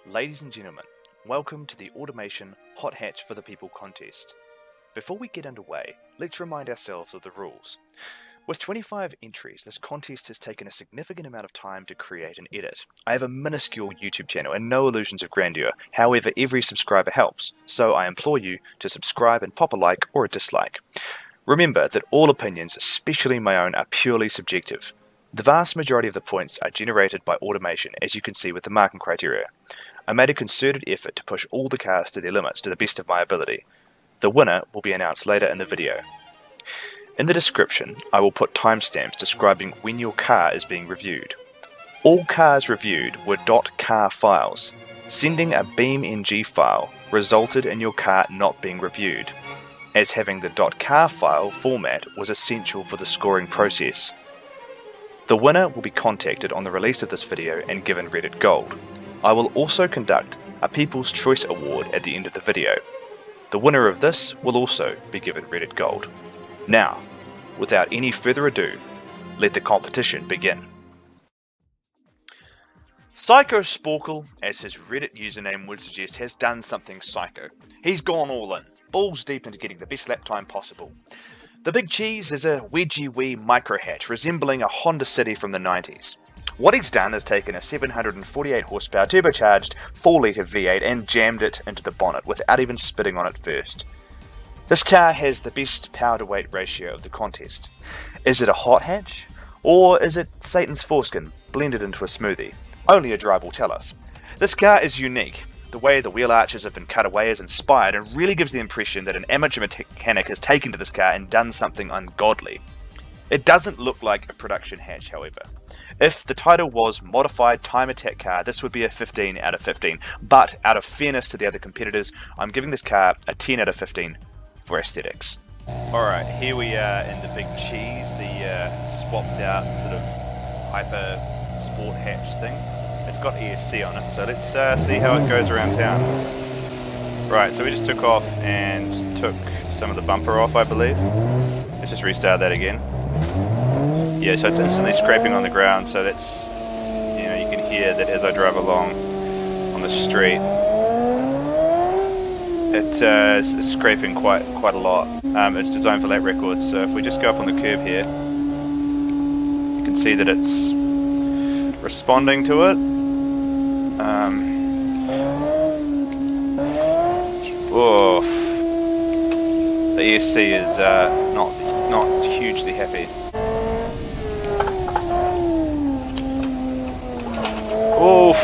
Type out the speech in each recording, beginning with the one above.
Ladies and gentlemen, welcome to the Automation Hot Hatch for the People contest. Before we get underway, let's remind ourselves of the rules. With 25 entries, this contest has taken a significant amount of time to create and edit. I have a minuscule YouTube channel and no illusions of grandeur, however every subscriber helps, so I implore you to subscribe and pop a like or a dislike. Remember that all opinions, especially my own, are purely subjective. The vast majority of the points are generated by automation, as you can see with the marking criteria. I made a concerted effort to push all the cars to their limits to the best of my ability. The winner will be announced later in the video. In the description, I will put timestamps describing when your car is being reviewed. All cars reviewed were .car files. Sending a BeamNG file resulted in your car not being reviewed, as having the .car file format was essential for the scoring process. The winner will be contacted on the release of this video and given Reddit Gold. I will also conduct a People's Choice Award at the end of the video. The winner of this will also be given Reddit Gold. Now, without any further ado, let the competition begin. Psycho Sporkle, as his Reddit username would suggest, has done something psycho. He's gone all in, balls deep into getting the best lap time possible. The Big Cheese is a wedgie wee micro hatch resembling a Honda City from the 90s. What he's done is taken a 748 horsepower turbocharged 4-litre V8 and jammed it into the bonnet without even spitting on it first. This car has the best power to weight ratio of the contest. Is it a hot hatch? Or is it Satan's foreskin blended into a smoothie? Only a drive will tell us. This car is unique. The way the wheel arches have been cut away is inspired and really gives the impression that an amateur mechanic has taken to this car and done something ungodly. It doesn't look like a production hatch, however. If the title was Modified Time Attack Car, this would be a 15 out of 15, but out of fairness to the other competitors, I'm giving this car a 10 out of 15 for aesthetics. Alright, here we are in the Big Cheese, the swapped out sort of hyper sport hatch thing. It's got ESC on it, so let's see how it goes around town. Right, so we just took off and took some of the bumper off, I believe. Let's just restart that again. Yeah, so it's instantly scraping on the ground, so that's, you know, you can hear that as I drive along on the street. It's scraping quite a lot. It's designed for lap records, so if we just go up on the curb here, you can see that it's responding to it. Oof. The ESC is not hugely happy. Oof.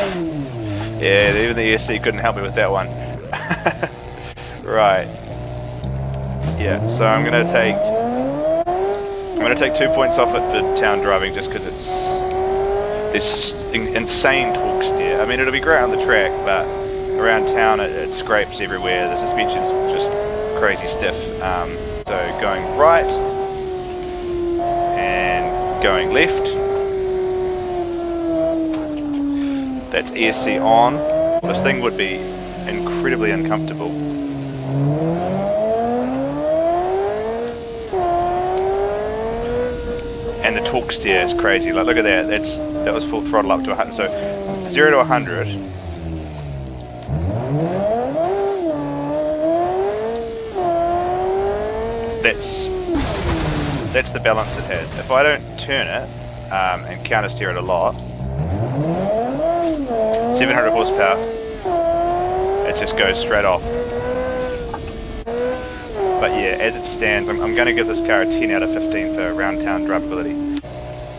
Yeah, even the ESC couldn't help me with that one. Right. Yeah, so I'm gonna take 2 points off it for town driving just because it's this insane torque steer. I mean, it'll be great on the track, but around town it scrapes everywhere. The suspension's just crazy stiff. So going right and going left. That's ESC on. This thing would be incredibly uncomfortable. And the torque steer is crazy. Like, look at that. That was full throttle up to 100. So 0 to 100. That's the balance it has. If I don't turn it and counter steer it a lot, 700 horsepower, it just goes straight off. But yeah, as it stands, I'm going to give this car a 10 out of 15 for round town drivability.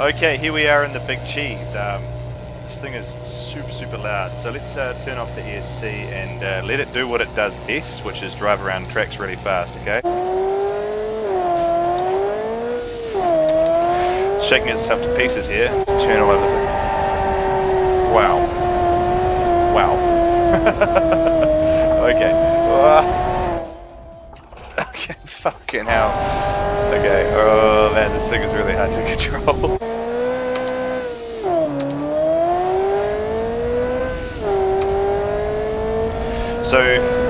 Okay, here we are in the Big Cheese. This thing is super loud, so let's turn off the ESC and let it do what it does best, which is drive around tracks really fast, okay? It's shaking itself to pieces here. Let's turn all over the... Wow. Okay. Okay, fucking hell. Okay, oh man, this thing is really hard to control. So,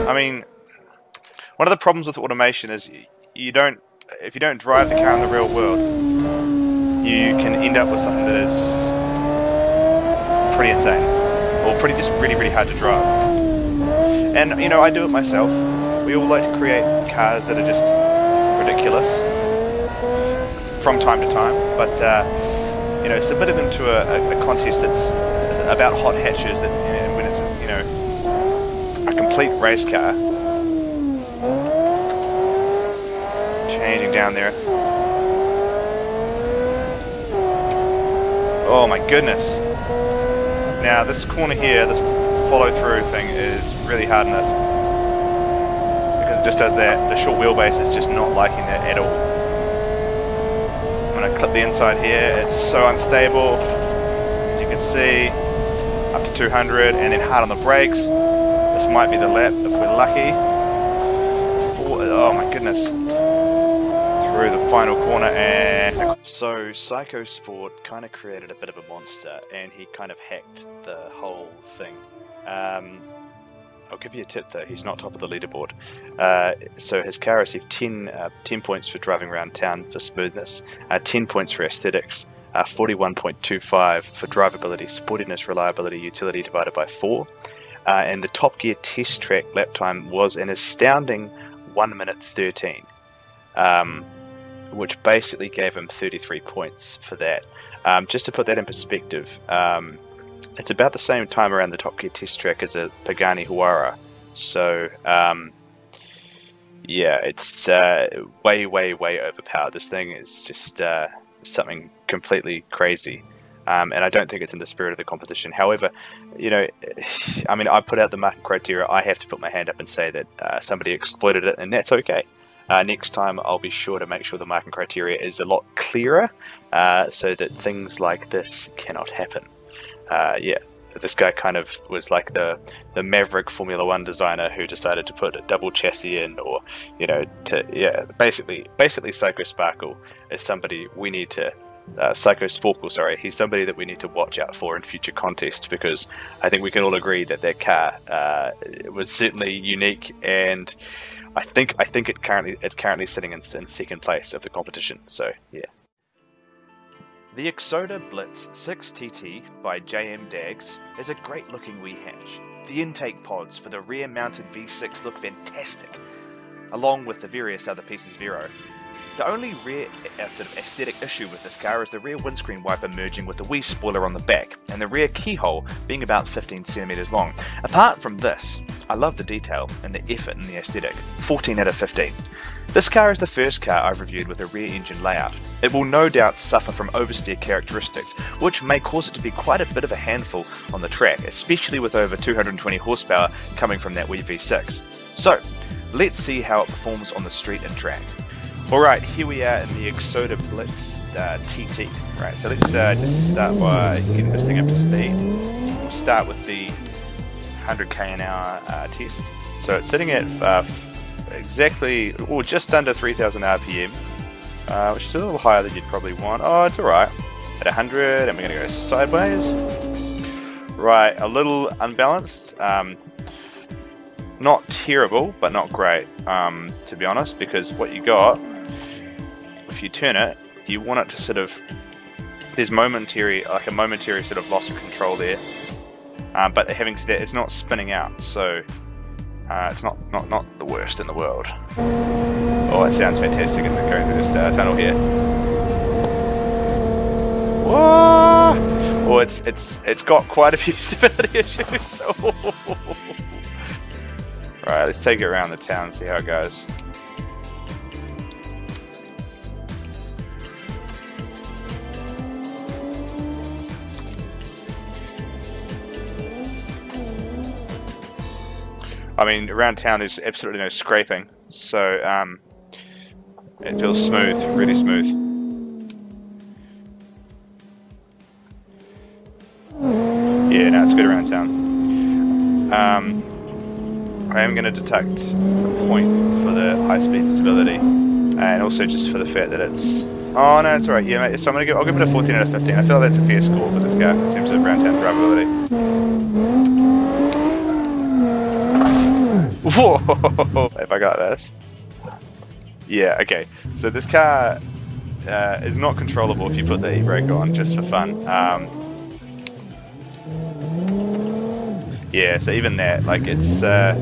I mean, one of the problems with automation is if you don't drive the car in the real world, you can end up with something that is pretty insane. or pretty just really hard to drive. And you know, I do it myself. We all like to create cars that are just ridiculous from time to time, but you know, submitting them to a contest that's about hot hatches, that when it's, you know, a complete race car. Changing down there. Oh my goodness. Now this corner here, this follow through thing is really hard on us, because it just does that. The short wheelbase is just not liking that at all. I'm going to clip the inside here. It's so unstable, as you can see, up to 200, and then hard on the brakes. This might be the lap if we're lucky. Oh my goodness. Through the final corner, and so Psycho Sport kind of created a bit of a monster, and he kind of hacked the whole thing. I'll give you a tip though, he's not top of the leaderboard. So his car received 10 points for driving around town for smoothness, 10 points for aesthetics, 41.25 for drivability, sportiness, reliability, utility divided by 4, and the Top Gear test track lap time was an astounding 1 minute 13. Which basically gave him 33 points for that. Just to put that in perspective, it's about the same time around the Top Gear test track as a Pagani Huayra. So, yeah, it's way overpowered. This thing is just something completely crazy. And I don't think it's in the spirit of the competition. However, you know, I mean, I put out the market criteria. I have to put my hand up and say that somebody exploited it, and that's okay. Next time I'll be sure to make sure the marking criteria is a lot clearer, so that things like this cannot happen. Yeah, this guy kind of was like the maverick Formula 1 designer who decided to put a double chassis in, or, you know, basically Psycho Sparkle is somebody we need to, Psycho Sporkle, sorry, he's somebody that we need to watch out for in future contests, because I think we can all agree that that car was certainly unique, and I think it's currently sitting in second place of the competition. So yeah. The Exoda Blitz 6TT by JM Dags is a great looking wee hatch. The intake pods for the rear mounted V6 look fantastic, along with the various other pieces of aero. The only rear sort of aesthetic issue with this car is the rear windscreen wiper merging with the wee spoiler on the back, and the rear keyhole being about 15 centimeters long. Apart from this, I love the detail and the effort in the aesthetic. 14 out of 15. This car is the first car I've reviewed with a rear engine layout. It will no doubt suffer from oversteer characteristics, which may cause it to be quite a bit of a handful on the track, especially with over 220 horsepower coming from that wee V6. So, let's see how it performs on the street and track. Alright, here we are in the Exoda Blitz TT. Right, so let's just start by getting this thing up to speed. We'll start with the 100k an hour test. So it's sitting at exactly, or just under 3000 RPM, which is a little higher than you'd probably want. Oh, it's alright. At 100, and we're going to go sideways. Right, a little unbalanced. Not terrible, but not great, to be honest, because what you got, if you turn it, you want it to sort of, there's a momentary sort of loss of control there, but having said that, it's not spinning out, so it's not the worst in the world. Oh, it sounds fantastic as it goes through this tunnel here. Whoa! Oh, it's got quite a few stability issues. Right, let's take it around the town and see how it goes. I mean, around town there's absolutely no scraping, so it feels smooth, really smooth. Yeah, no, it's good around town. I am going to deduct a point for the high-speed stability, and also just for the fact that it's... Oh no, it's alright, yeah, mate. So I'll give it a 14 out of 15. I feel like that's a fair score for this car in terms of around town drivability. Whoa! Have I got this? Yeah, okay. So this car is not controllable if you put the e-brake on, just for fun. Yeah, so even that, like, it's, I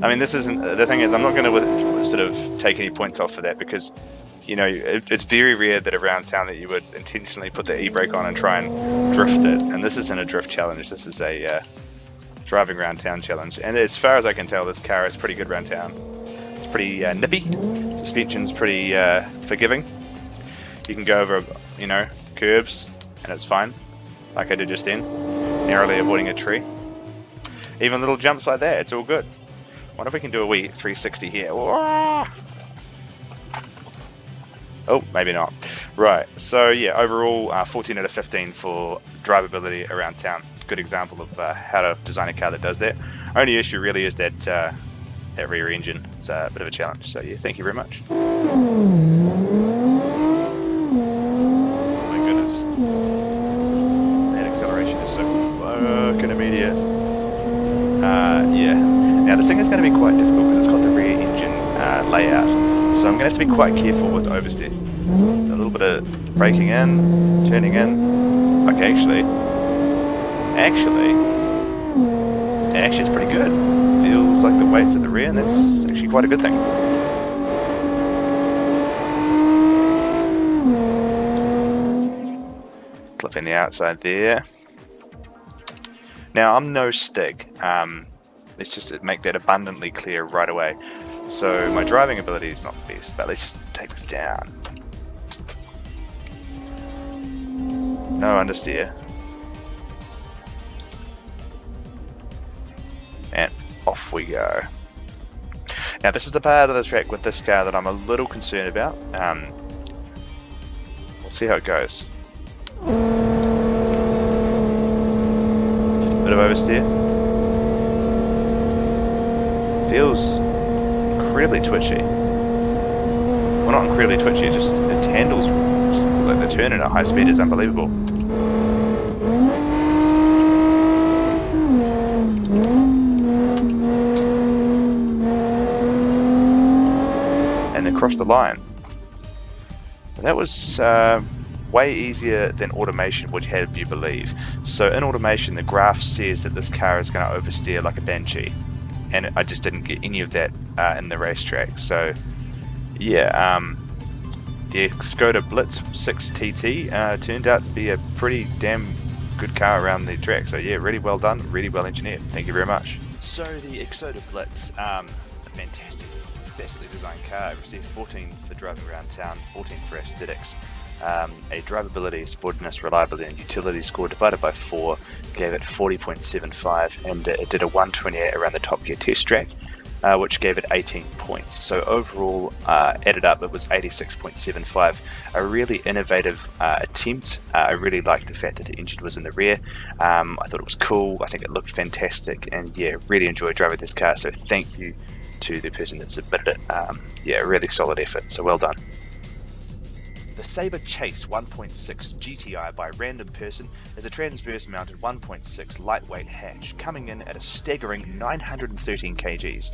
mean, this isn't, the thing is, I'm not going to sort of take any points off for that, because, you know, it's very rare that around town that you would intentionally put the e-brake on and try and drift it, and this isn't a drift challenge, this is a driving around town challenge, and as far as I can tell, this car is pretty good around town. It's pretty nippy, suspension's pretty forgiving, you can go over, you know, curbs, and it's fine, like I did just then, narrowly avoiding a tree. Even little jumps like that, it's all good. Wonder if we can do a wee 360 here. Whoa! Oh, maybe not. Right, so yeah, overall 14 out of 15 for drivability around town. It's a good example of how to design a car that does that. Only issue really is that that rear engine. It's a bit of a challenge, so yeah, thank you very much. Oh my goodness. That acceleration is so fucking immediate. Yeah. Now this thing is going to be quite difficult because it's got the rear engine layout, so I'm going to have to be quite careful with oversteer. So a little bit of braking in, turning in. Okay, actually it's pretty good. Feels like the weight's at the rear, and that's actually quite a good thing. Clipping the outside there. Now I'm no Stig. Let's just make that abundantly clear right away. So my driving ability is not the best, but let's just take this down. No understeer. And off we go. Now this is the part of the track with this car that I'm a little concerned about. We'll see how it goes. Bit of oversteer. Feels incredibly twitchy. Well, not incredibly twitchy, just it handles, like the turn at a high speed is unbelievable. And then cross the line. That was way easier than automation would have you believe. So in automation, the graph says that this car is going to oversteer like a banshee. And I just didn't get any of that in the racetrack. So, yeah, the Skoda Blitz 6TT turned out to be a pretty damn good car around the track. So, yeah, really well done, really well engineered. Thank you very much. So, the Skoda Blitz, a fantastically designed car. It received 14 for driving around town, 14 for aesthetics. A drivability, sportiness, reliability and utility score divided by 4 gave it 40.75, and it did a 128 around the Top Gear test track, which gave it 18 points. So overall, added up, it was 86.75. A really innovative attempt. I really liked the fact that the engine was in the rear. I thought it was cool. I think it looked fantastic, and yeah, really enjoyed driving this car. So thank you to the person that submitted it. Yeah, really solid effort. So well done. The Sabre Chase 1.6 GTI by Random Person is a transverse mounted 1.6 lightweight hatch coming in at a staggering 913 kgs.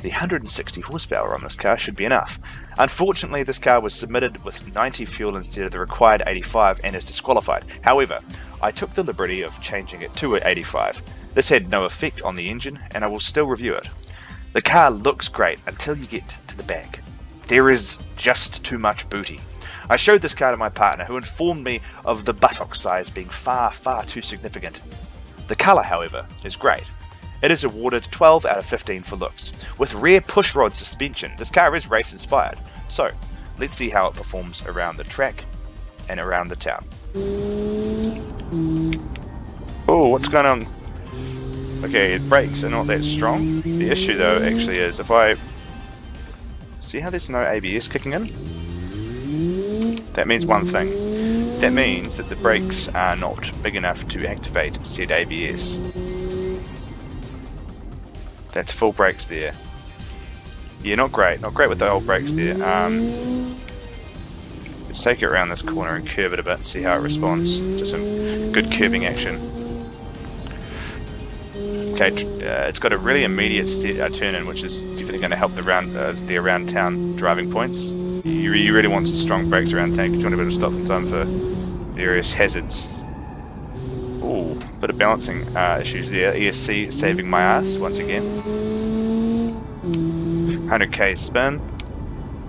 The 160 horsepower on this car should be enough. Unfortunately, this car was submitted with 90 fuel instead of the required 85 and is disqualified. However, I took the liberty of changing it to 85. This had no effect on the engine, and I will still review it. The car looks great until you get to the back. There is just too much booty. I showed this car to my partner, who informed me of the buttock size being far, far too significant. The colour, however, is great. It is awarded 12 out of 15 for looks. With rear pushrod suspension, this car is race inspired. So, let's see how it performs around the track and around the town. Oh, what's going on? Okay, it brakes are not that strong. The issue though actually is if I... See how there's no ABS kicking in? That means one thing. That means that the brakes are not big enough to activate said ABS. That's full brakes there. Yeah, not great. Not great with the old brakes there. Let's take it around this corner and curve it a bit and see how it responds to some good curving action. Okay, it's got a really immediate turn in, which is definitely going to help the around town driving points. You really want strong brakes around town because you want to be able to stop in time for various hazards. Ooh, bit of balancing issues there. ESC saving my ass once again. 100k spin.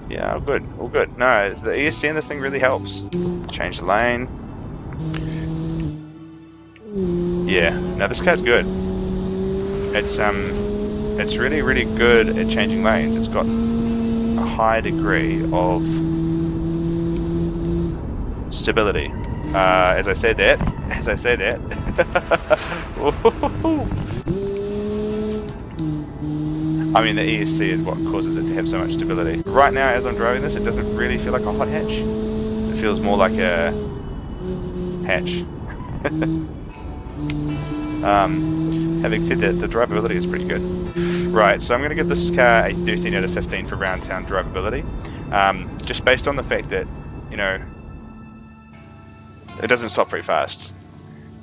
Yeah, all good, all good. No, the ESC in this thing really helps. Change the lane. Yeah, no, this car's good. It's really, really good at changing lanes. It's got a high degree of stability. As I say that. I mean, the ESC is what causes it to have so much stability. Right now, as I'm driving this, it doesn't really feel like a hot hatch. It feels more like a hatch. Having said that, the drivability is pretty good. Right, so I'm going to give this car a 13 out of 15 for round town drivability. Just based on the fact that, you know, it doesn't stop very fast.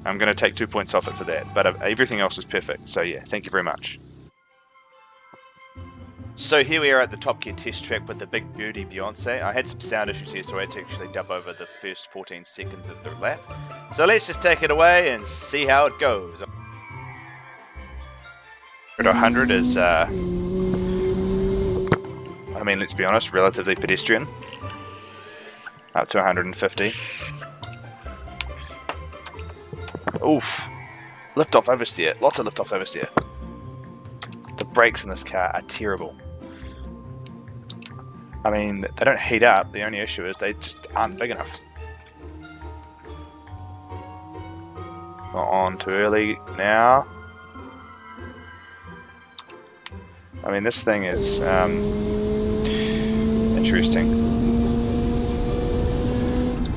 I'm going to take 2 points off it for that, but everything else is perfect. So yeah, thank you very much. So here we are at the Top Gear test track with the big beauty Beyonce. I had some sound issues here, so I had to actually dub over the first 14 seconds of the lap. So let's just take it away and see how it goes. 100 is, I mean, let's be honest, relatively pedestrian. Up to 150. Oof. Lift off oversteer. Lots of lift off oversteer. The brakes in this car are terrible. I mean, they don't heat up. The only issue is they just aren't big enough. Not on too early now. I mean, this thing is interesting.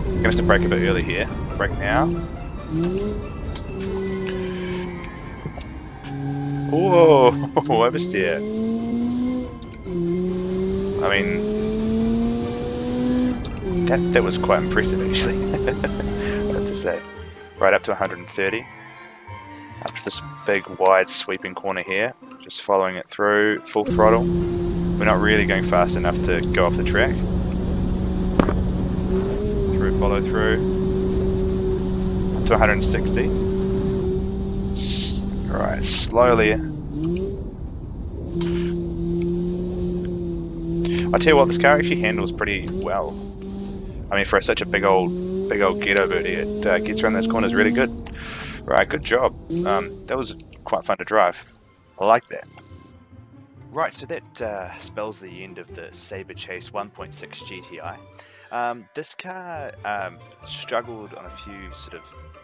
I'm gonna have to brake a bit early here. Brake now. Whoa, oversteer. I mean, that was quite impressive actually. I have to say. Right up to 130. Up to this big wide sweeping corner here. Just following it through, full throttle. We're not really going fast enough to go off the track. Through, follow through. Up to 160. Right, slowly. I tell you what, this car actually handles pretty well. I mean, for such a big old ghetto booty, it gets around those corners really good. Right, good job. That was quite fun to drive. I like that. Right, so that spells the end of the Sabre Chase 1.6 GTI. This car struggled on a few sort of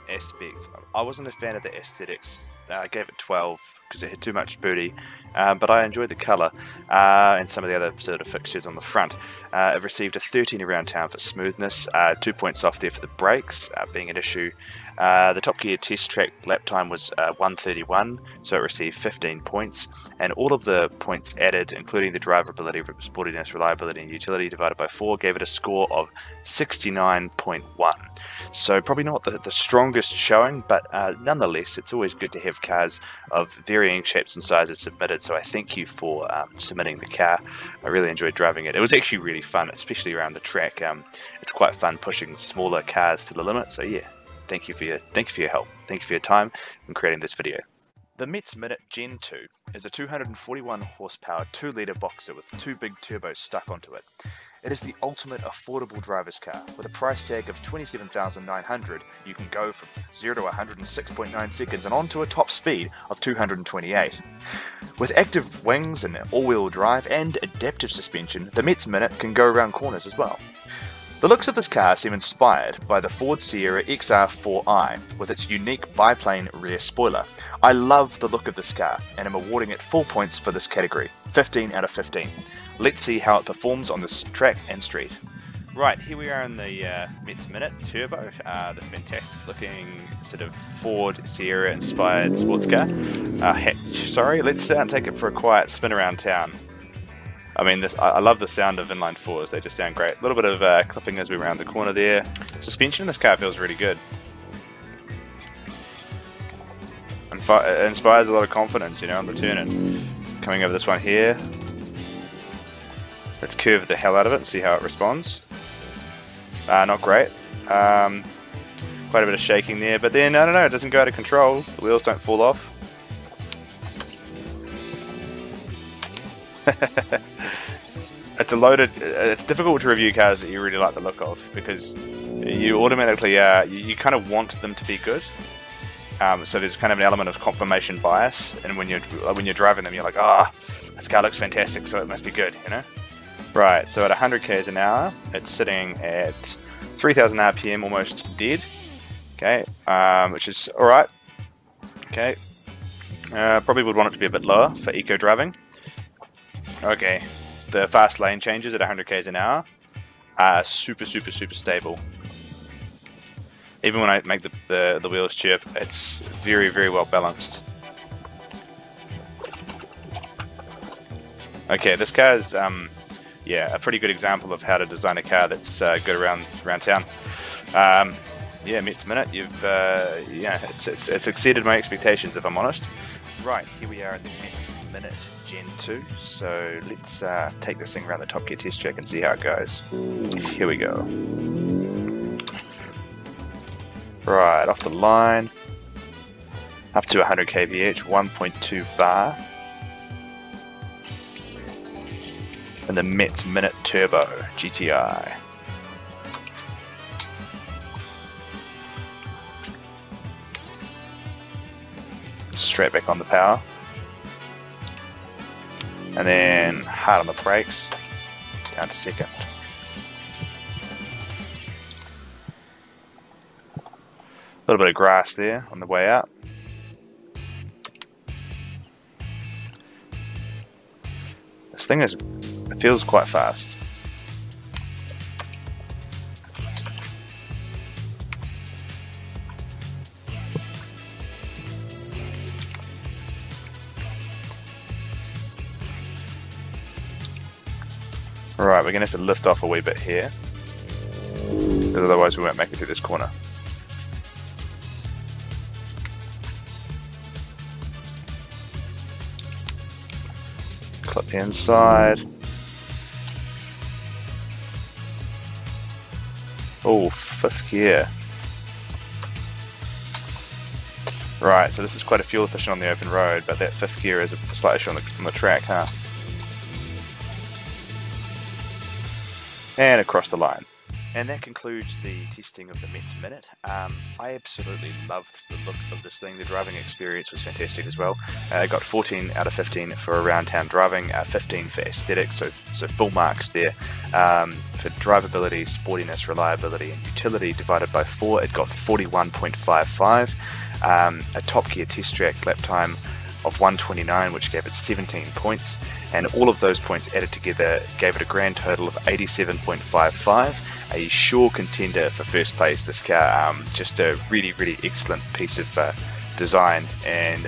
aspects. I wasn't a fan of the aesthetics. I gave it 12 because it had too much booty, but I enjoyed the colour and some of the other sort of fixtures on the front. It received a 13 around town for smoothness, 2 points off there for the brakes being an issue. The Top Gear test track lap time was 1:31, so it received 15 points, and all of the points added, including the drivability, sportiness, reliability, and utility divided by 4, gave it a score of 69.1. So probably not the strongest showing, but nonetheless, it's always good to have cars of varying shapes and sizes submitted, so I thank you for submitting the car. I really enjoyed driving it. It was actually really fun, especially around the track. It's quite fun pushing smaller cars to the limit, so yeah. Thank you for your help. Thank you for your time in creating this video. The Metz Minute Gen 2 is a 241 horsepower 2-litre boxer with 2 big turbos stuck onto it. It is the ultimate affordable driver's car. With a price tag of $27,900, you can go from 0 to 106.9 seconds and on to a top speed of 228. With active wings and all-wheel drive and adaptive suspension, the Metz Minute can go around corners as well. The looks of this car seem inspired by the Ford Sierra XR4i with its unique biplane rear spoiler. I love the look of this car and am awarding it 4 points for this category, 15 out of 15. Let's see how it performs on this track and street. Right, here we are in the Metz Minute Turbo, the fantastic looking sort of Ford Sierra inspired sports car. Sorry, let's take it for a quiet spin around town. I mean, I love the sound of inline fours, they just sound great. A little bit of clipping as we round the corner there. Suspension in this car feels really good. It inspires a lot of confidence, you know, on the turn. And coming over this one here. Let's curve the hell out of it and see how it responds. Not great. Quite a bit of shaking there, but then, I don't know, it doesn't go out of control. The wheels don't fall off. It's difficult to review cars that you really like the look of, because you automatically, you kind of want them to be good. So there's kind of an element of confirmation bias, and when you're driving them, you're like, oh, this car looks fantastic, so it must be good, you know? Right, so at 100 k's an hour, it's sitting at 3,000 RPM, almost dead. Okay, which is alright. Okay, probably would want it to be a bit lower for eco driving. Okay, the fast lane changes at 100 k's an hour are super stable. Even when I make the wheels chirp, it's very well balanced. Okay, this car is yeah, a pretty good example of how to design a car that's good around town. Yeah, Mets Minute, yeah, it's exceeded my expectations, if I'm honest. Right, here we are at the Mets Minute Gen 2, so let's take this thing around the Top Gear test track and see how it goes. Here we go. Right, off the line, up to 100 kVh, 1.2 bar, and the Mets Minute Turbo GTI. Straight back on the power, and then hard on the brakes, down to second. A little bit of grass there on the way out. This thing it feels quite fast. Right, we're going to have to lift off a wee bit here, because otherwise we won't make it through this corner. Clip the inside. Oh, fifth gear. Right, so this is quite a fuel efficient on the open road, but that fifth gear is a slight issue on the track, huh? And across the line. And that concludes the testing of the Mets Minute. I absolutely loved the look of this thing. The driving experience was fantastic as well. I got 14 out of 15 for around town driving, 15 for aesthetics, so full marks there. For drivability, sportiness, reliability, and utility divided by 4, it got 41.55. A Top Gear test track lap time of 129, which gave it 17 points, and all of those points added together gave it a grand total of 87.55. A sure contender for first place, this car. Just a really excellent piece of design, and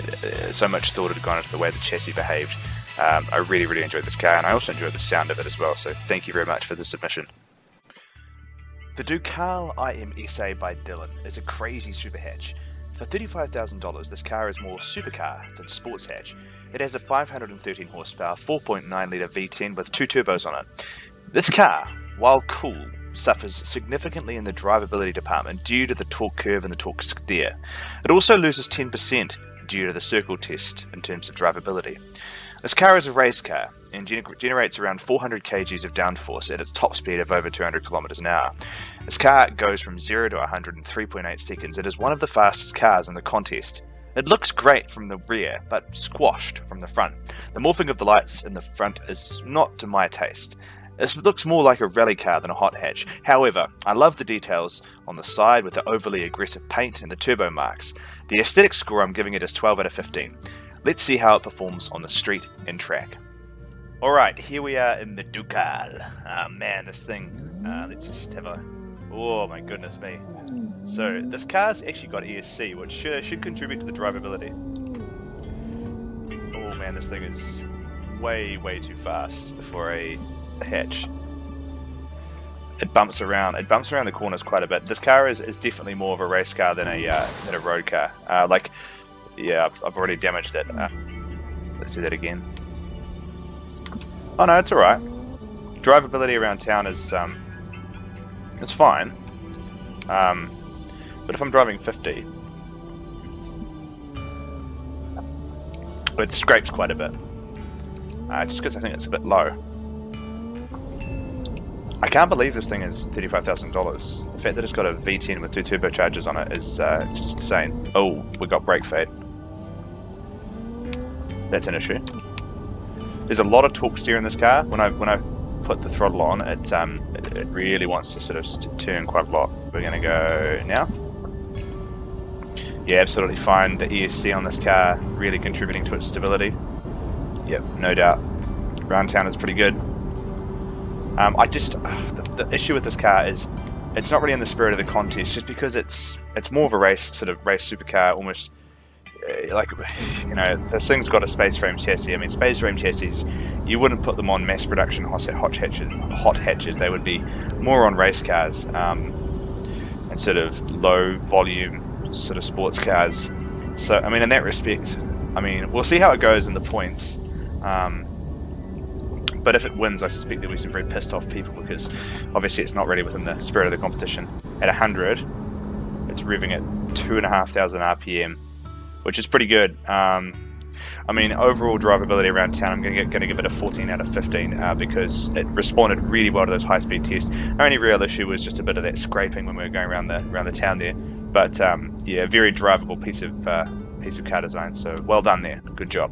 so much thought had gone into the way the chassis behaved. I really enjoyed this car, and I also enjoyed the sound of it as well, so thank you very much for the submission. The Ducal IM-SA by Dylan is a crazy super hatch. For $35,000, this car is more supercar than sports hatch. It has a 513 horsepower, 4.9 litre V10 with 2 turbos on it. This car, while cool, suffers significantly in the drivability department due to the torque curve and the torque steer. It also loses 10% due to the circle test in terms of drivability. This car is a race car and generates around 400 kgs of downforce at its top speed of over 200 km an hour. This car goes from 0 to 100 in 3.8 seconds. It is one of the fastest cars in the contest. It looks great from the rear, but squashed from the front. The morphing of the lights in the front is not to my taste. This looks more like a rally car than a hot hatch. However, I love the details on the side with the overly aggressive paint and the turbo marks. The aesthetic score I'm giving it is 12 out of 15. Let's see how it performs on the street and track. Alright, here we are in the Ducal. Man, this thing, let's just have a... Oh my goodness me. So, this car's actually got ESC, which should contribute to the drivability. Oh man, this thing is way too fast for a hatch. It bumps around the corners quite a bit. This car is definitely more of a race car than a road car. Yeah, I've already damaged it. Let's do that again. Oh no, it's alright. Drivability around town is it's fine. But if I'm driving 50, it scrapes quite a bit. Just because I think it's a bit low. I can't believe this thing is $35,000. The fact that it's got a V10 with 2 turbochargers on it is just insane. Oh, we got brake fade. That's an issue. There's a lot of torque steer in this car. When I put the throttle on, it really wants to sort of turn quite a lot. We're gonna go now. Yeah, absolutely fine. The ESC on this car really contributing to its stability. Yep, no doubt. Round town is pretty good. The issue with this car is it's not really in the spirit of the contest, just because it's more of a race supercar, almost like, you know, this thing's got a space frame chassis. I mean, space frame chassis, you wouldn't put them on mass production hot hatches. They would be more on race cars and sort of low volume sort of sports cars. So I mean, in that respect, I mean, we'll see how it goes in the points. But if it wins, I suspect there'll be some very pissed off people, because obviously it's not really within the spirit of the competition. At 100, it's revving at 2,500 RPM, which is pretty good. I mean, overall drivability around town, I'm going to give it a 14 out of 15 because it responded really well to those high-speed tests. The only real issue was just a bit of that scraping when we were going around the town there. But yeah, very drivable piece of car design. So well done there. Good job.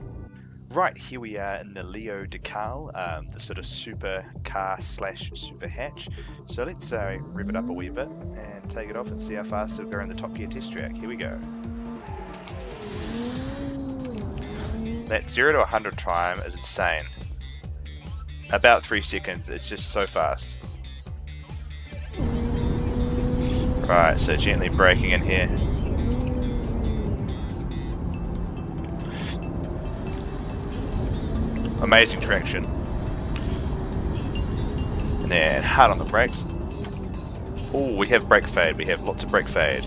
Right, here we are in the Leo Decal, the sort of super car / super hatch. So let's rev it up a wee bit and take it off and see how fast it'll go in the Top Gear test track. Here we go. That 0 to 100 time is insane. About 3 seconds, it's just so fast. Right, so gently braking in here. Amazing traction. And then hard on the brakes. Oh, we have brake fade. We have lots of brake fade.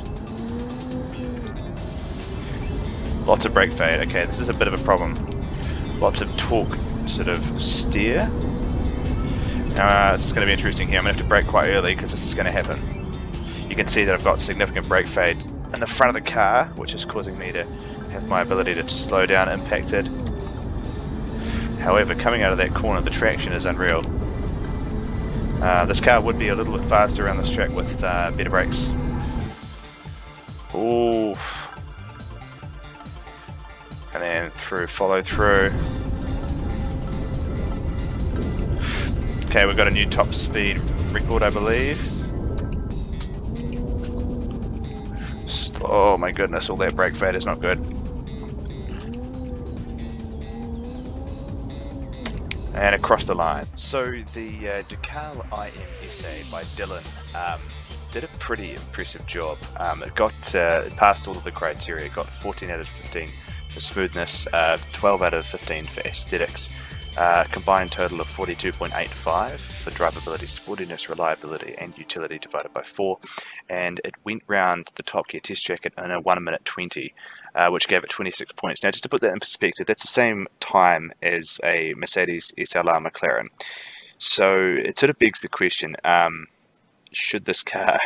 Lots of brake fade. Okay, this is a bit of a problem. Lots of torque sort of steer. This is going to be interesting here. I'm going to have to brake quite early because this is going to happen. You can see that I've got significant brake fade in the front of the car, which is causing me to have my ability to slow down impacted. However, coming out of that corner, the traction is unreal. This car would be a little bit faster around this track with better brakes. Ooh. And then follow through. Okay, we've got a new top speed record, I believe. Oh my goodness, all that brake fade is not good. And across the line. So the Decal IMSA by Dylan did a pretty impressive job. It got passed all of the criteria. It got 14 out of 15 for smoothness, 12 out of 15 for aesthetics, combined total of 42.85 for drivability, sportiness, reliability and utility divided by 4, and it went round the Top Gear test track in a 1 minute 20, which gave it 26 points. Now, just to put that in perspective, that's the same time as a Mercedes SLR McLaren. So it sort of begs the question, should this car,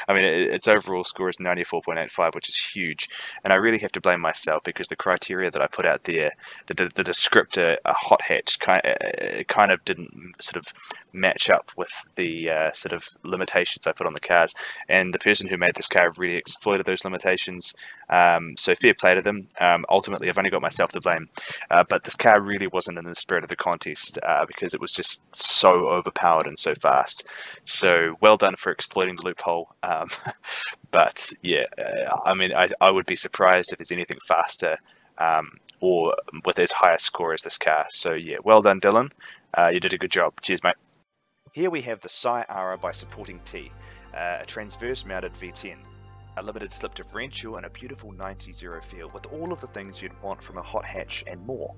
I mean, its overall score is 94.85, which is huge, and I really have to blame myself because the criteria that I put out there, the descriptor, a hot hatch, kind of didn't sort of match up with the sort of limitations I put on the cars, and the person who made this car really exploited those limitations, so fair play to them. Ultimately, I've only got myself to blame, but this car really wasn't in the spirit of the contest because it was just so overpowered and so fast. So well done for exploiting the loophole. But yeah, I mean, I would be surprised if there's anything faster or with as high a score as this car. So yeah, well done, Dylan. You did a good job. Cheers, mate. Here we have the Sci Ara by Supporting T, a transverse mounted V10, a limited slip differential and a beautiful 90-0 feel with all of the things you'd want from a hot hatch and more.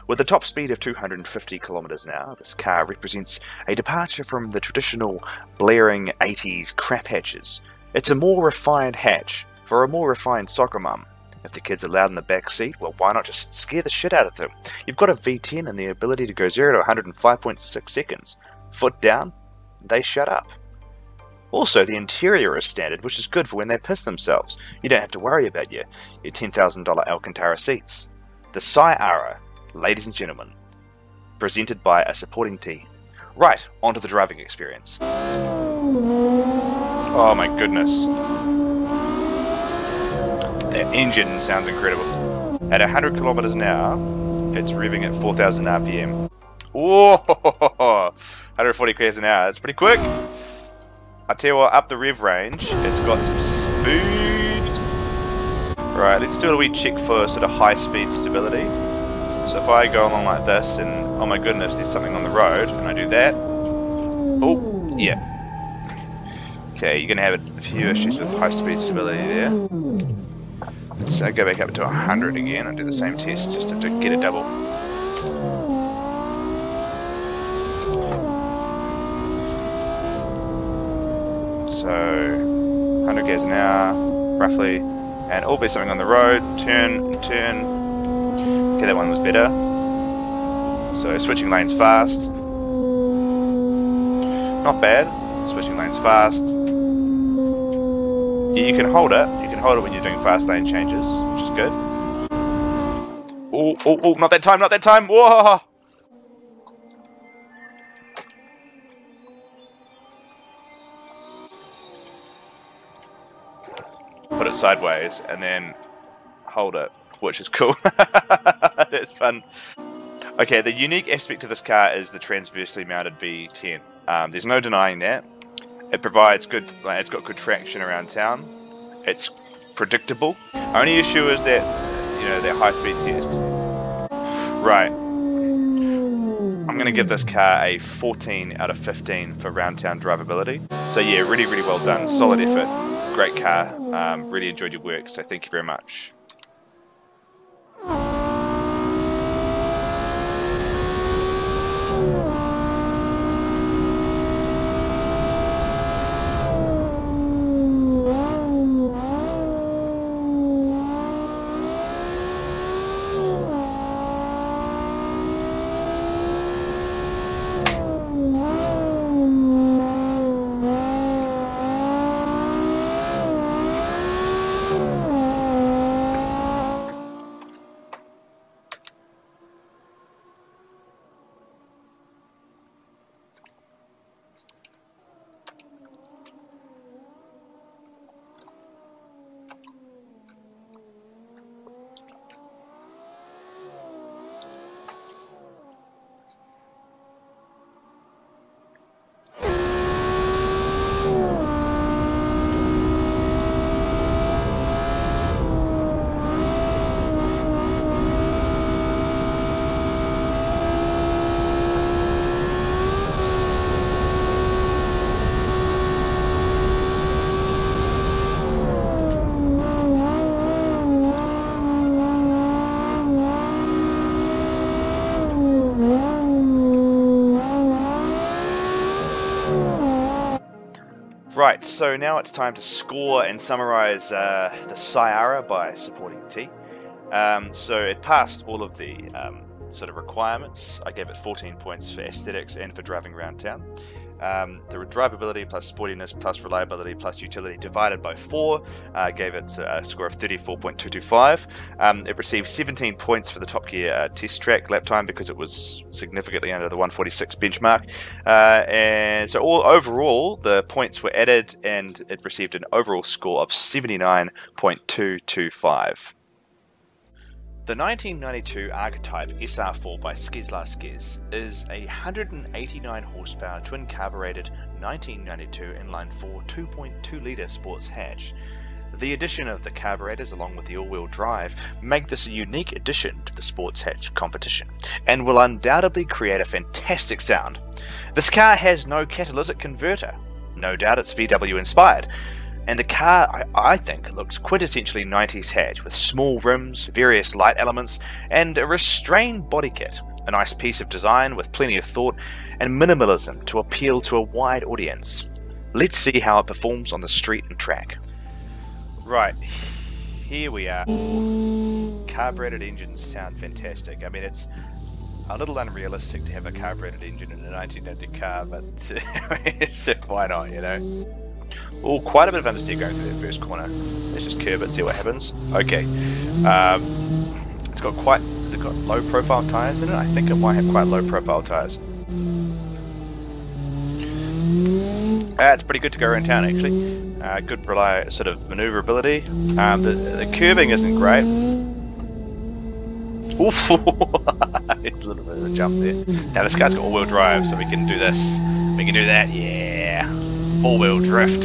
With a top speed of 250 kilometers an hour, this car represents a departure from the traditional blaring 80s crap hatches. It's a more refined hatch for a more refined soccer mum. If the kids are loud in the back seat, well, why not just scare the shit out of them? You've got a V10 and the ability to go 0 to 100 in 5.6 seconds. Foot down, they shut up. Also, the interior is standard, which is good for when they piss themselves. You don't have to worry about your $10,000 Alcantara seats. The Sciara, ladies and gentlemen, presented by a supporting T. Right, onto the driving experience. Oh my goodness. That engine sounds incredible. At 100 kilometers an hour, it's revving at 4,000 RPM. Whoa! 140 km an hour, that's pretty quick. I tell you what, up the rev range, it's got some speed. Right, let's do a wee check for sort of high speed stability. So if I go along like this and, oh my goodness, there's something on the road, and I do that. Oh, yeah. Okay, you're going to have a few issues with high speed stability there. Let's go back up to 100 again and do the same test just to get a double. So, 100 km an hour, roughly, and always something on the road, turn. Okay, that one was better. So, switching lanes fast. Not bad, switching lanes fast. You can hold it when you're doing fast lane changes, which is good. Oh, not that time, whoa! Put it sideways and then hold it, which is cool. That's fun. Okay, the unique aspect of this car is the transversely mounted V10. There's no denying that. It provides good, it's got good traction around town. It's predictable. Only issue is that, you know, that high speed test. Right. I'm going to give this car a 14 out of 15 for round town drivability. So yeah, really, really well done. Solid effort. Great car. Really enjoyed your work, so thank you very much. Right, so now it's time to score and summarise the Sciara by supporting T. So it passed all of the sort of requirements. I gave it 14 points for aesthetics and for driving around town. The drivability plus sportiness plus reliability plus utility divided by 4 gave it a score of 34.225. It received 17 points for the Top Gear test track lap time because it was significantly under the 146 benchmark. And so overall, the points were added and it received an overall score of 79.225. The 1992 Archetype SR4 by Skizlar Skiz is a 189 horsepower twin carbureted 1992 inline 4 2.2 litre sports hatch. The addition of the carburetors along with the all-wheel drive make this a unique addition to the sports hatch competition and will undoubtedly create a fantastic sound. This car has no catalytic converter, no doubt it's VW inspired. And the car, I think, looks quintessentially 90s hatch with small rims, various light elements, and a restrained body kit. A nice piece of design with plenty of thought and minimalism to appeal to a wide audience. Let's see how it performs on the street and track. Right, here we are. Carbureted engines sound fantastic. I mean, it's a little unrealistic to have a carbureted engine in a 1990 car, but why not, you know? Oh, quite a bit of understeer going through that first corner. Let's just curb it, see what happens. Okay. It's got quite... Has it got low profile tyres in it? I think it might have quite low profile tyres. It's pretty good to go around town, actually. Good sort of maneuverability. The curbing isn't great. Oof! It's a little bit of a jump there. Now this guy's got all-wheel drive, so we can do this. We can do that. Yeah, four-wheel drift.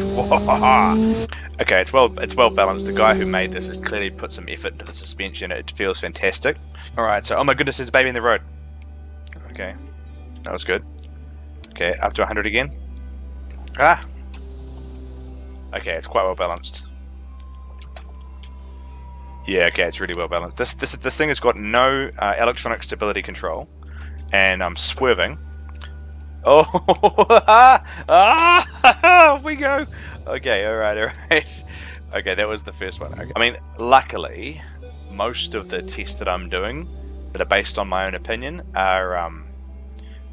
Okay, it's well balanced. The guy who made this has clearly put some effort into the suspension. It feels fantastic. All right, so oh my goodness, there's a baby in the road. Okay, that was good. Okay, up to 100 again. Ah. Okay, it's quite well balanced. Yeah, okay, it's really well balanced. This thing has got no electronic stability control, and I'm swerving. Oh, off we go. Okay, all right. Okay, that was the first one. Okay. I mean, luckily, most of the tests that I'm doing that are based on my own opinion are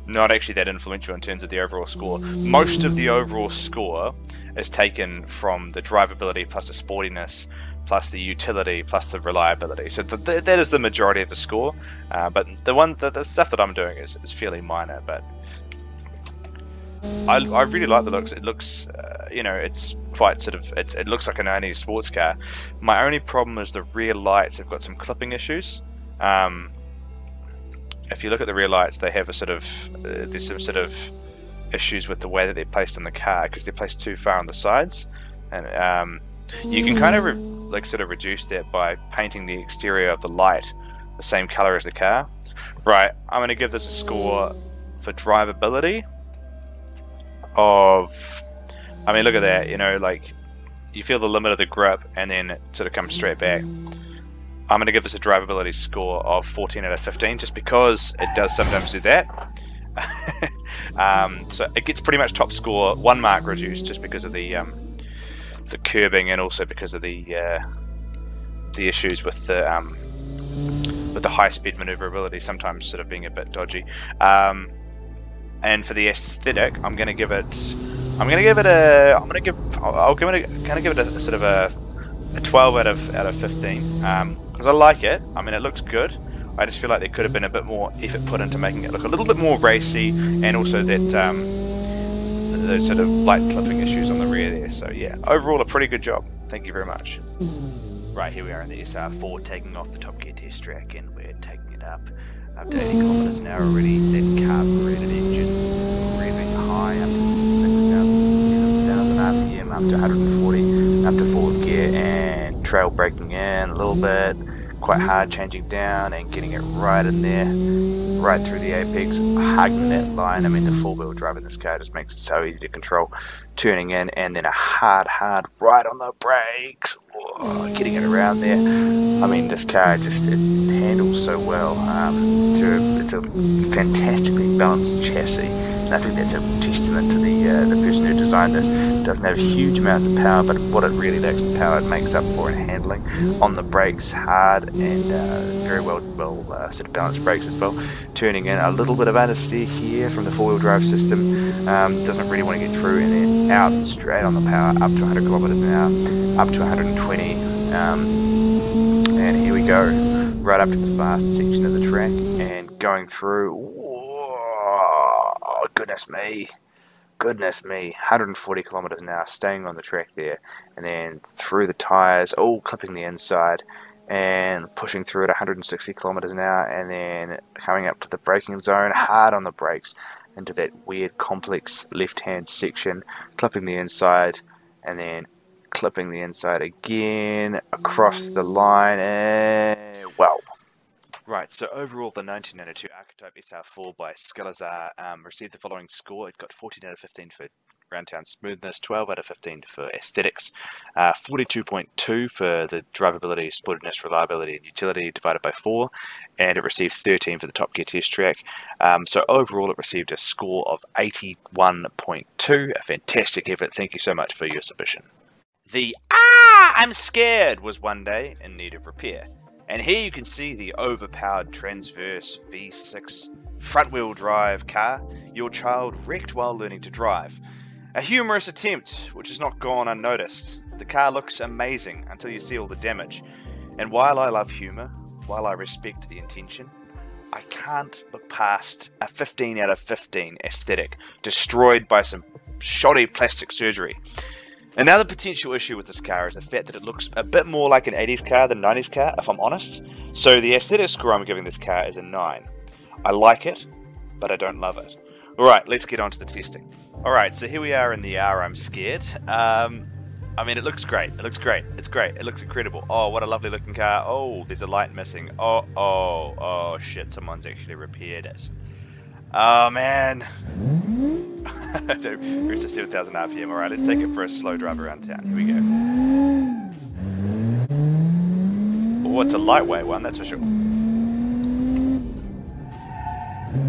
not actually that influential in terms of the overall score. Most of the overall score is taken from the drivability plus the sportiness plus the utility plus the reliability. So that is the majority of the score. But the stuff that I'm doing is fairly minor. But I really like the looks. It looks, you know, it's quite sort of it looks like a 90s sports car. My only problem is the rear lights have got some clipping issues. If you look at the rear lights, they have a sort of there's some sort of issues with the way that they're placed on the car because they're placed too far on the sides, and you can kind of sort of reduce that by painting the exterior of the light the same color as the car. Right, I'm going to give this a score for drivability of, I mean, look at that, you know, like you feel the limit of the grip and then it sort of comes straight back. I'm going to give this a drivability score of 14 out of 15 just because it does sometimes do that. So it gets pretty much top score, 1 mark reduced just because of the curbing and also because of the issues with the high-speed maneuverability sometimes sort of being a bit dodgy. And for the aesthetic, I'm going to give it a sort of a 12 out of 15 because I like it. I mean, it looks good. I just feel like there could have been a bit more effort put into making it look a little bit more racy, and also that those sort of light clipping issues on the rear there. So yeah, overall a pretty good job. Thank you very much. Right, here we are in the SR4 taking off the Top Gear test track, and we're taking it up to 80 kilometers an hour already. That carbureted engine revving high up to 6,000, 7,000 RPM, up to 140, up to 4th gear, and trail braking in a little bit. Quite hard changing down and getting it right in there, right through the apex, hugging that line. I mean, the 4-wheel drive in this car just makes it so easy to control. Turning in and then a hard right on the brakes, getting it around there. I mean, this car just, it handles so well. It's a fantastically balanced chassis. And I think that's a testament to the person who designed this. It doesn't have huge amounts of power, but what it really lacks in power, it makes up for in handling. On the brakes, hard and very well sort of balanced brakes as well. Turning in a little bit of understeer here from the 4-wheel drive system. Doesn't really want to get through, and then out straight on the power, up to 100 kilometers an hour, up to 120. And here we go, right up to the fast section of the track, and going through. Goodness me, 140 kilometers an hour, staying on the track there, and then through the tires, clipping the inside, and pushing through at 160 kilometers an hour, and then coming up to the braking zone, hard on the brakes, into that weird complex left-hand section, clipping the inside, and then clipping the inside again, across the line, and well. Right, so overall the 1992 Archetype SR4 by Skilazar received the following score. It got 14 out of 15 for round town smoothness, 12 out of 15 for aesthetics, 42.2 for the drivability, sportiness, reliability and utility divided by 4, and it received 13 for the Top Gear test track. So overall it received a score of 81.2, a fantastic effort. Thank you so much for your submission. The I'm scared was one day in need of repair. And here you can see the overpowered Transverse V6 front-wheel drive car your child wrecked while learning to drive. A humorous attempt, which has not gone unnoticed. The car looks amazing until you see all the damage. And while I love humour, while I respect the intention, I can't look past a 15 out of 15 aesthetic destroyed by some shoddy plastic surgery. Another potential issue with this car is the fact that it looks a bit more like an 80s car than 90s car, if I'm honest. So the aesthetic score I'm giving this car is a 9. I like it, but I don't love it. Alright, let's get on to the testing. Alright, so here we are in the R I'm Scared. I mean, it looks great. It looks great. It's great. It looks incredible. Oh, what a lovely looking car. Oh, there's a light missing. Oh, shit. Someone's actually repaired it. Oh, man. Here's a 7,000 RPM. Alright, let's take it for a slow drive around town. Here we go. Oh, it's a lightweight one, that's for sure.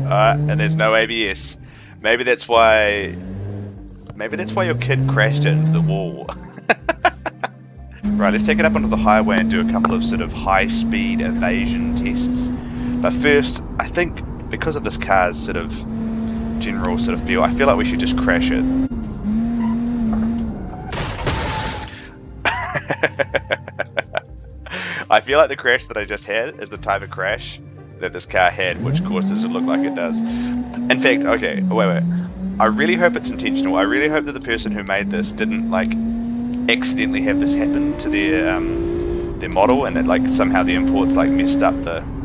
Alright, and there's no ABS. Maybe that's why your kid crashed it into the wall. Right, let's take it up onto the highway and do a couple of sort of high-speed evasion tests. But first, I think because of this car's sort of general sort of feel, I feel like we should just crash it. I feel like the crash that I just had is the type of crash that this car had, which causes it to look like it does. In fact, okay, wait. I really hope it's intentional. I really hope that the person who made this didn't, like, accidentally have this happen to their model, and that, like, somehow the imports, like, messed up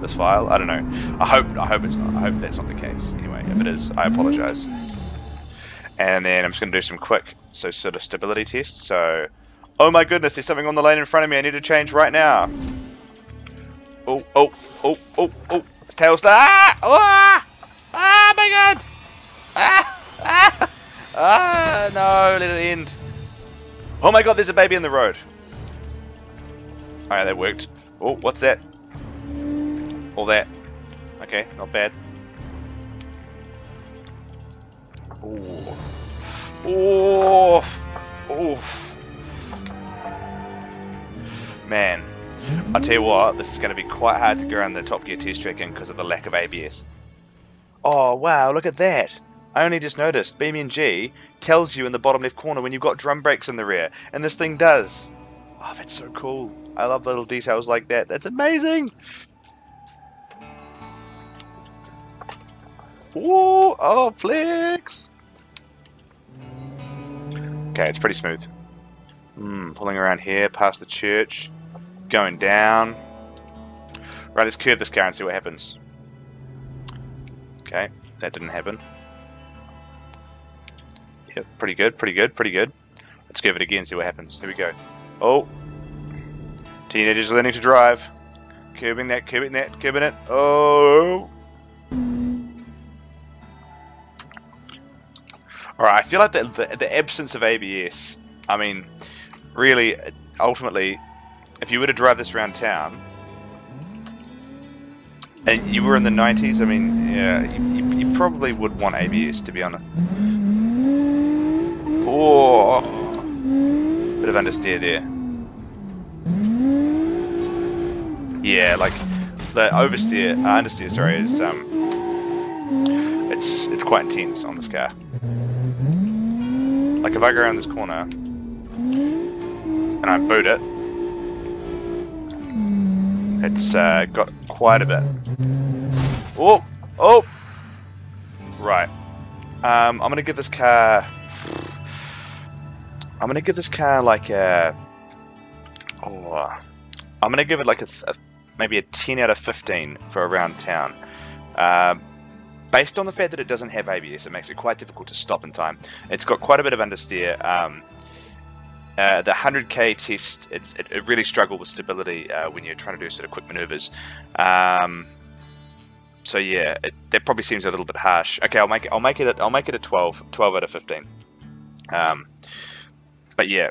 this file. I don't know. I hope it's not. I hope that's not the case. Anyway, if it is, I apologize. And then I'm just going to do some quick, sort of stability tests. So, oh my goodness, there's something on the lane in front of me. I need to change right now. Oh. It's tail star. Ah, my god. No, let it end. Oh my god, there's a baby in the road. Alright, that worked. Oh, what's that? All that. Okay, not bad. Oh. Man, I'll tell you what, this is going to be quite hard to go around the Top Gear test track in because of the lack of ABS. Oh, wow, look at that. I only just noticed, BeamNG tells you in the bottom left corner when you've got drum brakes in the rear, and this thing does. Oh, that's so cool. I love little details like that. That's amazing. Ooh, oh, flex. Okay, it's pretty smooth. Pulling around here, past the church, going down. Right, let's curve this car and see what happens. Okay, that didn't happen. Yep, pretty good. Let's give it again, see what happens. Here we go. Oh. Teenagers learning to drive. Curbing it. Oh. Alright, I feel like the absence of ABS, I mean, really, ultimately, if you were to drive this around town, and you were in the 90s, I mean, yeah, you probably would want ABS, to be honest. Oh, bit of understeer there. Yeah, like the understeer, sorry, is it's quite intense on this car. Like if I go around this corner and I boot it, it's got quite a bit. Oh, right. I'm gonna give this car like a. Oh, I'm gonna give it like maybe a 10 out of 15 for around town. Based on the fact that it doesn't have ABS, it makes it quite difficult to stop in time. It's got quite a bit of understeer. The 100k test, it really struggled with stability when you're trying to do sort of quick maneuvers. So yeah, that probably seems a little bit harsh. Okay, I'll make it a 12 out of 15. But yeah,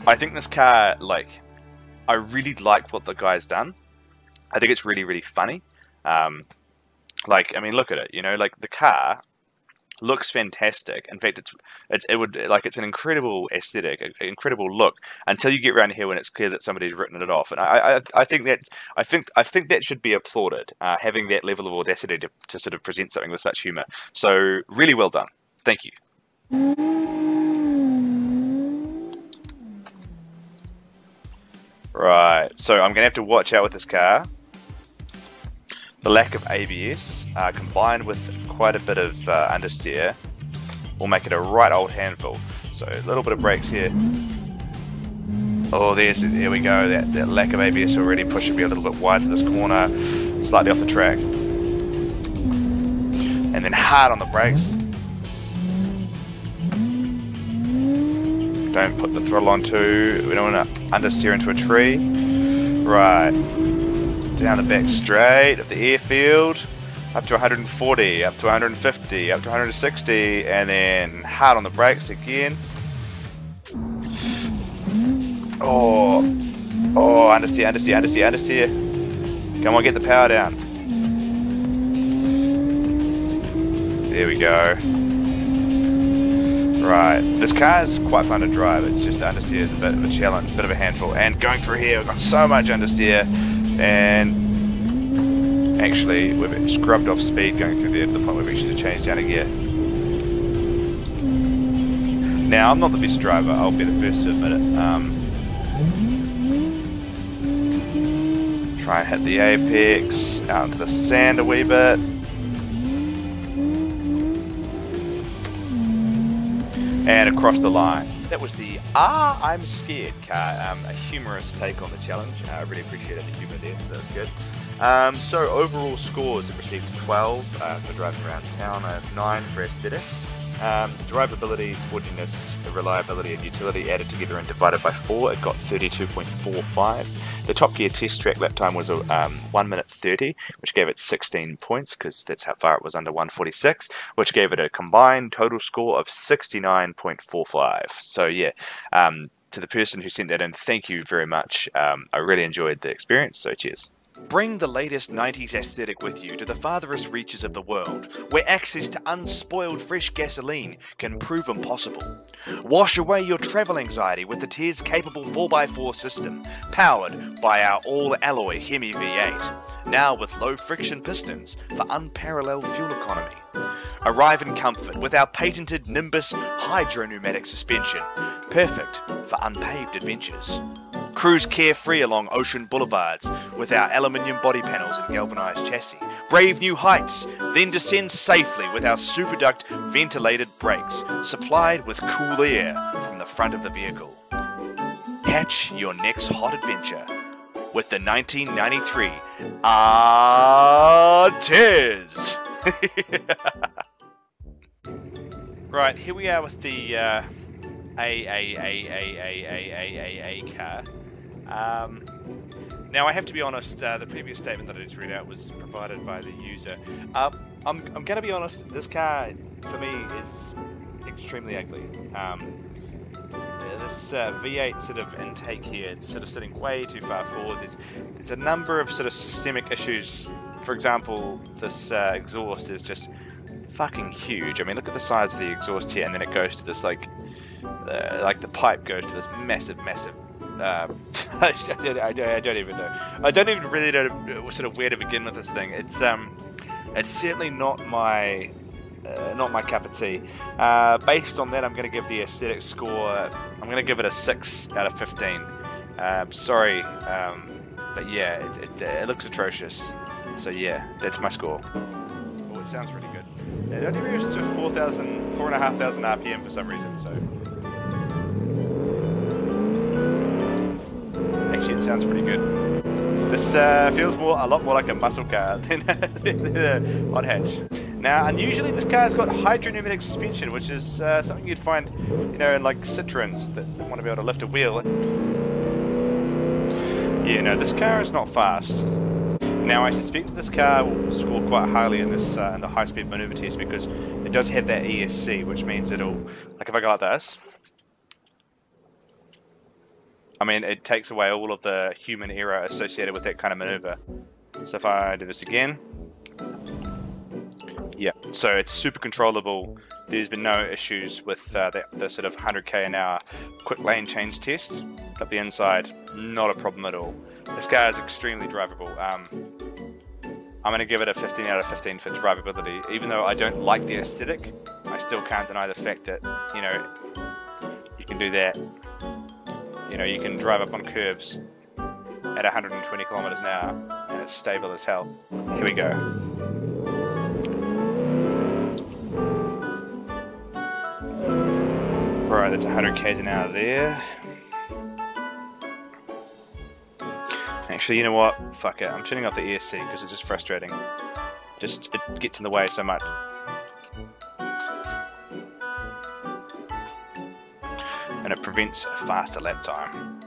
I think this car, like, I really like what the guy's done. I think it's really, really funny. Like, I mean, look at it. You know, like the car looks fantastic. In fact, it's an incredible aesthetic, an incredible look until you get around here when it's clear that somebody's written it off. And I think that should be applauded, having that level of audacity to sort of present something with such humor. So really well done. Thank you. Right, so I'm going to have to watch out with this car. The lack of ABS, combined with quite a bit of understeer, will make it a right old handful. So a little bit of brakes here. Oh, there we go. That lack of ABS already pushing me a little bit wide for this corner, slightly off the track. And then hard on the brakes. Don't put the throttle on too. We don't want to understeer into a tree. Right. Down the back straight of the airfield. Up to 140, up to 150, up to 160, and then hard on the brakes again. Oh, understeer, understeer, understeer, understeer. Come on, get the power down. There we go. Right, this car is quite fun to drive. It's just understeer is a bit of a challenge, a bit of a handful. And going through here, we've got so much understeer, and actually we've scrubbed off speed going through there to the point where we should have changed down a gear. Now, I'm not the best driver, I'll be the first to admit it. Try and hit the apex, out into the sand a wee bit. And across the line. That was the I'm Scared car, a humorous take on the challenge. I really appreciated the humour there, so that was good. So overall scores, it received 12 for driving around town, 9 for aesthetics. Drivability, sportiness, reliability and utility added together and divided by 4, it got 32.45. The Top Gear test track lap time was 1 minute 30, which gave it 16 points, because that's how far it was under 146, which gave it a combined total score of 69.45. So yeah, to the person who sent that in, thank you very much. I really enjoyed the experience, so cheers. Bring the latest 90s aesthetic with you to the farthest reaches of the world, where access to unspoiled fresh gasoline can prove impossible. Wash away your travel anxiety with the TERS capable 4x4 system, powered by our all-alloy Hemi V8, now with low-friction pistons for unparalleled fuel economy. Arrive in comfort with our patented Nimbus hydro-pneumatic suspension, perfect for unpaved adventures. Cruise carefree along ocean boulevards with our aluminium body panels and galvanised chassis. Brave new heights, then descend safely with our SuperDuct ventilated brakes, supplied with cool air from the front of the vehicle. Hatch your next hot adventure with the 1993 TERS. Right, here we are with the A car. Now I have to be honest, the previous statement that I just read out was provided by the user. I'm going to be honest, this car for me is extremely ugly. This V8 sort of intake here, it's sort of sitting way too far forward. There's a number of sort of systemic issues. For example, this exhaust is just fucking huge. I mean, look at the size of the exhaust here, and then it goes to this like the pipe goes to this massive I don't even know. I don't even really know sort of where to begin with this thing. It's certainly not my cup of tea. Based on that, I'm going to give the aesthetic score. I'm going to give it a 6 out of 15. Sorry, but yeah, it looks atrocious. So yeah, that's my score. Oh, it sounds really good. It only reaches to 4,500 RPM for some reason. So. Actually, it sounds pretty good. This feels a lot more like a muscle car than a hot hatch. Now, unusually, this car's got hydro-pneumatic suspension, which is something you'd find, you know, in like Citroens that want to be able to lift a wheel. Yeah, no, this car is not fast. Now, I suspect that this car will score quite highly in this in the high-speed maneuver test because it does have that ESC, which means it'll, like if I go like this. I mean, it takes away all of the human error associated with that kind of maneuver. So if I do this again, yeah, so it's super controllable. There's been no issues with the sort of 100k an hour quick lane change test. Up the inside, not a problem at all. This car is extremely drivable. I'm going to give it a 15 out of 15 for drivability. Even though I don't like the aesthetic, I still can't deny the fact that, you know, you can do that. You know, you can drive up on curves at 120 kilometers an hour, and it's stable as hell. Here we go. Right, that's 100 k's an hour there. Actually, you know what? Fuck it. I'm turning off the ESC because it's just frustrating. It gets in the way so much. And it prevents a faster lap time.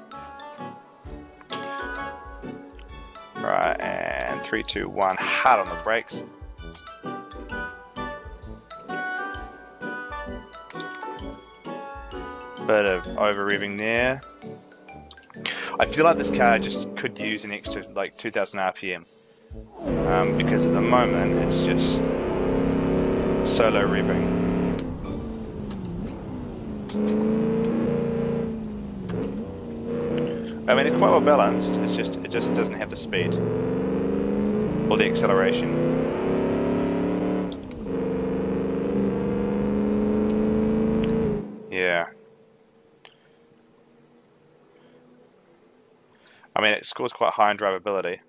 Right, and 3, 2, 1, hard on the brakes. Bit of over revving there. I feel like this car just could use an extra like 2000 RPM because at the moment it's just so low revving. I mean, it's quite well balanced. It just doesn't have the speed or the acceleration. Yeah. I mean, it scores quite high in drivability,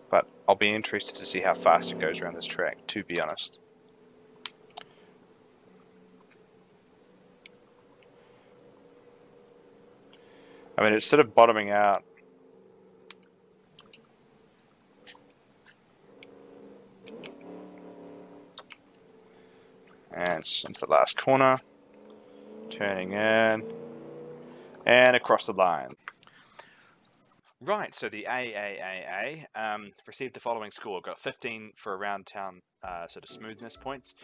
but I'll be interested to see how fast it goes around this track, to be honest. I mean, it's sort of bottoming out. And it's into the last corner. Turning in. And across the line. Right, so the AAAA received the following score. Got 15 for around town sort of smoothness points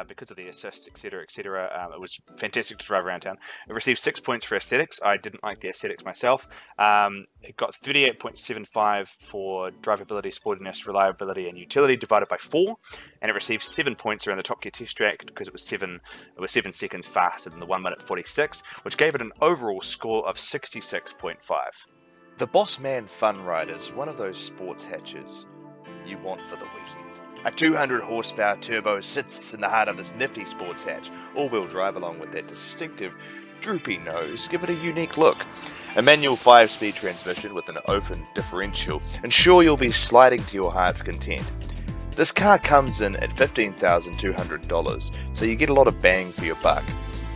because of the assists, etc., etc. It was fantastic to drive around town. It received 6 points for aesthetics. I didn't like the aesthetics myself. It got 38.75 for drivability, sportiness, reliability, and utility divided by 4, and it received 7 points around the Top Gear test track because it was 7 seconds faster than the 1 minute 46, which gave it an overall score of 66.5. The Bossman Fun Ride is one of those sports hatches you want for the weekend. A 200 horsepower turbo sits in the heart of this nifty sports hatch. All-wheel drive along with that distinctive droopy nose give it a unique look. A manual 5-speed transmission with an open differential ensure you'll be sliding to your heart's content. This car comes in at $15,200, so you get a lot of bang for your buck.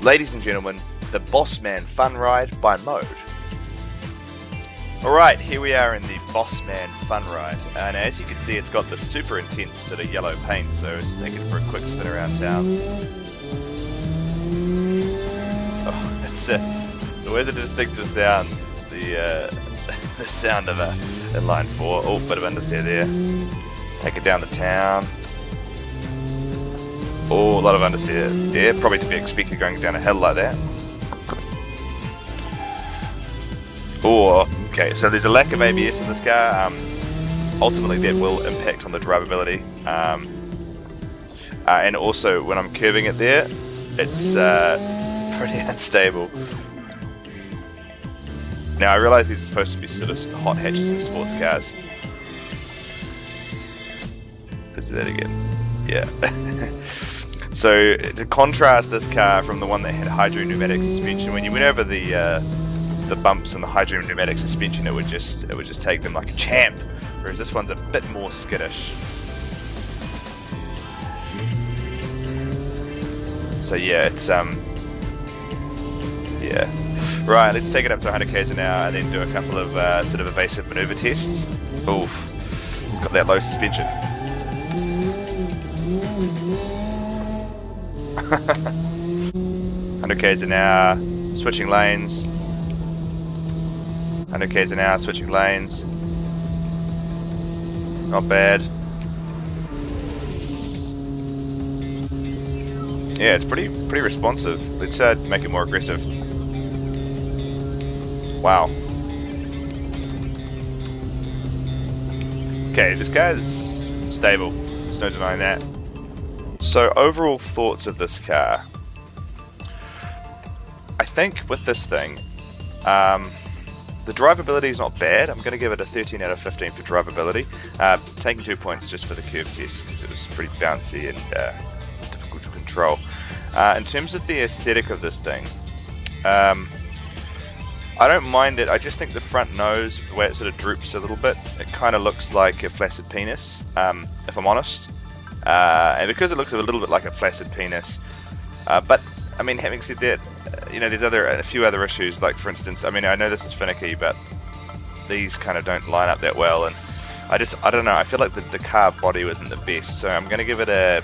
Ladies and gentlemen, the Bossman Fun Ride by Mode. Alright, here we are in the Bossman Fun Ride, and as you can see it's got the super intense sort of yellow paint, so let's take it for a quick spin around town. Oh, that's it. So where's the distinctive sound? The sound of a inline 4. Oh, bit of understeer there. Take it down the town. Oh, a lot of understeer there, probably to be expected going down a hill like that. Oh, okay, so there's a lack of ABS in this car. Ultimately, that will impact on the drivability. And also, when I'm curving it there, it's pretty unstable. Now, I realise these are supposed to be sort of hot hatches in sports cars. Let's do that again. Yeah. So, to contrast this car from the one that had hydro pneumatic suspension, when you went over the bumps and the hydro pneumatic suspension, it would just take them like a champ, whereas this one's a bit more skittish. So yeah, it's yeah. Right, let's take it up to 100 k's an hour and then do a couple of sort of evasive maneuver tests. Oof, it's got that low suspension. 100 k's an hour, switching lanes. 100 k's an hour, switching lanes. Not bad. Yeah, it's pretty responsive. Let's make it more aggressive. Wow. Okay, this guy's stable. There's no denying that. So overall thoughts of this car. I think with this thing, the drivability is not bad. I'm going to give it a 13 out of 15 for drivability. Taking 2 points just for the curve test because it was pretty bouncy and difficult to control. In terms of the aesthetic of this thing, I don't mind it. I just think the front nose, the way it sort of droops a little bit, it kind of looks like a flaccid penis, if I'm honest. And because it looks a little bit like a flaccid penis, but I mean, having said that, you know, there's a few other issues. Like for instance, I mean, I know this is finicky, but these kind of don't line up that well, and I don't know. I feel like the carved body wasn't the best, so I'm going to give it a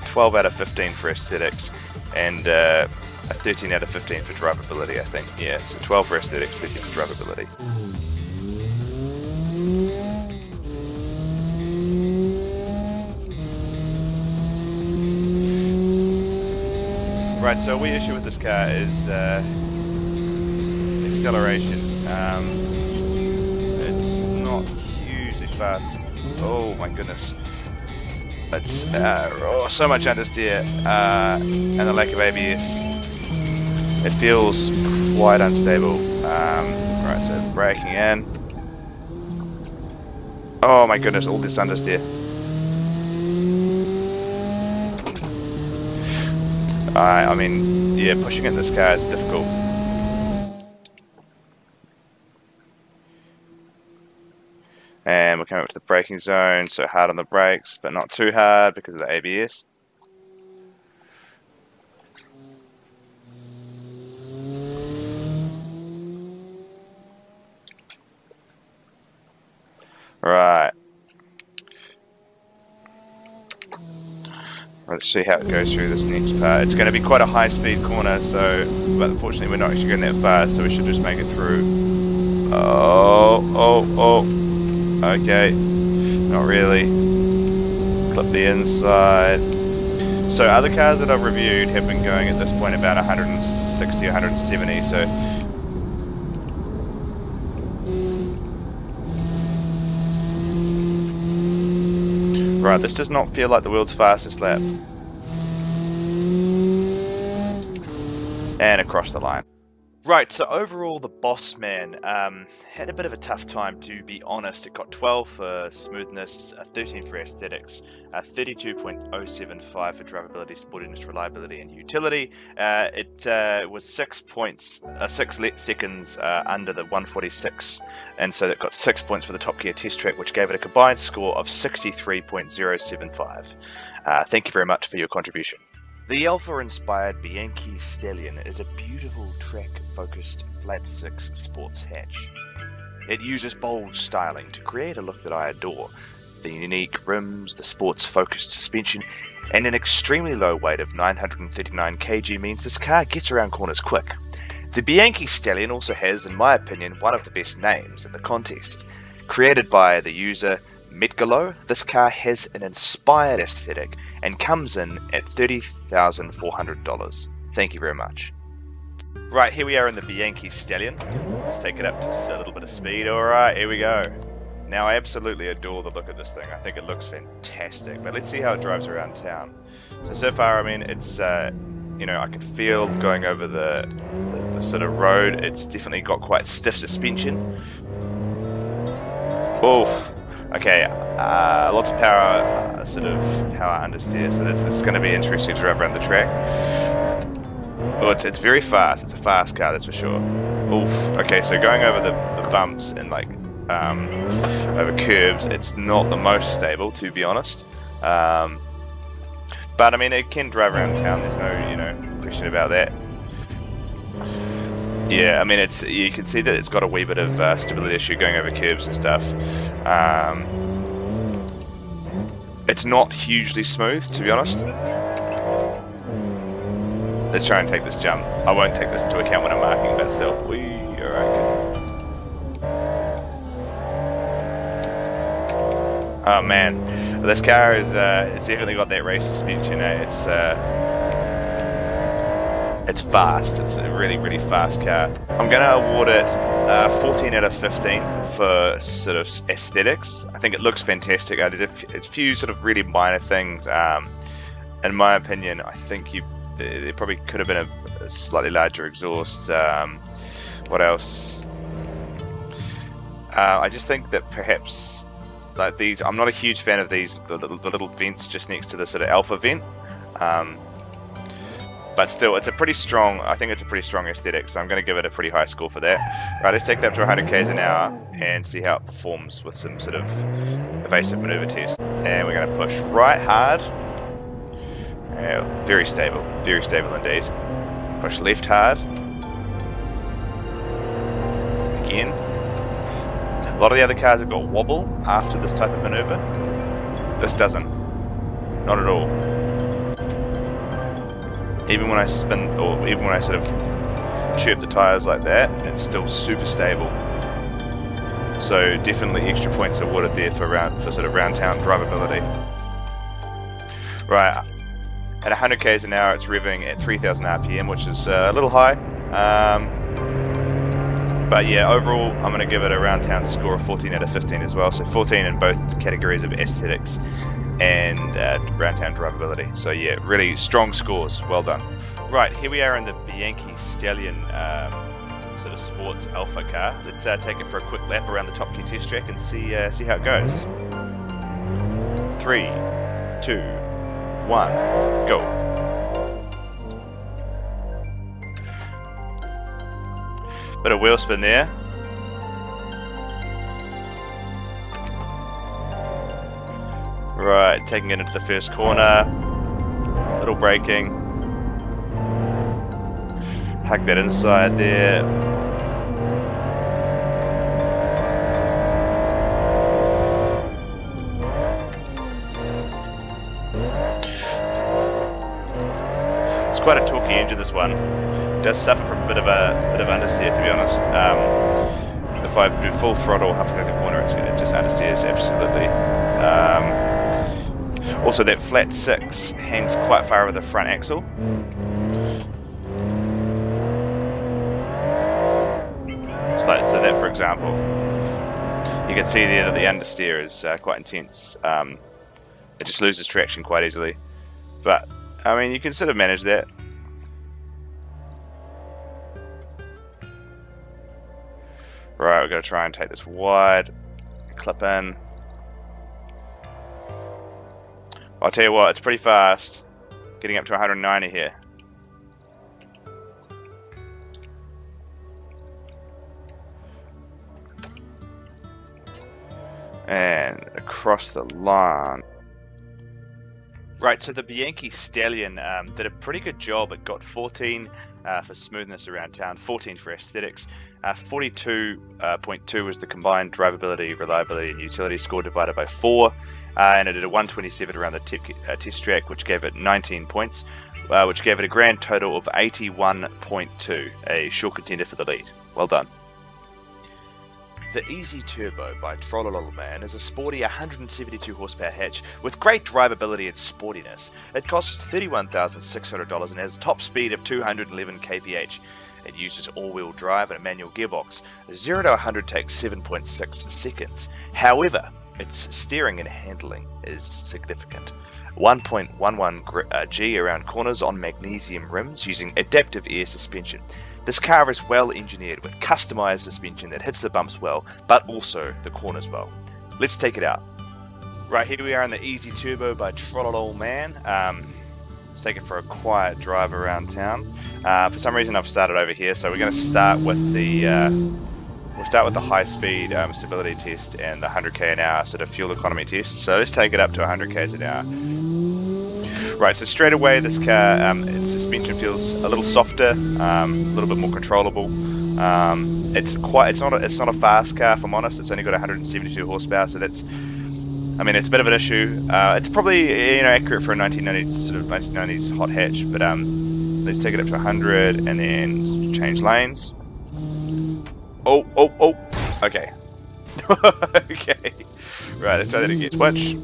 12 out of 15 for aesthetics, and a 13 out of 15 for drivability, I think. Yeah, so 12 for aesthetics, 13 for drivability. Right, so we issue with this car is acceleration. It's not hugely fast. Oh my goodness. It's so much understeer and the lack of ABS. It feels quite unstable. Right, so braking in. Oh my goodness, all this understeer. I mean, yeah, pushing in this car is difficult. And we're coming up to the braking zone, so hard on the brakes, but not too hard because of the ABS. Right. Let's see how it goes through this next part. It's going to be quite a high-speed corner, so, but unfortunately we're not actually going that fast, so we should just make it through. Oh. Okay. Not really. Clip the inside. So other cars that I've reviewed have been going at this point about 160, 170, so... Right, this does not feel like the world's fastest lap. And across the line. Right, so overall the Bossman had a bit of a tough time, to be honest. It got 12 for smoothness, 13 for aesthetics, 32.075 for drivability, sportiness, reliability, and utility. It was 6 seconds under the 146, and so that got 6 points for the Top Gear test track, which gave it a combined score of 63.075. Thank you very much for your contribution. The Alfa-inspired Bianchi Stallion is a beautiful track-focused flat six sports hatch. It uses bold styling to create a look that I adore. The unique rims, the sports-focused suspension, and an extremely low weight of 939 kg means this car gets around corners quick. The Bianchi Stallion also has, in my opinion, one of the best names in the contest. Created by the user Metgalo, this car has an inspired aesthetic and comes in at $30,400. Thank you very much. Right, here we are in the Bianchi Stallion. Let's take it up to a little bit of speed. Alright, here we go. Now, I absolutely adore the look of this thing. I think it looks fantastic. But let's see how it drives around town. So far, I mean, it's, you know, I can feel going over the sort of road. It's definitely got quite stiff suspension. Oof. Okay, lots of power, sort of power understeer, so this is going to be interesting to drive around the track. Oh, it's very fast. It's a fast car, that's for sure. Oof. Okay, so going over the bumps and like over curbs, it's not the most stable, to be honest. But I mean, it can drive around town. There's no, you know, question about that. Yeah, I mean, you can see that it's got a wee bit of stability issue going over curbs and stuff. It's not hugely smooth, to be honest. Let's try and take this jump. I won't take this into account when I'm marking, but still. Whee, alright, good. Oh man, this car is, it's definitely got that race suspension, eh? It's fast. It's a really, really fast car. I'm going to award it 14 out of 15 for sort of aesthetics. I think it looks fantastic. There's a few sort of really minor things. In my opinion, I think there probably could have been a slightly larger exhaust. What else? I just think that perhaps like these. I'm not a huge fan of these. The little vents just next to the sort of alpha vent. But still, it's a pretty strong, I think it's a pretty strong aesthetic, so I'm going to give it a pretty high score for that. Right, let's take it up to 100 k's an hour and see how it performs with some sort of evasive maneuver test. And we're going to push right hard. Very stable indeed. Push left hard. Again. A lot of the other cars have got wobble after this type of maneuver. This doesn't. Not at all. Even when I spin, or even when I sort of chirp the tyres like that, it's still super stable. So definitely extra points awarded there for sort of round town drivability. Right, at 100 k's an hour it's revving at 3000 RPM, which is a little high. But yeah, overall I'm going to give it a round town score of 14 out of 15 as well. So 14 in both categories of aesthetics and round town drivability. So yeah, really strong scores. Well done. Right, here we are in the Bianchi Stallion sort of sports alpha car. Let's take it for a quick lap around the Top Gear test track and see how it goes. 3, 2, 1, go. Bit of wheel spin there. Right, taking it into the first corner. Little braking. Hack that inside there. It's quite a torquey engine, this one. It does suffer from a bit of understeer, to be honest. If I do full throttle halfway through the corner, it just understeers absolutely. Also, that flat 6 hangs quite far over the front axle. So that, for example, you can see there that the understeer is quite intense. It just loses traction quite easily. But, I mean, you can sort of manage that. Right, we're going to try and take this wide, clip in. I'll tell you what, it's pretty fast, getting up to 190 here. And across the line. Right, so the Bianchi Stallion did a pretty good job. It got 14 for smoothness around town, 14 for aesthetics, 42.2 was the combined drivability, reliability and utility score divided by 4, and it did a 127 around the test track, which gave it 19 points, which gave it a grand total of 81.2, a sure contender for the lead. Well done. The Easy Turbo by Trollololman is a sporty 172 horsepower hatch with great drivability and sportiness. It costs $31,600 and has a top speed of 211 kph. It uses all-wheel drive and a manual gearbox. 0 to 100 takes 7.6 seconds. However, its steering and handling is significant. 1.11 G around corners on magnesium rims using adaptive air suspension. This car is well engineered with customized suspension that hits the bumps well, but also the corners well. Let's take it out. Right, here we are in the Easy Turbo by Trollololman. Let's take it for a quiet drive around town. For some reason I've started over here, so we're going to start with the high-speed stability test and the 100k an hour sort of fuel economy test. So let's take it up to 100k's an hour. Right, so straight away this car, its suspension feels a little softer, a little bit more controllable. It's not a fast car, if I'm honest. It's only got 172 horsepower, so that's, I mean, it's a bit of an issue. It's probably, you know, accurate for a 1990s hot hatch, but let's take it up to 100 and then change lanes. Oh, okay. Okay. Right, let's try that again. Switch.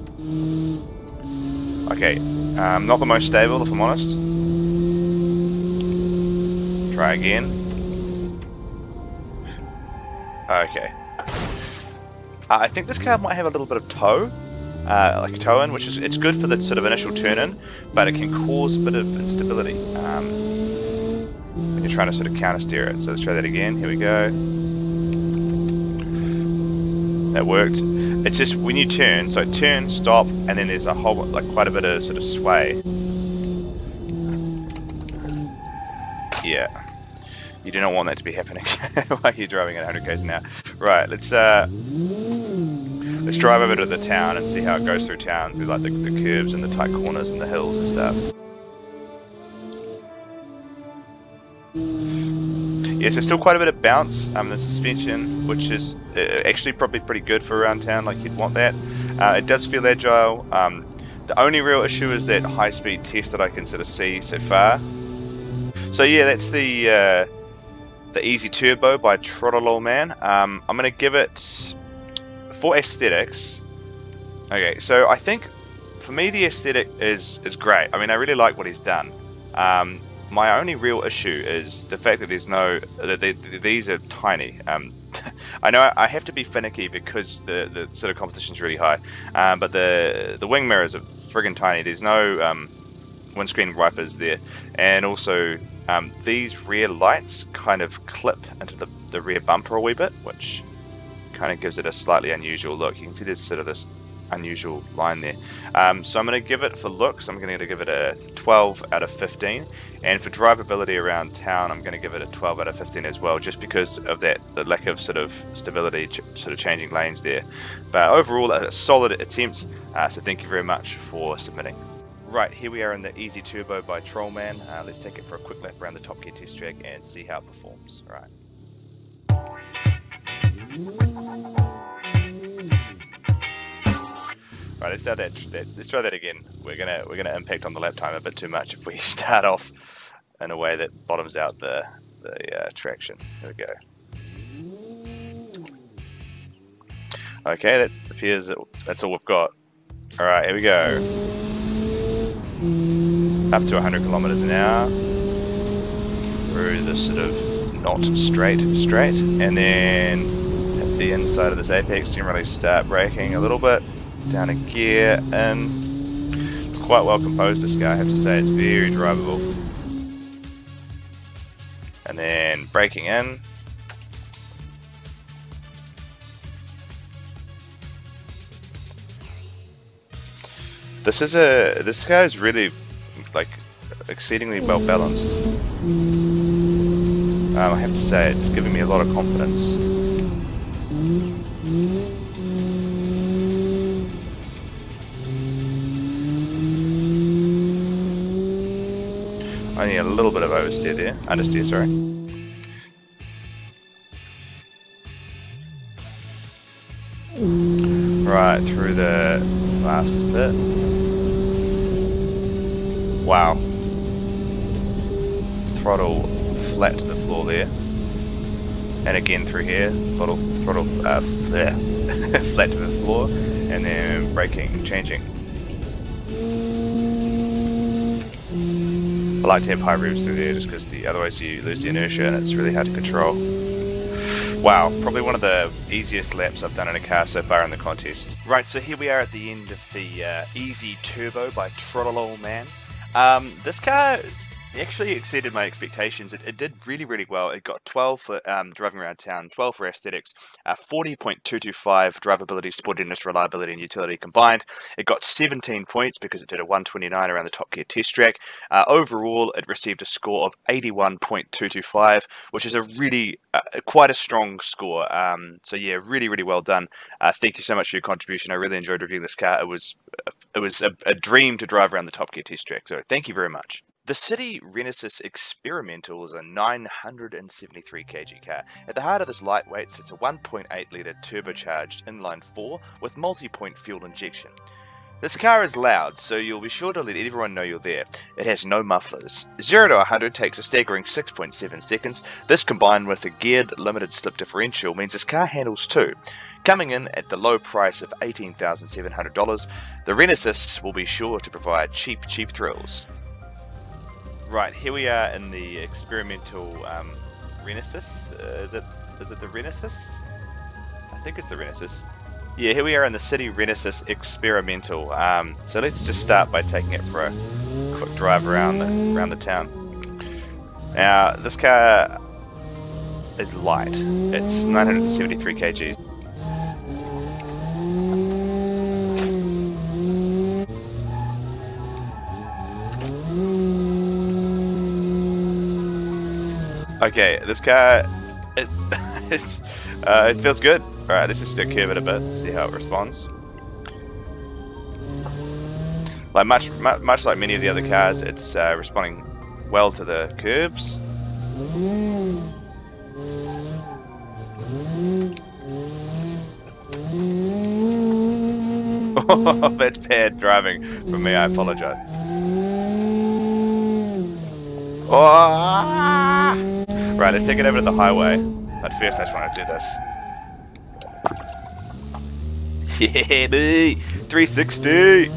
Okay, not the most stable, if I'm honest. Try again. Okay. I think this car might have a little bit of toe, like a toe in, which is, it's good for the sort of initial turn in, but it can cause a bit of instability when you're trying to sort of counter steer it. So let's try that again. Here we go. That worked. It's just when you turn, so turn, stop, and then there's a whole, like quite a bit of sort of sway. Yeah. You do not want that to be happening while you're driving at 100 k's an hour. Right, let's drive over to the town and see how it goes through town, through like the curves and the tight corners and the hills and stuff. Yeah, so still quite a bit of bounce. The suspension, which is actually probably pretty good for around town, like you'd want that. It does feel agile. The only real issue is that high-speed test that I can sort of see so far. So yeah, that's the Easy Turbo by Trollalolman. I'm going to give it, for aesthetics, okay, so I think for me the aesthetic is great. I mean, I really like what he's done. My only real issue is the fact that there's no, these are tiny. I know I have to be finicky because the sort of competition is really high, but the wing mirrors are friggin' tiny. There's no windscreen wipers there, and also these rear lights kind of clip into the rear bumper a wee bit, which kind of gives it a slightly unusual look. You can see there's sort of this unusual line there. So I'm going to give it, for looks, I'm going to give it a 12 out of 15, and for drivability around town I'm going to give it a 12 out of 15 as well, just because of the lack of sort of stability, sort of changing lanes there. But overall a solid attempt, so thank you very much for submitting. Right, here we are in the Easy Turbo by Trollman. Let's take it for a quick lap around the Top Gear test track and see how it performs. All right. Right, let's try that again. We're gonna impact on the lap time a bit too much if we start off in a way that bottoms out the traction. Here we go. Okay, that appears that's all we've got. All right, here we go. Up to 100 kilometers an hour through this sort of not straight, and then at the inside of this apex, generally start braking a little bit. Down a gear, and it's quite well composed, this car, I have to say. It's very drivable. And then braking in. This car is really like exceedingly well balanced. I have to say, it's giving me a lot of confidence. Only a little bit of oversteer there, understeer, sorry. Right, through the fast bit. Wow. Throttle flat to the floor there. And again through here, throttle flat to the floor, and then braking, changing. I like to have high revs through there just because otherwise you lose the inertia and it's really hard to control. Wow, probably one of the easiest laps I've done in a car so far in the contest. Right, so here we are at the end of the Easy Turbo by Trollalolman. This car actually exceeded my expectations. It did really, really well. It got 12 for driving around town, 12 for aesthetics, 40.225 drivability, sportiness, reliability, and utility combined. It got 17 points because it did a 129 around the Top Gear test track. Overall, it received a score of 81.225, which is a really quite a strong score. So yeah, really, really well done. Thank you so much for your contribution. I really enjoyed reviewing this car. It was a dream to drive around the Top Gear test track. So thank you very much. The City Renesis Experimental is a 973 kg car. At the heart of this lightweight sits a 1.8 litre turbocharged inline-4 with multi-point fuel injection. This car is loud, so you'll be sure to let everyone know you're there. It has no mufflers. 0 to 100 takes a staggering 6.7 seconds. This combined with a geared limited slip differential means this car handles too. Coming in at the low price of $18,700, the Renesis will be sure to provide cheap thrills. Right, here we are in the experimental Renesis. Is it the Renesis? I think it's the Renesis. Yeah, here we are in the City Renesis Experimental. So let's just start by taking it for a quick drive around the town. Now, this car is light. It's 973 kg. Okay, this car, it feels good. Alright, let's just curve it a bit, see how it responds. Like much like many of the other cars, it's responding well to the curbs. Oh, that's bad driving from me, I apologize. Oh! Right, let's take it over to the highway. But first I just want to do this. Yeah, baby! 360!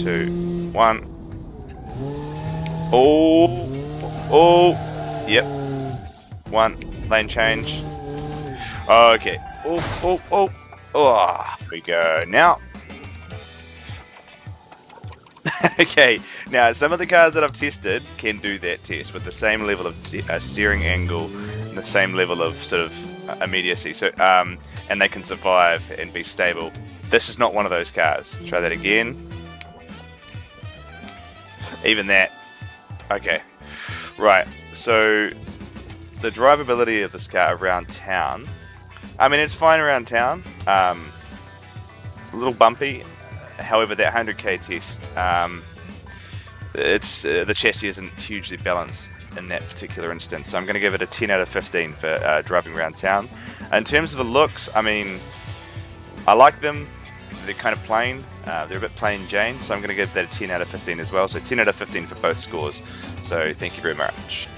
2, 1. Oh! Yep. 1. Lane change. Okay. Oh! Here we go. Now. Okay, now some of the cars that I've tested can do that test with the same level of steering angle and the same level of sort of immediacy. So, and they can survive and be stable. This is not one of those cars. Try that again. Even that. Okay. Right. So the drivability of this car around town. I mean, it's fine around town. It's a little bumpy. However, that 100k test, the chassis isn't hugely balanced in that particular instance. So I'm going to give it a 10 out of 15 for driving around town. In terms of the looks, I mean, I like them. They're kind of plain. They're a bit plain Jane, so I'm going to give that a 10 out of 15 as well. So 10 out of 15 for both scores. So thank you very much.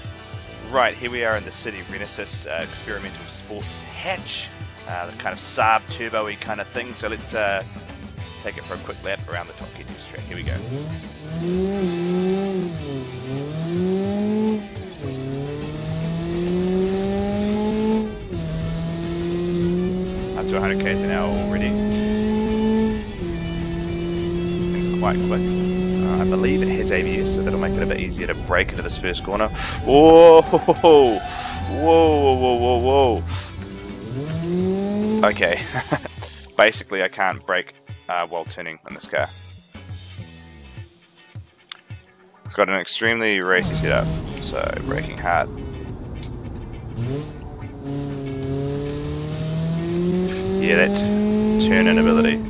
Right, here we are in the City Renesis Experimental Sports hatch. The kind of Saab turbo-y kind of thing. So let's take it for a quick lap around the Top Gear test track. Here we go. Up to 100 k's an hour already. It's quite quick. I believe it has ABS, so that'll make it a bit easier to brake into this first corner. Whoa! Whoa! Okay. Basically, I can't brake while turning on this car. It's got an extremely racy setup, so braking hard. Yeah, that turn-in ability.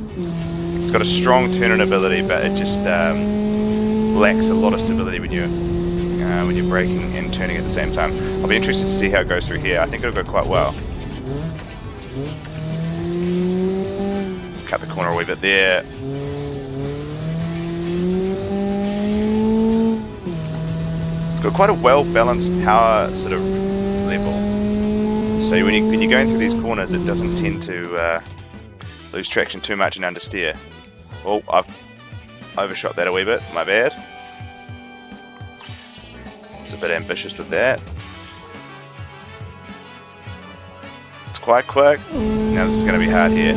It's got a strong turn-in ability, but it just lacks a lot of stability when you're braking and turning at the same time. I'll be interested to see how it goes through here. I think it'll go quite well. Cut the corner a wee bit there. It's got quite a well-balanced power sort of level. So when you're going through these corners, it doesn't tend to lose traction too much and understeer. Oh, I've overshot that a wee bit. My bad. It's a bit ambitious with that. It's quite quick. Now this is going to be hard here.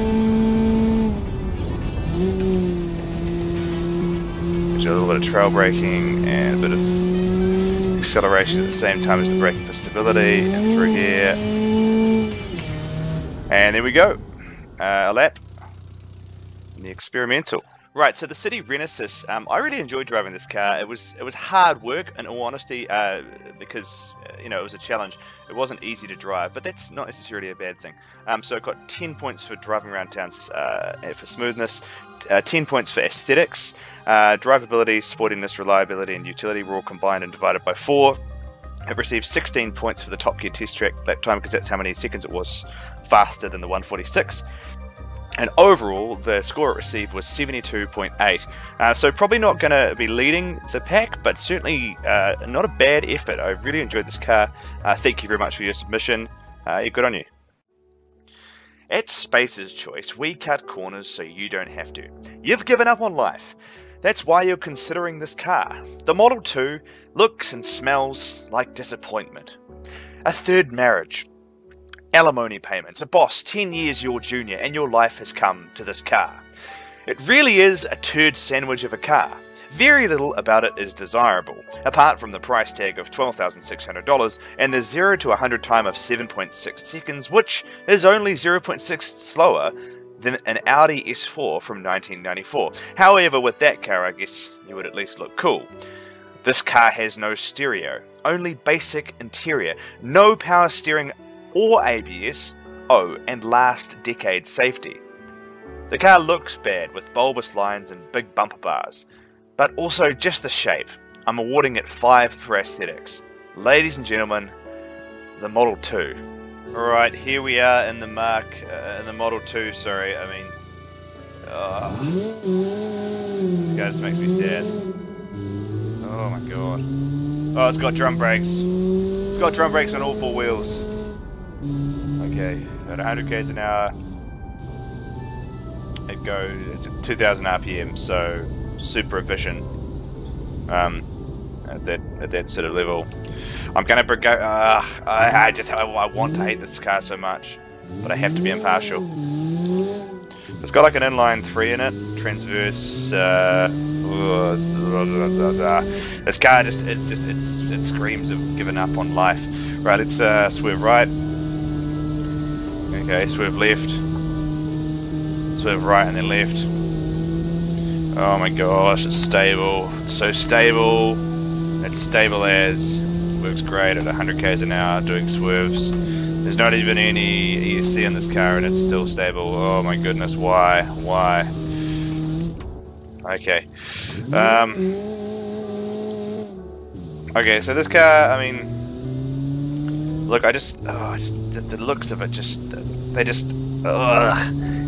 A little bit of trail braking and a bit of acceleration at the same time as the braking for stability, and through here, and there we go, a lap in the experimental. Right, so the City Renesis, I really enjoyed driving this car. It was hard work, in all honesty, because you know, it was a challenge. It wasn't easy to drive, but that's not necessarily a bad thing. So I got 10 points for driving around town for smoothness, 10 points for aesthetics, drivability, sportiness, reliability, and utility were all combined and divided by 4. It received 16 points for the Top Gear test track lap time, because that's how many seconds it was faster than the 146. And overall, the score it received was 72.8. So probably not going to be leading the pack, but certainly not a bad effort. I really enjoyed this car. Thank you very much for your submission. Good on you. At Spacer's Choice, we cut corners so you don't have to. You've given up on life. That's why you're considering this car. The Model 2 looks and smells like disappointment. A third marriage. Alimony payments, a boss 10 years your junior, and your life has come to this car. It really is a turd sandwich of a car. Very little about it is desirable, apart from the price tag of $12,600 and the 0 to 100 time of 7.6 seconds, which is only 0.6 slower than an Audi S4 from 1994. However, with that car, I guess you would at least look cool. This car has no stereo, only basic interior, no power steering or ABS, oh, and last decade safety. The car looks bad with bulbous lines and big bumper bars, but also just the shape. I'm awarding it 5 for aesthetics. Ladies and gentlemen, the Model 2. Alright, here we are in the Model 2, sorry, I mean... this guy just makes me sad. Oh my god. Oh, it's got drum brakes. It's got drum brakes on all 4 wheels. Okay, at 100 k's an hour, it's at 2000 RPM, so super efficient. At that sort of level. I'm gonna go. I want to hate this car so much, but I have to be impartial. It's got like an inline 3 in it, transverse. This car it screams of giving up on life. Right, let's swerve right. Okay, swerve left. Swerve right and then left. Oh my gosh, it's stable. It's so stable. It's stable as. Works great at 100 k's an hour doing swerves. There's not even any ESC in this car and it's still stable. Oh my goodness, why? Why? Okay. Okay, so this car, I mean, look, the looks of it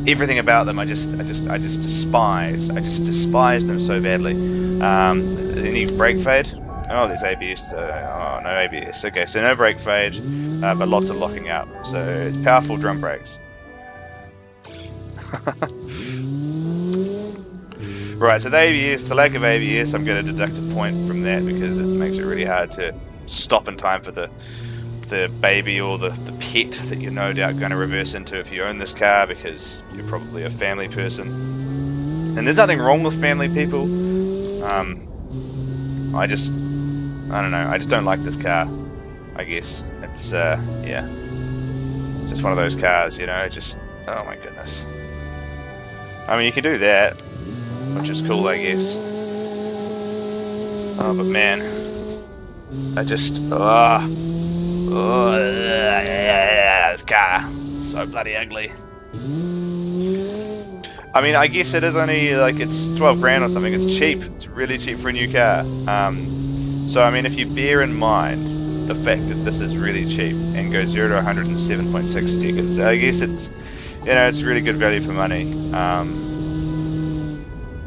everything about them, I just despise. I just despise them so badly. Any brake fade? Oh, there's ABS. Oh, no ABS. Okay, so no brake fade, but lots of locking up. So it's powerful drum brakes. Right, so the ABS, the lack of ABS, I'm going to deduct a point from that because it makes it really hard to stop in time for the baby or the pet that you're no doubt going to reverse into if you own this car because you're probably a family person. And there's nothing wrong with family people. I don't know, I just don't like this car, I guess. It's, yeah. It's just one of those cars, you know, just, oh my goodness. I mean, you can do that, which is cool, I guess. Oh, but man, I just, this car, so bloody ugly. I mean, I guess it is only, like, it's 12 grand or something, it's cheap, it's really cheap for a new car. So, I mean, if you bear in mind the fact that this is really cheap and goes 0 to 107.6 seconds, I guess it's, you know, it's really good value for money.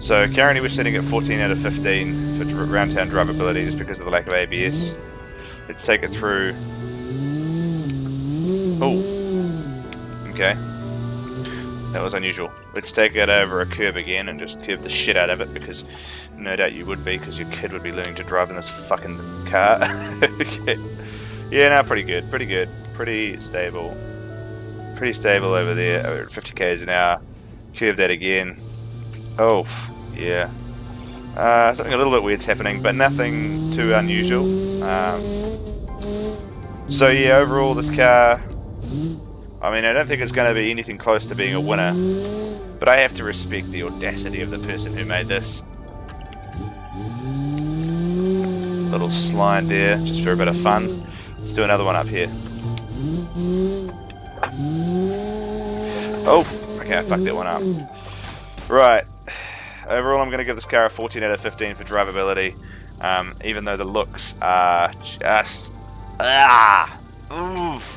So currently we're sitting at 14 out of 15 for round town drivability just because of the lack of ABS. Let's take it through. Oh, okay. That was unusual. Let's take it over a curb again and just curb the shit out of it because no doubt you would be because your kid would be learning to drive in this fucking car. Okay. Yeah, no, pretty good, pretty stable. Pretty stable over there, over at 50 k's an hour. Curve that again. Oh, yeah. Something a little bit weird's happening, but nothing too unusual. So yeah, overall this car, I mean, I don't think it's going to be anything close to being a winner, but I have to respect the audacity of the person who made this. Little slide there, just for a bit of fun. Let's do another one up here. Oh, okay, I fucked that one up. Right, overall I'm going to give this car a 14 out of 15 for drivability, even though the looks are just... oof.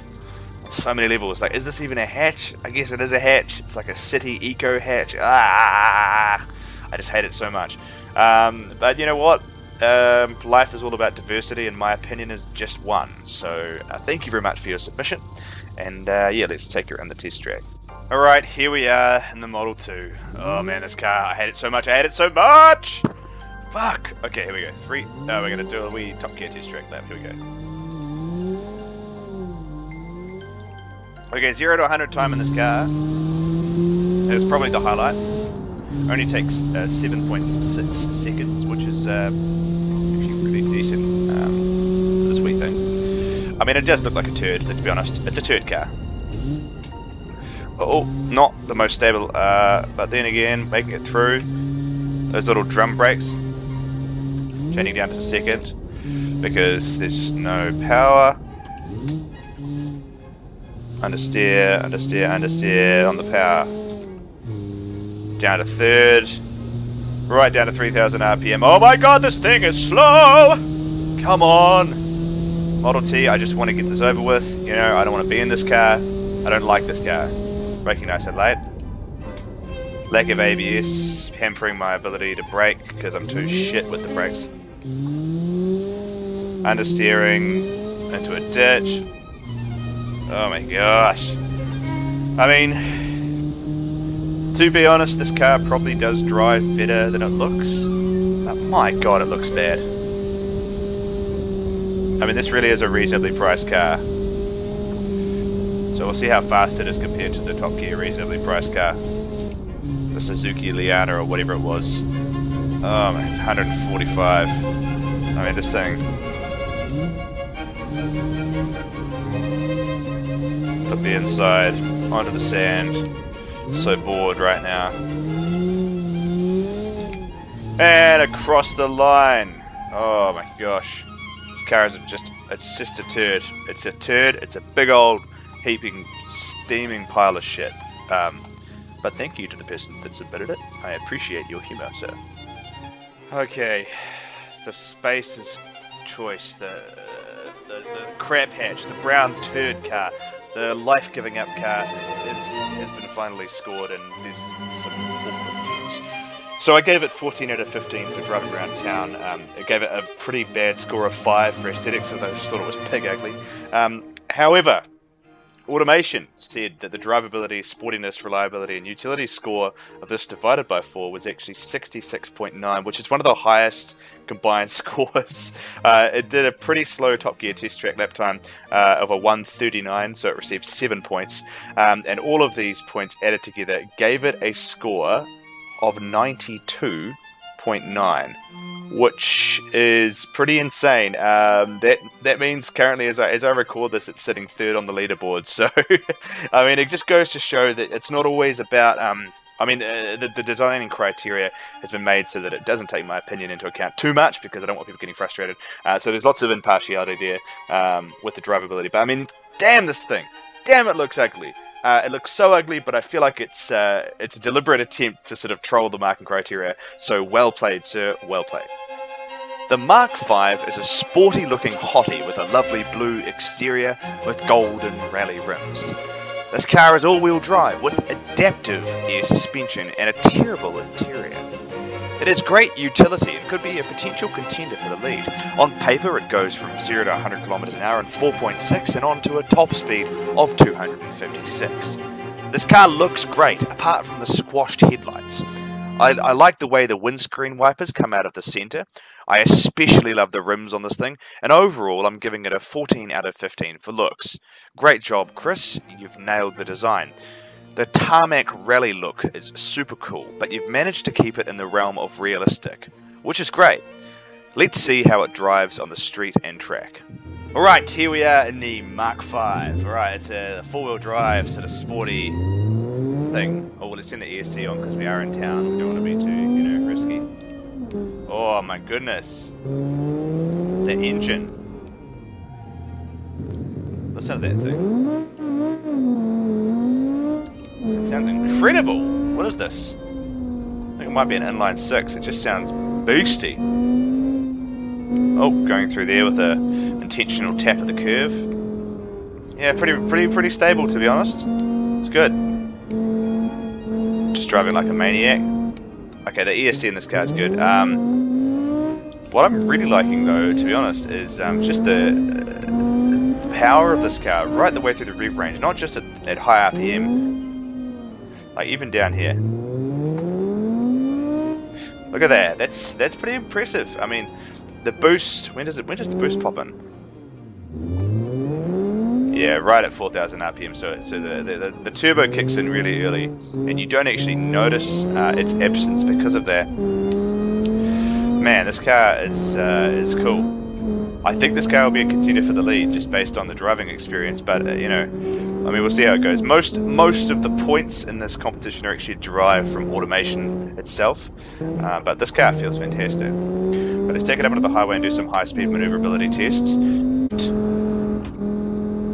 So many levels. Like, is this even a hatch? I guess it is a hatch. It's like a city eco hatch. I just hate it so much. But you know what? Life is all about diversity, and my opinion is just one. So thank you very much for your submission. And yeah, let's take you around the test track. Alright, here we are in the Model 2. Oh man, this car, I hate it so much. I hate it so much! Fuck! Okay, here we go. We're going to do a wee Top Gear test track lap. Here we go. Okay, 0 to 100 time in this car. It's probably the highlight. Only takes 7.6 seconds, which is actually pretty decent for this wee thing. I mean, it does look like a turd, let's be honest. It's a turd car. Oh, not the most stable, but then again, making it through. Those little drum brakes. Changing down to second because there's just no power. Understeer, understeer, understeer on the power. Down to third. Right down to 3,000 RPM. Oh my god, this thing is slow! Come on! Model T, I just want to get this over with. You know, I don't want to be in this car. I don't like this car. Braking nice and late. Lack of ABS, hampering my ability to brake because I'm too shit with the brakes. Understeering into a ditch. Oh my gosh. I mean, to be honest, this car probably does drive better than it looks. But my god, it looks bad. I mean, this really is a reasonably priced car. So we'll see how fast it is compared to the Top Gear reasonably priced car. The Suzuki Liana or whatever it was. Oh man, it's 145. I mean, this thing. Put the inside onto the sand. So bored right now. And across the line. Oh my gosh. This car is just a turd. It's a turd. It's a big old heaping, steaming pile of shit. But thank you to the person that submitted it. I appreciate your humor, sir. Okay. The Spacer's Choice. The crap hatch. The brown turd car. The life-giving up car has been finally scored, and there's some awkward news. So I gave it 14 out of 15 for driving around town. It gave it a pretty bad score of 5 for aesthetics, so I just thought it was pig ugly. However, Automation said that the drivability, sportiness, reliability, and utility score of this divided by 4 was actually 66.9, which is one of the highest combined scores. It did a pretty slow Top Gear test track lap time of a 1:39, so it received 7 points. And all of these points added together gave it a score of 92.9. Which is pretty insane. That means currently, as I record this, it's sitting third on the leaderboard. So, I mean, it just goes to show that it's not always about. I mean, the designing criteria has been made so that it doesn't take my opinion into account too much because I don't want people getting frustrated. So there's lots of impartiality there with the drivability. But I mean, damn this thing! Damn, it looks ugly. It looks so ugly, but I feel like it's a deliberate attempt to sort of troll the marking criteria. So well played, sir. Well played. The Mark V is a sporty-looking hottie with a lovely blue exterior with golden rally rims. This car is all-wheel drive with adaptive air suspension and a terrible interior. It has great utility and could be a potential contender for the lead. On paper, it goes from 0 to 100 km an hour in 4.6 and on to a top speed of 256. This car looks great, apart from the squashed headlights. I like the way the windscreen wipers come out of the centre. I especially love the rims on this thing, and overall I'm giving it a 14 out of 15 for looks. Great job, Chris, you've nailed the design. The tarmac rally look is super cool, but you've managed to keep it in the realm of realistic, which is great. Let's see how it drives on the street and track. Alright, here we are in the Mark V. Alright, it's a four-wheel drive, sort of sporty thing. Oh, well, let's turn the ESC on because we are in town. We don't want to be too, risky. Oh my goodness. The engine. Listen to that thing. It sounds incredible. What is this? I think it might be an inline 6. It just sounds beasty. Oh, going through there with a intentional tap of the curve. Yeah, pretty stable, to be honest. It's good. Just driving like a maniac. Okay, the ESC in this car is good. What I'm really liking, though, to be honest, is just the power of this car right the way through the rev range. Not just at high RPM, like even down here. Look at that. That's pretty impressive. I mean, the boost. When does the boost pop in? Yeah, right at 4,000 RPM. So the turbo kicks in really early, and you don't actually notice its absence because of that. Man, this car is cool. I think this car will be a contender for the lead just based on the driving experience. But I mean, we'll see how it goes. Most of the points in this competition are actually derived from automation itself. But this car feels fantastic. But let's take it up onto the highway and do some high-speed maneuverability tests. And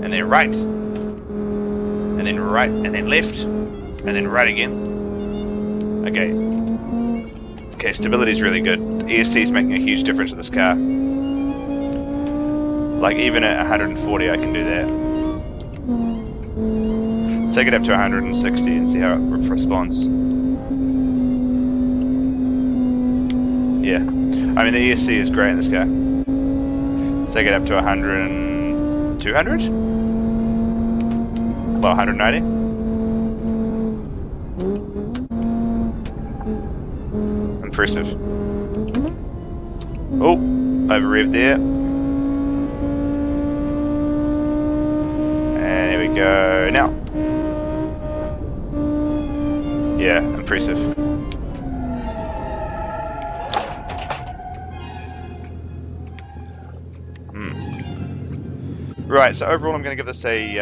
then right. And then right. And then left. And then right again. Okay. Okay, stability is really good. The ESC is making a huge difference in this car. Like, even at 140 I can do that. Let's take it up to 160 and see how it responds. Yeah. I mean, the ESC is great in this car. Let's take it up to 100 and... 200? Well, 190? Impressive. Oh, over revved there. And here we go now. Yeah, impressive. Right, so overall I'm going to give this a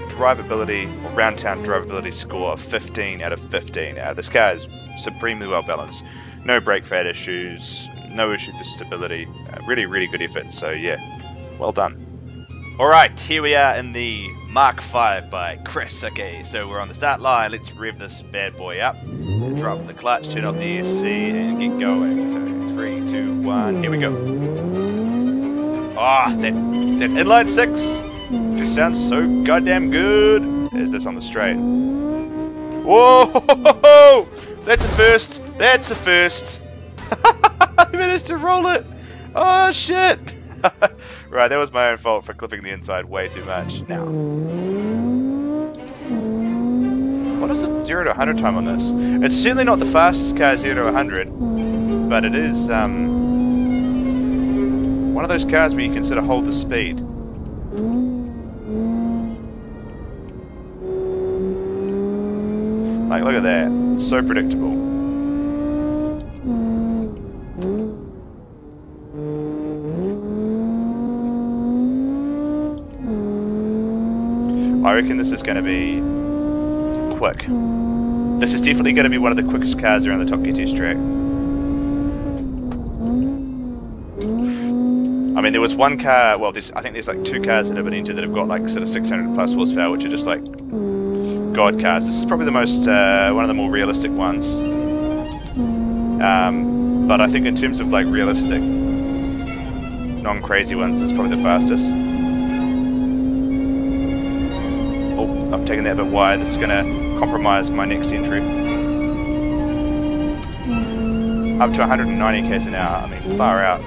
drivability, or round town drivability score of 15 out of 15. This car is supremely well balanced. No brake pad issues, no issues with stability. Really, really good effort, so yeah, well done. Alright, here we are in the Mark V by Chris. Okay, so we're on the start line. Let's rev this bad boy up. Drop the clutch, turn off the ESC, and get going. So 3, 2, 1, here we go. Ah, that inline 6 just sounds so goddamn good. Is this on the straight? Whoa! That's a first. That's a first. I managed to roll it. Oh shit! Right, that was my own fault for clipping the inside way too much. Now, what is the 0 to 100 time on this? It's certainly not the fastest car 0 to 100, but it is one of those cars where you can sort of hold the speed. Like, look at that. So predictable. I reckon this is going to be quick. This is definitely going to be one of the quickest cars around the Top Gear test track. I mean, there was one car, well, I think there's like 2 cars that have been entered that have got like sort of 600 plus horsepower, which are just like god cars. This is probably the most, one of the more realistic ones. But I think in terms of like realistic, non-crazy ones, this is probably the fastest. Oh, I've taken that a bit wide. It's going to compromise my next entry. Up to 190 k's an hour. I mean, far out.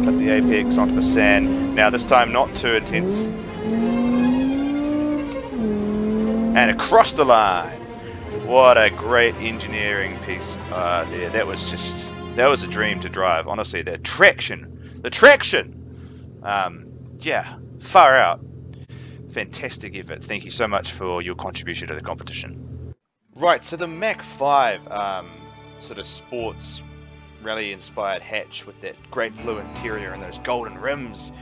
Clip the apex onto the sand. Now this time not too intense. And across the line. What a great engineering piece there. That was a dream to drive. Honestly, the traction. Yeah, far out. Fantastic effort. Thank you so much for your contribution to the competition. Right, so the Mach 5 sort of sports rally-inspired hatch with that great blue interior and those golden rims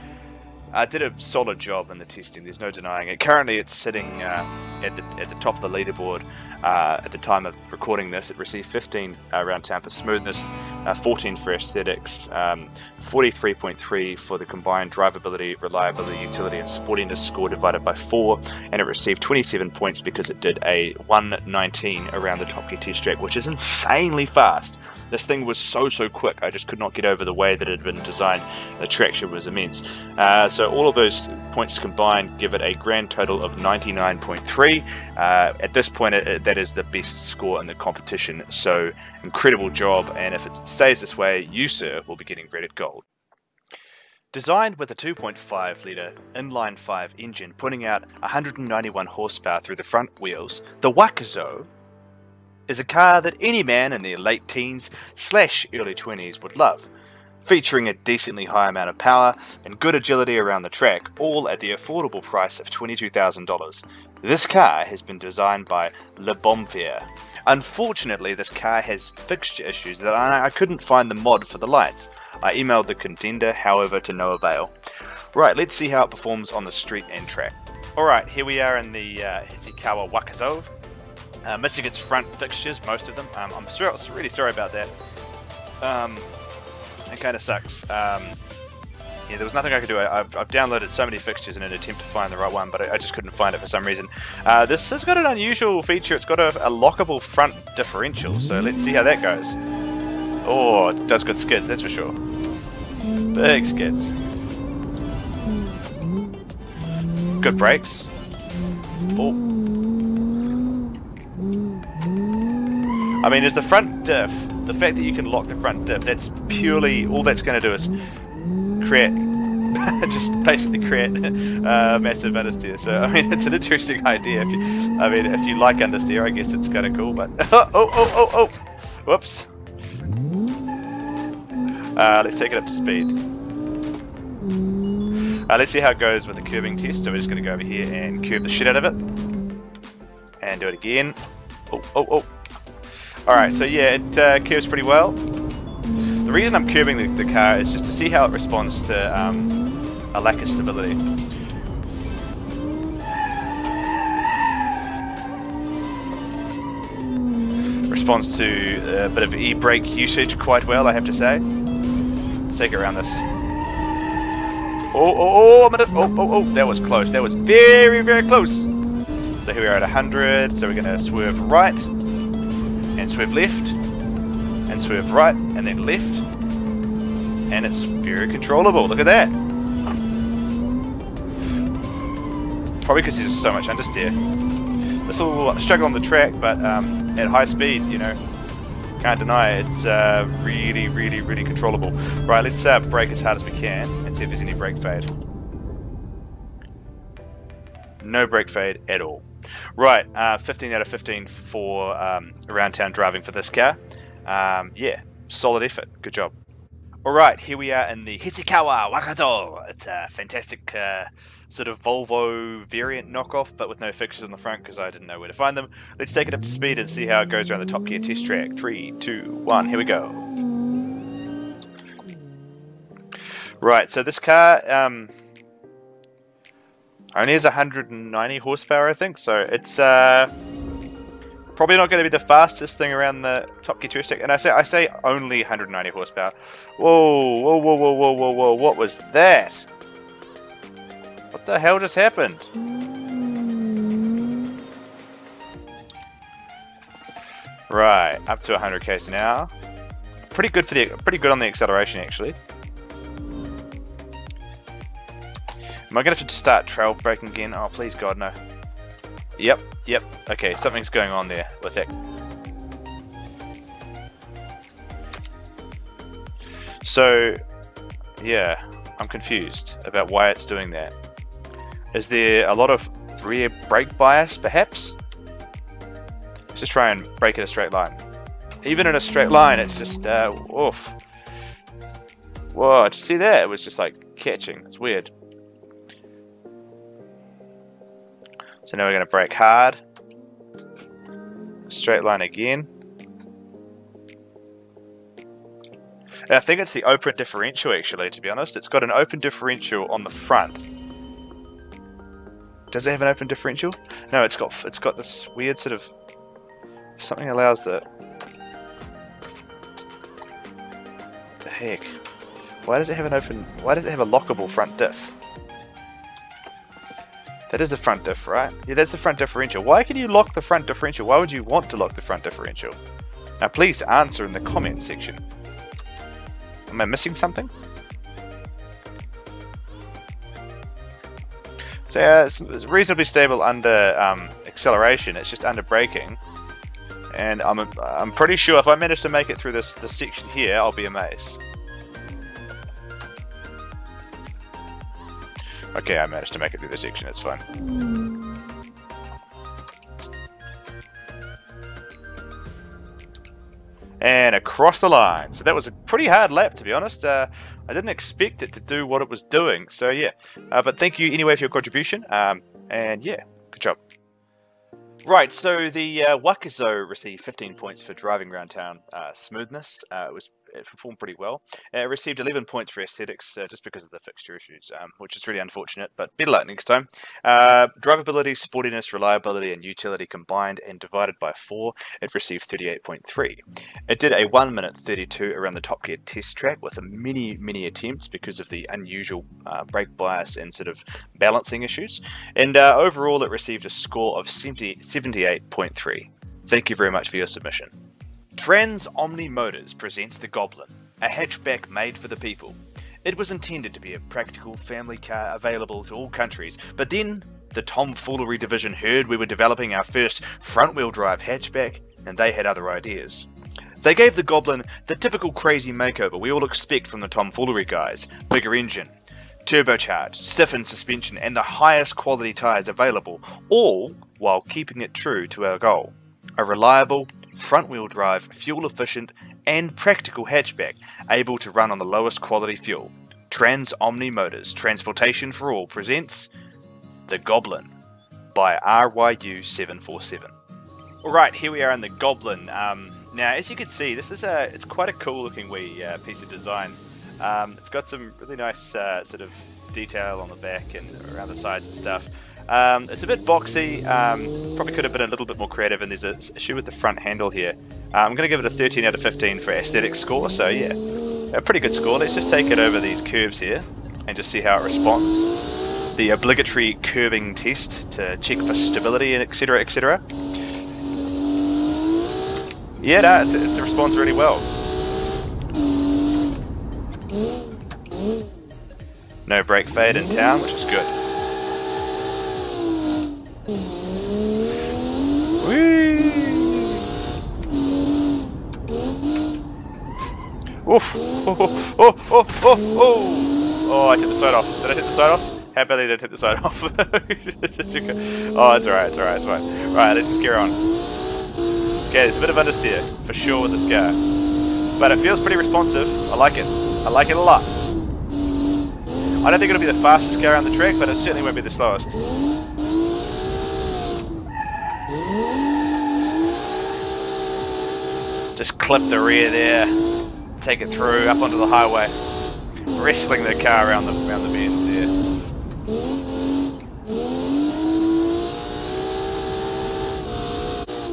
did a solid job in the testing. There's no denying it. Currently, it's sitting at the top of the leaderboard. At the time of recording this, it received 15 around town for smoothness, 14 for aesthetics, 43.3 for the combined drivability, reliability, utility, and sportiness score divided by 4, and it received 27 points because it did a 119 around the Top Gear test track, which is insanely fast. This thing was so quick, I just could not get over the way that it had been designed. The traction was immense. So all of those points combined give it a grand total of 99.3. At this point, that is the best score in the competition, so incredible job, and if it stays this way, you, sir, will be getting rated gold. Designed with a 2.5 litre inline 5 engine putting out 191 horsepower through the front wheels, the Wakazo is a car that any man in their late teens / early 20s would love, featuring a decently high amount of power and good agility around the track, all at the affordable price of $22,000. This car has been designed by Le Bomfier. Unfortunately, this car has fixture issues that I couldn't find the mod for the lights. I emailed the contender, however, to no avail. Right, let's see how it performs on the street and track. Alright, here we are in the Hisakawa Wakazo. Missing its front fixtures, most of them. I'm really sorry about that. It kind of sucks. Yeah, there was nothing I could do. I've downloaded so many fixtures in an attempt to find the right one, but I just couldn't find it for some reason. This has got an unusual feature. It's got a lockable front differential, so let's see how that goes. Oh, it does good skids, that's for sure. Big skids. Good brakes. Oh. I mean, is the front diff, the fact that you can lock the front diff, that's purely, all that's going to do is create, just basically create massive understeer. So, I mean, it's an interesting idea. If you like understeer, I guess it's kind of cool, but... oh! Whoops. Let's take it up to speed. Let's see how it goes with the curving test. So we're just going to go over here and curve the shit out of it. And do it again. Oh. Alright, so yeah, it curves pretty well. The reason I'm curving the car is just to see how it responds to a lack of stability. Responds to a bit of e-brake usage quite well, I have to say. Let's take it around this. Oh, that was close. That was very, very close. So here we are at 100, so we're going to swerve right, and swerve left, and swerve right, and then left. And it's very controllable, look at that. Probably because there's so much understeer. This will struggle on the track, but at high speed, you know, can't deny it. It's really, really, really controllable. Right, let's brake as hard as we can and see if there's any brake fade. No brake fade at all. Right, 15 out of 15 for around town driving for this car. Yeah, solid effort. Good job. Alright, here we are in the Hitsukawa Wakato. It's a fantastic sort of Volvo variant knockoff, but with no fixtures on the front because I didn't know where to find them. Let's take it up to speed and see how it goes around the Top Gear test track. 3, 2, 1, here we go. Right, so this car only has 190 horsepower, I think, so it's probably not going to be the fastest thing around the Top Gear test track. And I say only 190 horsepower. Whoa, what was that? What the hell just happened? Right, up to 100 k's an hour. Pretty good on the acceleration, actually. Am I going to have to start trail braking again? Oh, please God, no. Yep. Okay, something's going on there with that. So, yeah, I'm confused about why it's doing that. Is there a lot of rear brake bias, perhaps? Let's just try and brake in a straight line. Even in a straight line, it's just, oof. Whoa, did you see that? It was just like catching. It's weird. So now we're going to brake hard. Straight line again. And I think it's the open differential, actually, to be honest. It's got an open differential on the front. Does it have an open differential? No, it's got this weird sort of something allows the heck. Why does it have a lockable front diff? That is the front diff, right? Yeah, that's the front differential. Why can you lock the front differential? Why would you want to lock the front differential? Now, please answer in the comment section. Am I missing something? So yeah, it's reasonably stable under acceleration. It's just under braking, and I'm pretty sure if I manage to make it through this section here, I'll be amazed. Okay, I managed to make it through this section, it's fine. And across the line. So that was a pretty hard lap, to be honest. I didn't expect it to do what it was doing, so yeah. But thank you anyway for your contribution, and yeah, good job. Right, so the Wakazo received 15 points for driving around town smoothness. It was it performed pretty well. It received 11 points for aesthetics just because of the fixture issues, which is really unfortunate, but better luck next time. Drivability, sportiness, reliability, and utility combined and divided by 4, it received 38.3. It did a 1 minute 32 around the Top Gear test track with many attempts because of the unusual brake bias and sort of balancing issues. And overall, it received a score of 78.3. Thank you very much for your submission. Trans Omni Motors presents the Goblin, a hatchback made for the people. It was intended to be a practical family car available to all countries, but then the tomfoolery division heard we were developing our first front-wheel drive hatchback, and they had other ideas. They gave the Goblin the typical crazy makeover we all expect from the tomfoolery guys: bigger engine, turbocharged, stiffened suspension, and the highest quality tyres available, all while keeping it true to our goal: a reliable, front-wheel drive, fuel-efficient, and practical hatchback able to run on the lowest quality fuel. Trans Omni Motors Transportation for All presents the Goblin by RYU747. Alright, here we are in the Goblin. Now, as you can see, this is it's quite a cool looking wee piece of design. It's got some really nice sort of detail on the back and around the sides and stuff. It's a bit boxy, probably could have been a little bit more creative, and there's an issue with the front handle here. I'm going to give it a 13 out of 15 for aesthetic score, so yeah, a pretty good score. Let's just take it over these curves here and just see how it responds. The obligatory curbing test to check for stability and etc, etc. Yeah, no, it responds really well. No brake fade in town, which is good. Oof! Oh, I took the side off. Did I take the side off? How badly did I take the side off? Oh, it's alright, it's fine. Right, let's just carry on. Okay, there's a bit of understeer, for sure, with this car. But it feels pretty responsive. I like it. I like it a lot. I don't think it'll be the fastest car on the track, but it certainly won't be the slowest. Just clip the rear there, take it through, up onto the highway, wrestling the car around the bends there.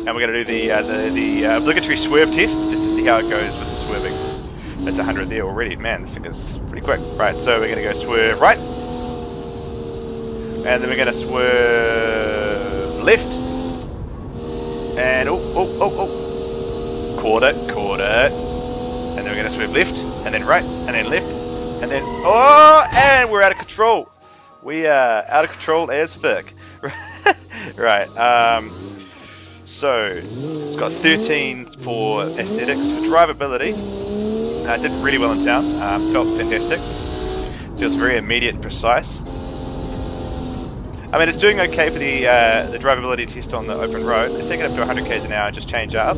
And we're going to do the obligatory swerve test, just to see how it goes with the swerving. That's 100 there already. Man, this thing is pretty quick. Right, so we're going to go swerve right, and then we're going to swerve left, and quarter, and then we're going to swerve left, and then right, and then left, and then, and we're out of control. We are out of control as fuck. Right, so it's got 13 for aesthetics. For drivability, did really well in town, felt fantastic, feels very immediate and precise. I mean, it's doing okay for the drivability test on the open road. Let's take it up to 100 km an hour and just change up.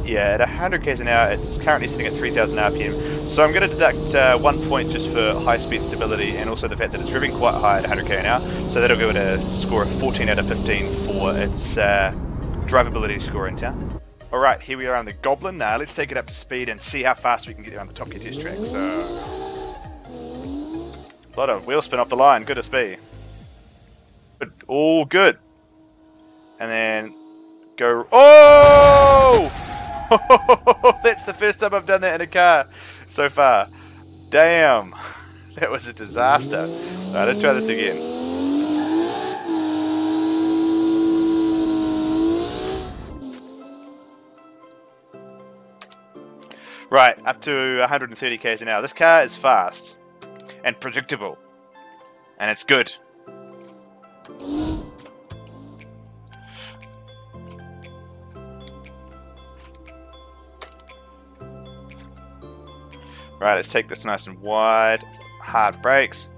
Yeah, at 100 km an hour, it's currently sitting at 3,000 RPM. So I'm going to deduct 1 point just for high speed stability, and also the fact that it's driving quite high at 100 km an hour. So that'll give it a score of 14 out of 15 for its drivability score in town. Alright, here we are on the Goblin. Now let's take it up to speed and see how fast we can get around the Top Gear test track. So, a lot of wheel spin off the line, good as be. But all good. And then go. Oh! That's the first time I've done that in a car so far. Damn. That was a disaster. Alright, let's try this again. Right, up to 130 km an hour. This car is fast and predictable, and it's good. Right, let's take this nice and wide. Hard brakes.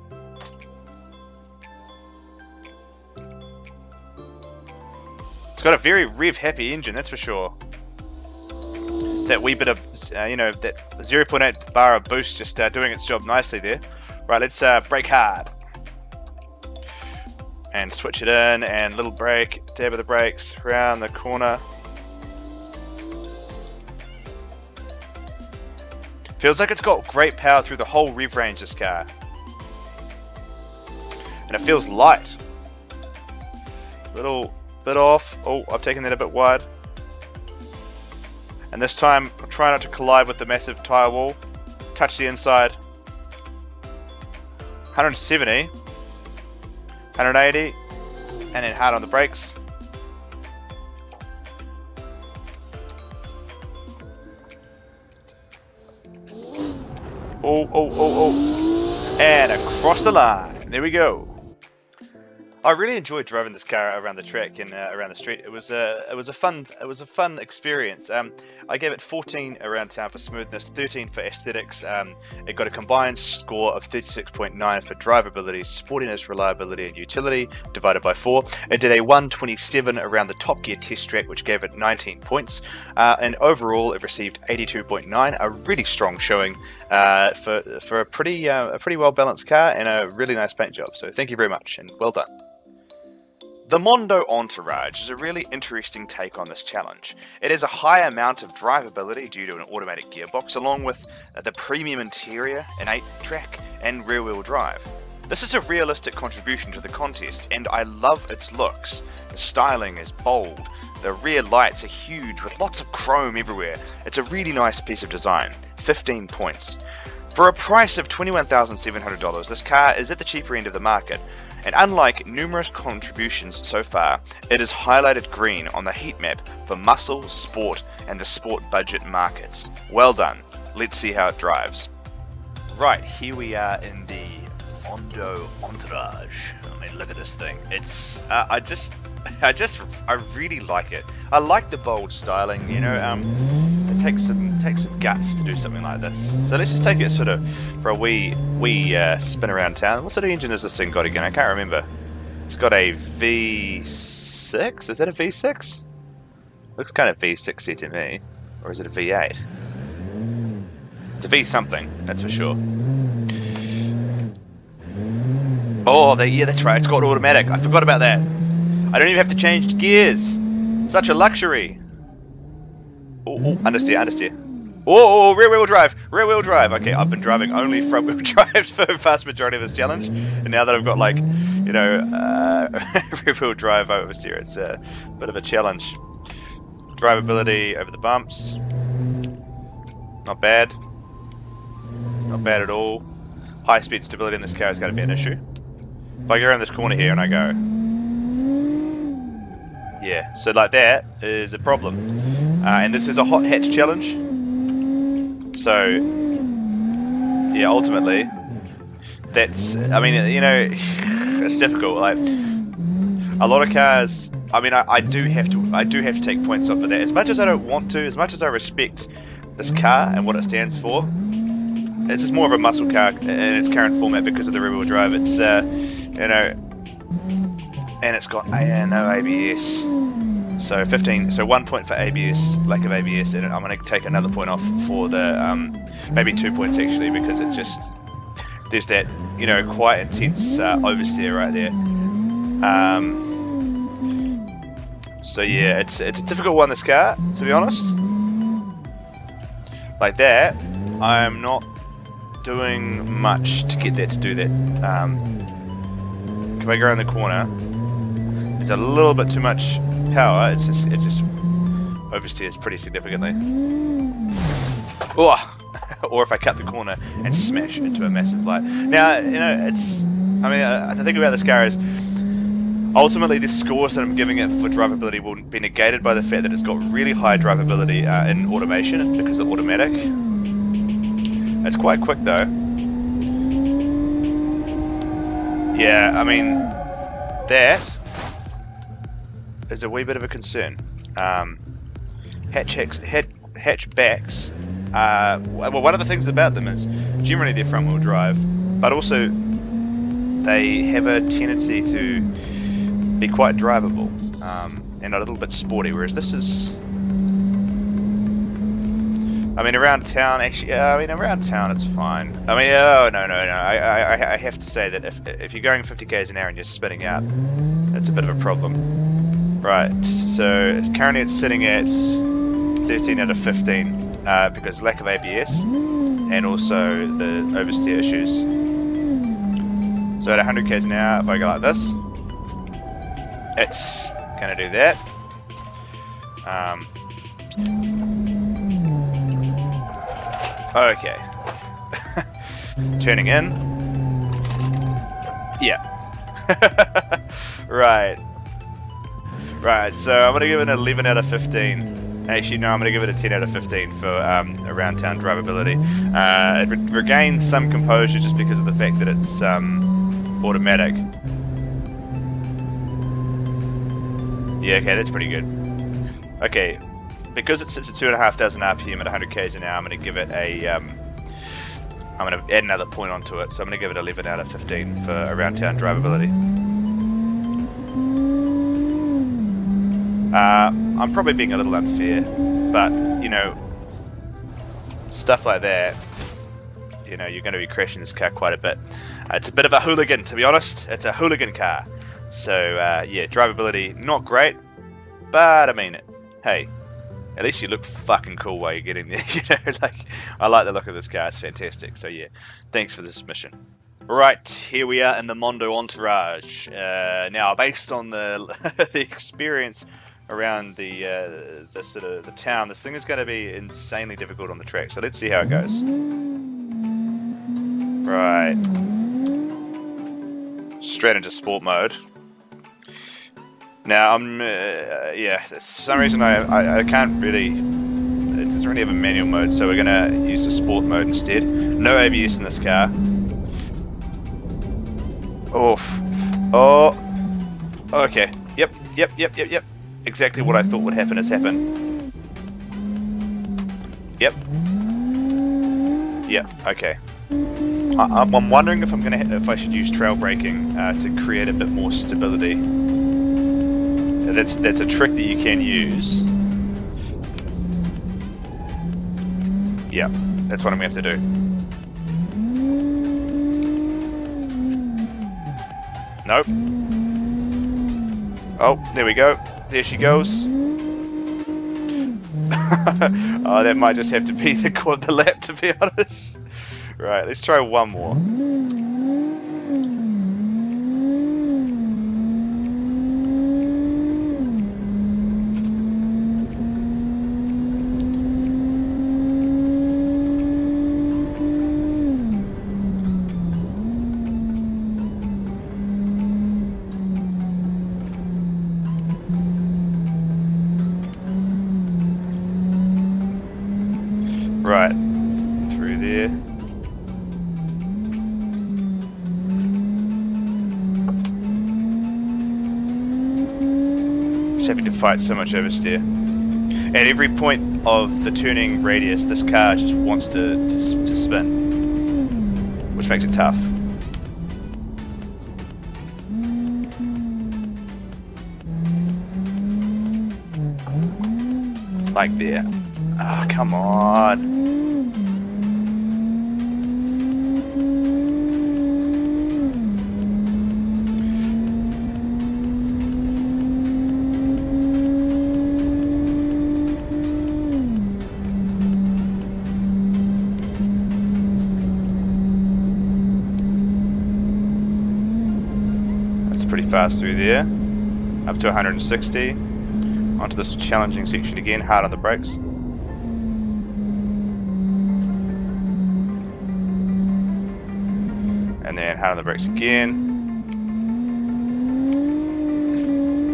It's got a very rev-happy engine, that's for sure. That wee bit of, that 0.8 bar of boost just doing its job nicely there. Right, let's brake hard. And switch it in, and little brake, dab of the brakes, around the corner. Feels like it's got great power through the whole rev range, this car. And it feels light. Little bit off. Oh, I've taken that a bit wide. And this time, I'll try not to collide with the massive tyre wall. Touch the inside. 170. 180. And then hard on the brakes. Oh. And across the line. There we go. I really enjoyed driving this car around the track and around the street. It was a fun experience. I gave it 14 around town for smoothness, 13 for aesthetics. It got a combined score of 36.9 for drivability, sportiness, reliability, and utility, divided by 4. It did a 127 around the Top Gear test track, which gave it 19 points. And overall, it received 82.9, a really strong showing for a pretty well balanced car and a really nice paint job. So thank you very much and well done. The Mondo Entourage is a really interesting take on this challenge. It has a high amount of drivability due to an automatic gearbox, along with the premium interior, an 8-track, and rear-wheel drive. This is a realistic contribution to the contest, and I love its looks. The styling is bold, the rear lights are huge with lots of chrome everywhere. It's a really nice piece of design. 15 points. For a price of $21,700, this car is at the cheaper end of the market. And unlike numerous contributions so far, it is highlighted green on the heat map for muscle, sport, and the sport budget markets. Well done. Let's see how it drives. Right, here we are in the Mondo Entourage. I mean, look at this thing. It's I really like it. I like the bold styling. You know, it takes some guts to do something like this. So let's just take it sort of for a wee spin around town. What sort of engine has this thing got again? I can't remember. It's got a V6. Is that a V6? Looks kind of V6-y to me, or is it a V8? It's a V something. That's for sure. Oh, yeah, that's right. It's got automatic. I forgot about that. I don't even have to change gears. Such a luxury. Oh, understeer. Oh, rear-wheel drive. Rear-wheel drive. Okay, I've been driving only front-wheel drive for the vast majority of this challenge. And now that I've got, like, you know, rear-wheel drive oversteer, it's a bit of a challenge. Drivability over the bumps. Not bad. Not bad at all. High-speed stability in this car is going to be an issue. If I go around this corner here and I go... Yeah, so like that is a problem. And this is a hot hatch challenge. So, yeah, ultimately, that's, I mean, you know, it's difficult. Like, a lot of cars, I mean, I do have to take points off for that. As much as I don't want to, as much as I respect this car and what it stands for, this is more of a muscle car in its current format because of the rear-wheel drive. It's, you know, and it's got no ABS. So 15, so 1 point for ABS, lack of ABS, and I'm going to take another point off for the, maybe 2 points actually, because it just, there's that, you know, quite intense oversteer right there. So yeah, it's a difficult one, this car, to be honest. Like that, I'm not doing much to get that to do that. Can I go around the corner? There's a little bit too much power. It just oversteers pretty significantly. Oh, or if I cut the corner and smash into a massive light. Now, you know, it's, I mean, the thing about this car is ultimately the scores that I'm giving it for drivability will be negated by the fact that it's got really high drivability in automation because of automatic. It's quite quick though. Yeah, I mean, that is a wee bit of a concern. Hatchbacks, well, one of the things about them is generally they're front wheel drive, but also they have a tendency to be quite drivable and a little bit sporty, whereas this is, I mean, around town, actually, I mean, around town it's fine. I mean, oh, no, I have to say that if you're going 50 k's an hour and you're spinning out, that's a bit of a problem. Right, so currently it's sitting at 13 out of 15. because lack of ABS and also the oversteer issues. So at 100 km an hour, if I go like this, it's going to do that. Okay. Turning in. Yeah. Right. Right, so I'm going to give it an 11 out of 15. Actually, no, I'm going to give it a 10 out of 15 for around town drivability. It regains some composure just because of the fact that it's automatic. Yeah, okay, that's pretty good. Okay, because it sits at 2,500 RPM at 100 km an hour, I'm going to give it a... I'm going to add another point onto it, so I'm going to give it 11 out of 15 for around town drivability. I'm probably being a little unfair, but, you know, stuff like that, you know, you're going to be crashing this car quite a bit. It's a bit of a hooligan, to be honest. It's a hooligan car. So, yeah, drivability, not great, but I mean it. Hey, at least you look fucking cool while you're getting there, you know, like, I like the look of this car, it's fantastic. So, yeah, thanks for this mission. Right, here we are in the Mondo Entourage. Now, based on the the experience around the sort of the town, this thing is going to be insanely difficult on the track. So let's see how it goes. Right, straight into sport mode. Now I'm yeah, for some reason I can't really. It doesn't really have a manual mode, so we're going to use the sport mode instead. No ABS in this car. Oof. Oh. Okay. Yep. Exactly what I thought would happen has happened. Yep. Yeah. Okay. I'm wondering if if I should use trail braking to create a bit more stability. That's a trick that you can use. Yeah. That's what I'm going to have to do. Nope. Oh, there we go. There she goes. Oh, that might just have to be the lap, to be honest. Right, let's try one more. Right, through there. Just having to fight so much oversteer. At every point of the turning radius, this car just wants to spin, which makes it tough. Like there. Oh, come on. That's pretty fast through there. Up to 160. Onto this challenging section again, hard on the brakes. And then hard on the brakes again.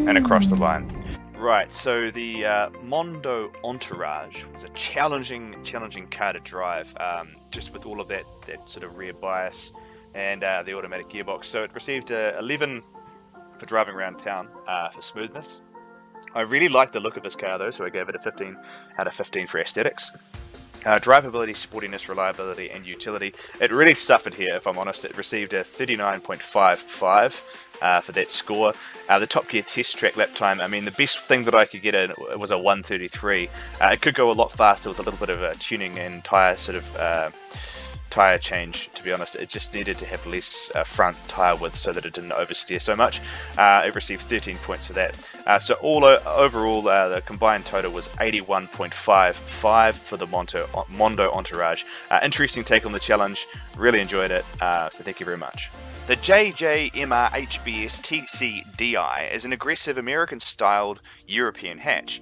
And across the line. Right, so the Mondo Entourage was a challenging car to drive, just with all of that sort of rear bias and the automatic gearbox. So it received 11 for driving around town for smoothness. I really like the look of this car though, so I gave it a 15 out of 15 for aesthetics. Drivability, sportiness, reliability, and utility. It really suffered here, if I'm honest. It received a 39.55 for that score. The Top Gear test track lap time, I mean, the best thing that I could get in was a 1:33. It could go a lot faster with a little bit of tuning and tyre tyre change, to be honest. It just needed to have less front tyre width so that it didn't oversteer so much. It received 13 points for that. So overall, the combined total was 81.55 for the Mondo Entourage. Interesting take on the challenge. Really enjoyed it. So thank you very much. The JJMR HBS TCDI is an aggressive American-styled European hatch.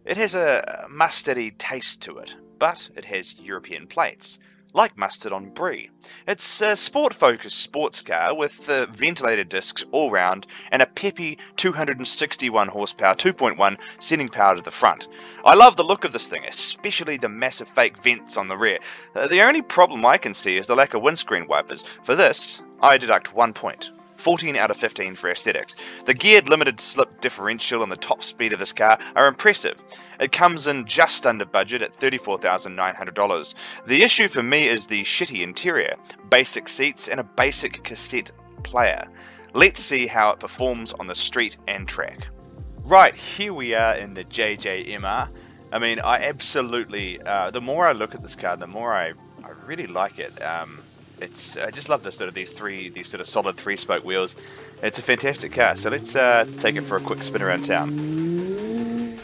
It has a mustardy taste to it, but it has European plates, like mustard on brie. It's a sport-focused sports car with ventilated discs all round and a peppy 261 horsepower 2.1 sending power to the front. I love the look of this thing, especially the massive fake vents on the rear. The only problem I can see is the lack of windscreen wipers. For this, I deduct 1 point. 14 out of 15 for aesthetics. The geared limited slip differential and the top speed of this car are impressive. It comes in just under budget at $34,900. The issue for me is the shitty interior, basic seats and a basic cassette player. Let's see how it performs on the street and track. Right, here we are in the JJMR. I mean, I absolutely, the more I look at this car, the more I really like it. I just love these sort of solid 3-spoke wheels. It's a fantastic car. So let's take it for a quick spin around town.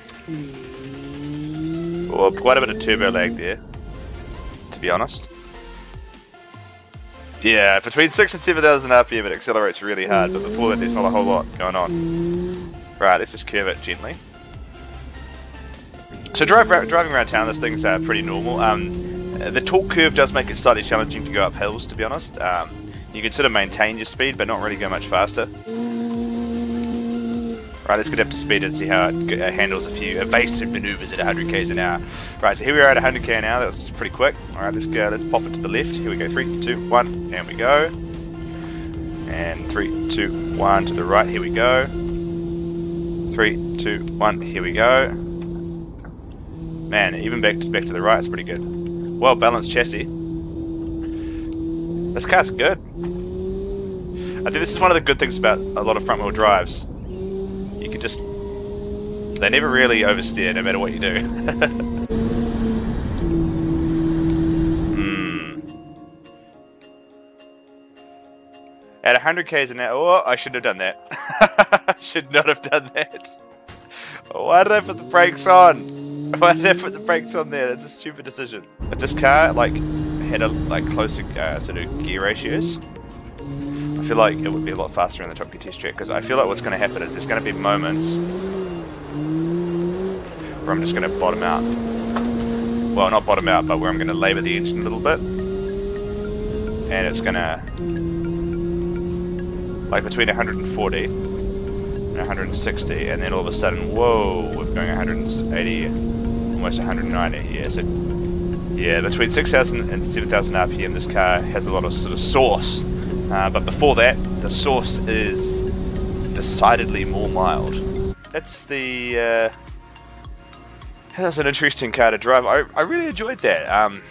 Well, quite a bit of turbo lag there, to be honest. Yeah, between 6,000 and 7,000 RPM it accelerates really hard, but before that there's not a whole lot going on. Right, let's just curve it gently. So driving around town, this thing's pretty normal. The torque curve does make it slightly challenging to go up hills, to be honest. You can sort of maintain your speed, but not really go much faster. Right, let's get up to speed and see how it handles a few evasive maneuvers at 100 k's an hour. Right, so here we are at 100 k an hour. That's pretty quick. Alright, let's go. Let's pop it to the left. Here we go. 3, 2, 1. And we go. And 3, 2, 1 to the right. Here we go. 3, 2, 1. Here we go. Man, even back to the right, it's pretty good. Well balanced chassis. This car's good. I think this is one of the good things about a lot of front wheel drives. You can just... They never really oversteer no matter what you do. At 100 k's an hour... Oh, I shouldn't have done that. I should not have done that. Why did I put the brakes on? Why did I put the brakes on there? That's a stupid decision. If this car had a closer sort of gear ratios, I feel like it would be a lot faster in the Top Gear test track, because I feel like what's going to happen is there's going to be moments where I'm just going to bottom out. Well, not bottom out, but where I'm going to labour the engine a little bit, and it's going to, like between 140 and 160, and then all of a sudden, whoa, we're going 180, almost 190 here. So yeah, between 6,000 and 7,000 RPM, this car has a lot of sort of sauce. But before that, the sauce is decidedly more mild. That's that's an interesting car to drive. I really enjoyed that.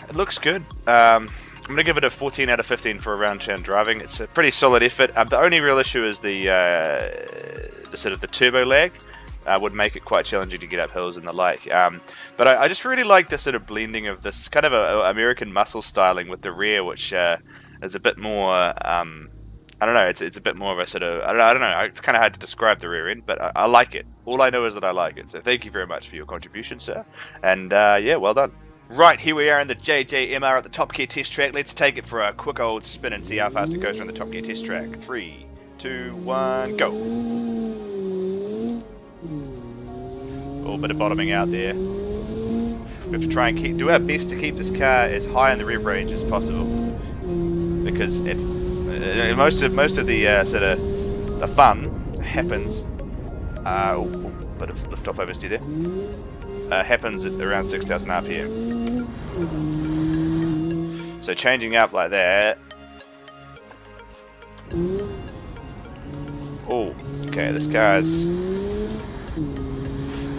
It looks good. I'm going to give it a 14 out of 15 for around-town driving. It's a pretty solid effort. The only real issue is the sort of the turbo lag. Would make it quite challenging to get up hills and the like. But I just really like the sort of blending of this kind of a American muscle styling with the rear, which is a bit more, I don't know, it's a bit more of a sort of, I don't know, it's kind of hard to describe the rear end, but I like it. All I know is that I like it. So thank you very much for your contribution, sir. And yeah, well done. Right, here we are in the JJMR at the Top Gear test track. Let's take it for a quick old spin and see how fast it goes around the Top Gear test track. 3, 2, 1, go. A bit of bottoming out there. We have to try and do our best to keep this car as high in the rev range as possible, because most of the sort of the fun happens. Bit of lift off oversteer there. Happens at around 6,000 RPM. So changing up like that. Oh, okay. This car's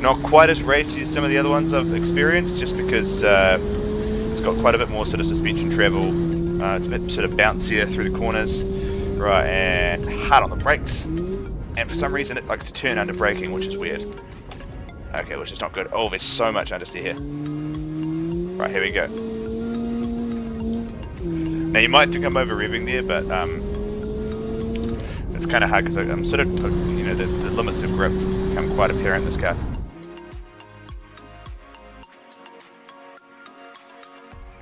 not quite as racy as some of the other ones I've experienced, just because it's got quite a bit more sort of suspension travel. It's a bit sort of bouncier through the corners. Right, and hard on the brakes. And for some reason it likes to turn under braking, which is weird. Okay, which is not good. Oh, there's so much understeer here. Right, here we go. Now you might think I'm over revving there, but it's kind of hard because I'm sort of, you know, the limits of grip become quite apparent in this car.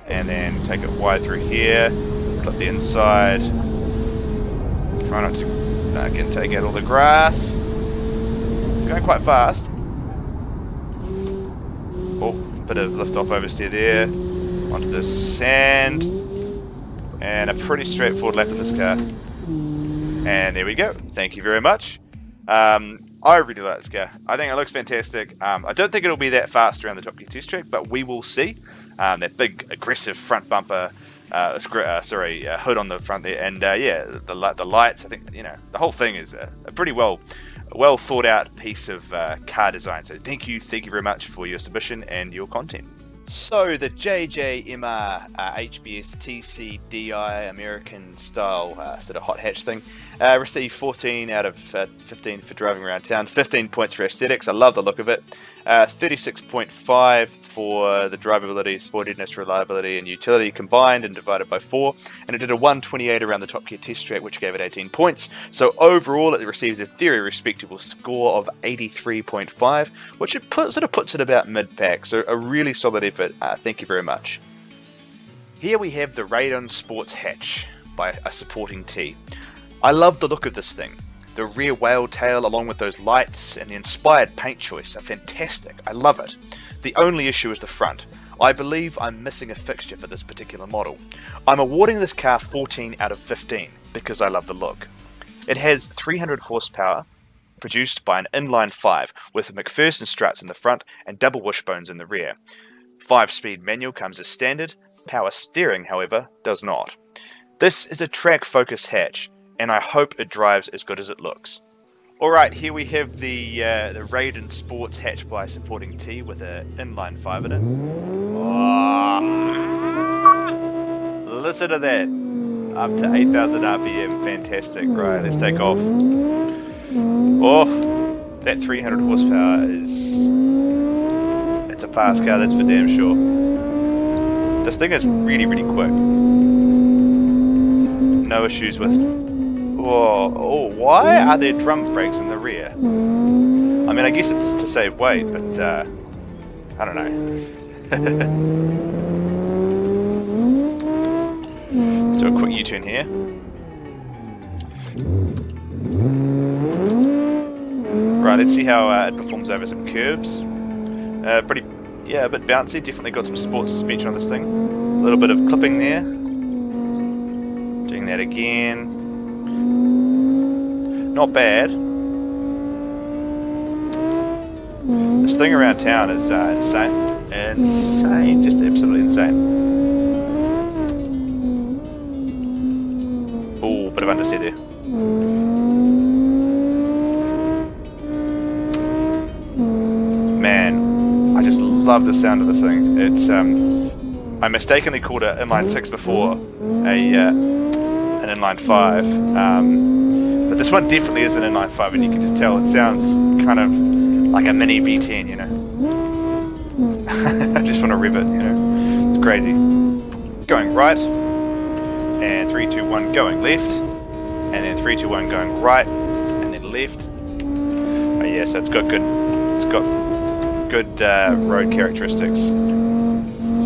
And then take it wide through here, clip the inside. Try not to again take out all the grass. It's going quite fast. Oh, bit of lift off oversteer there. Onto the sand. And a pretty straightforward lap in this car. And there we go. Thank you very much. I really like this car. I think it looks fantastic. I don't think it'll be that fast around the Top Gear test track, but we will see. That big aggressive front bumper, hood on the front there, and yeah, the lights. I think, you know, the whole thing is a pretty well thought out piece of car design. So thank you very much for your submission and your content. So the JJMR HBS TCDI American style sort of hot hatch thing received 14 out of 15 for driving around town, 15 points for aesthetics. I love the look of it. 36.5 for the drivability, sportiness, reliability and utility combined and divided by 4, and it did a 128 around the Top Gear test track, which gave it 18 points. So overall it receives a very respectable score of 83.5, which it sort of puts it about mid-pack, so a really solid effort. Thank you very much. Here we have the Radon Sports Hatch by a supporting T. I love the look of this thing. The rear whale tail along with those lights and the inspired paint choice are fantastic. I love it. The only issue is the front. I believe I'm missing a fixture for this particular model. I'm awarding this car 14 out of 15 because I love the look. It has 300 horsepower, produced by an inline 5 with McPherson struts in the front and double wishbones in the rear. 5-speed manual comes as standard. Power steering, however, does not. This is a track-focused hatch, and I hope it drives as good as it looks. Alright, here we have the Radon Sports hatch by supporting T with an inline 5 in it. Oh, listen to that. Up to 8,000 RPM, fantastic. Right, let's take off. Oh, that 300 horsepower it's a fast car, that's for damn sure. This thing is really, really quick. No issues with... Oh, why are there drum brakes in the rear? I mean, I guess it's to save weight, but I don't know. Let's do a quick U-turn here. Right, let's see how it performs over some curves. A bit bouncy. Definitely got some sports suspension on this thing. A little bit of clipping there. Doing that again. Not bad. This thing around town is insane. Insane. Just absolutely insane. Oh, bit of understeer there. Man, I just love the sound of this thing. It's I mistakenly called it inline 6 before an inline 5. But this one definitely is an inline 5, and you can just tell it sounds kind of like a mini V10, you know. I just want to rev it, you know. It's crazy. Going right, and 3, 2, 1, going left, and then 3, 2, 1, going right, and then left. Oh yeah, so it's got good road characteristics.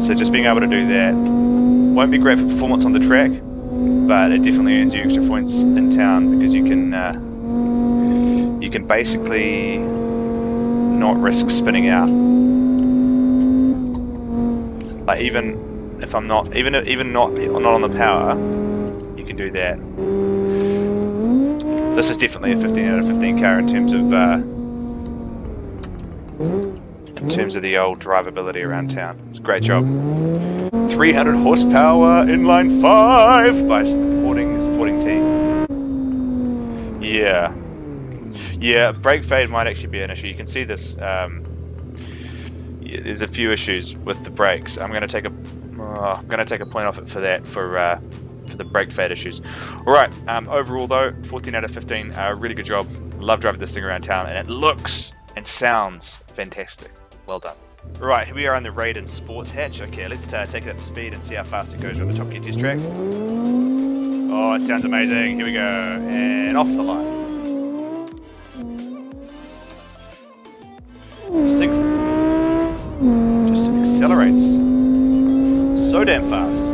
So just being able to do that won't be great for performance on the track, but it definitely earns you extra points in town because you can basically not risk spinning out. Like even if I'm not not on the power, you can do that. This is definitely a 15 out of 15 car in terms of the old drivability around town. It's a great job. 300 horsepower inline 5 by supporting T. Yeah, brake fade might actually be an issue. You can see this. There's a few issues with the brakes. I'm going to take a point off it for that for the brake fade issues. All right. Overall though, 14 out of 15. Really good job. Love driving this thing around town, and it looks and sounds fantastic. Well done. Right, here we are on the Raiden Sports Hatch. Okay, let's take it up to speed and see how fast it goes on the Top Gear test track. Oh, it sounds amazing. Here we go. And off the line. Sync. Just accelerates. So damn fast.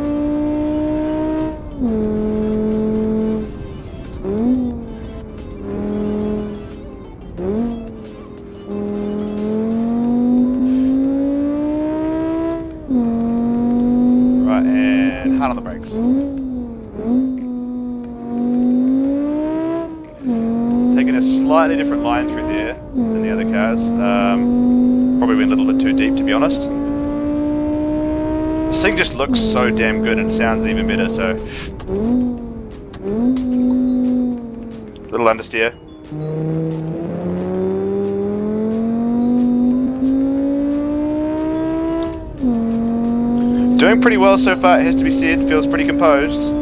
Right, and hard on the brakes. Taking a slightly different line through there than the other cars. Probably went a little bit too deep, to be honest. This thing just looks so damn good and sounds even better, so... Little understeer. Doing pretty well so far, it has to be said. Feels pretty composed.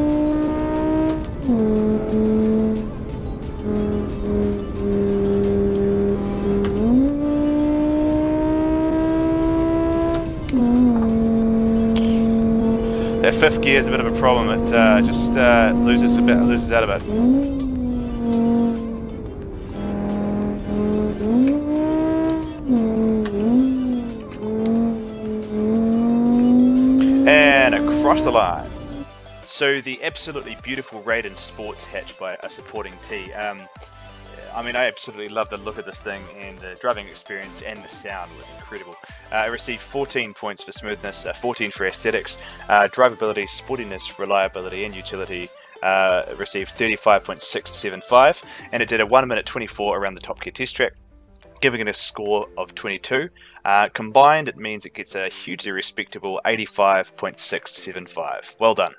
That fifth gear is a bit of a problem. It just loses out of it. And across the line. So the absolutely beautiful Raiden Sports Hatch by a supporting T. I mean, I absolutely love the look of this thing, and the driving experience and the sound was incredible. It received 14 points for smoothness, 14 for aesthetics, drivability, sportiness, reliability, and utility. It received 35.675, and it did a 1 minute 24 around the Top Gear test track, giving it a score of 22. Combined, it means it gets a hugely respectable 85.675. Well done.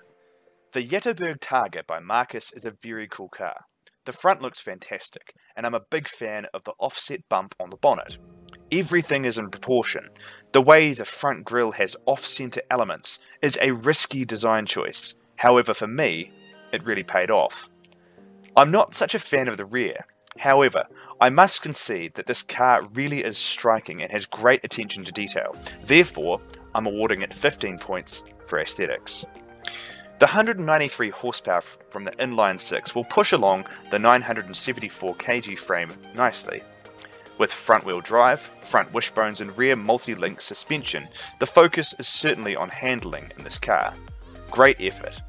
The Jetterberg Targa by Marcus is a very cool car. The front looks fantastic, and I'm a big fan of the offset bump on the bonnet. Everything is in proportion. The way the front grille has off-centre elements is a risky design choice. However, for me, it really paid off. I'm not such a fan of the rear. However, I must concede that this car really is striking and has great attention to detail. Therefore, I'm awarding it 15 points for aesthetics. The 193 horsepower from the inline 6 will push along the 974 kg frame nicely. With front-wheel drive, front wishbones and rear multi-link suspension, the focus is certainly on handling in this car. Great effort.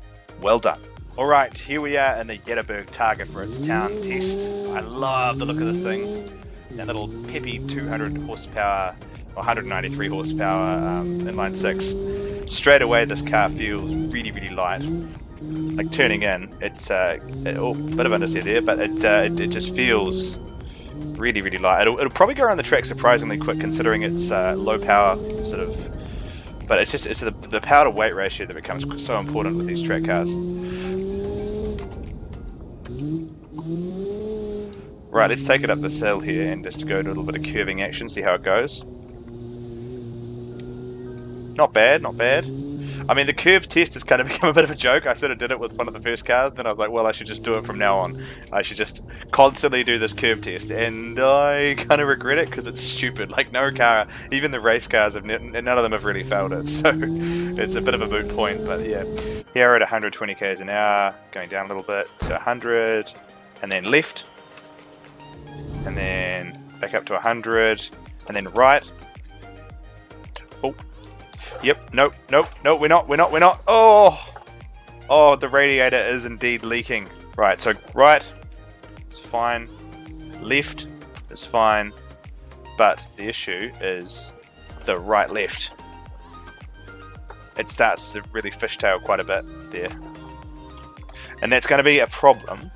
Well done. Alright, here we are in the Jetterberg Targa for its town test. I love the look of this thing. That little peppy 200 horsepower, or 193 horsepower inline 6. Straight away this car feels really, really light. Like turning in, it's a bit of understeer there, but it just feels really, really light. It'll probably go around the track surprisingly quick considering it's low power sort of, but it's the power to weight ratio that becomes so important with these track cars. Right, let's take it up this hill here and just go to a little bit of curving action, see how it goes. Not bad, not bad. I mean, the curve test has kind of become a bit of a joke. I sort of did it with one of the first cars, then I was like, well, I should just do it from now on. I should just constantly do this curve test, and I kind of regret it because it's stupid. Like, no car, even the race cars, none of them have really failed it, so it's a bit of a moot point, but yeah. Here we're at 120 km an hour, going down a little bit to 100, and then left, and then back up to 100, and then right. Oh. Yep, nope, we're not. Oh, the radiator is indeed leaking. Right, so right is fine, left is fine, but the issue is the right-left. It starts to really fishtail quite a bit there. And that's going to be a problem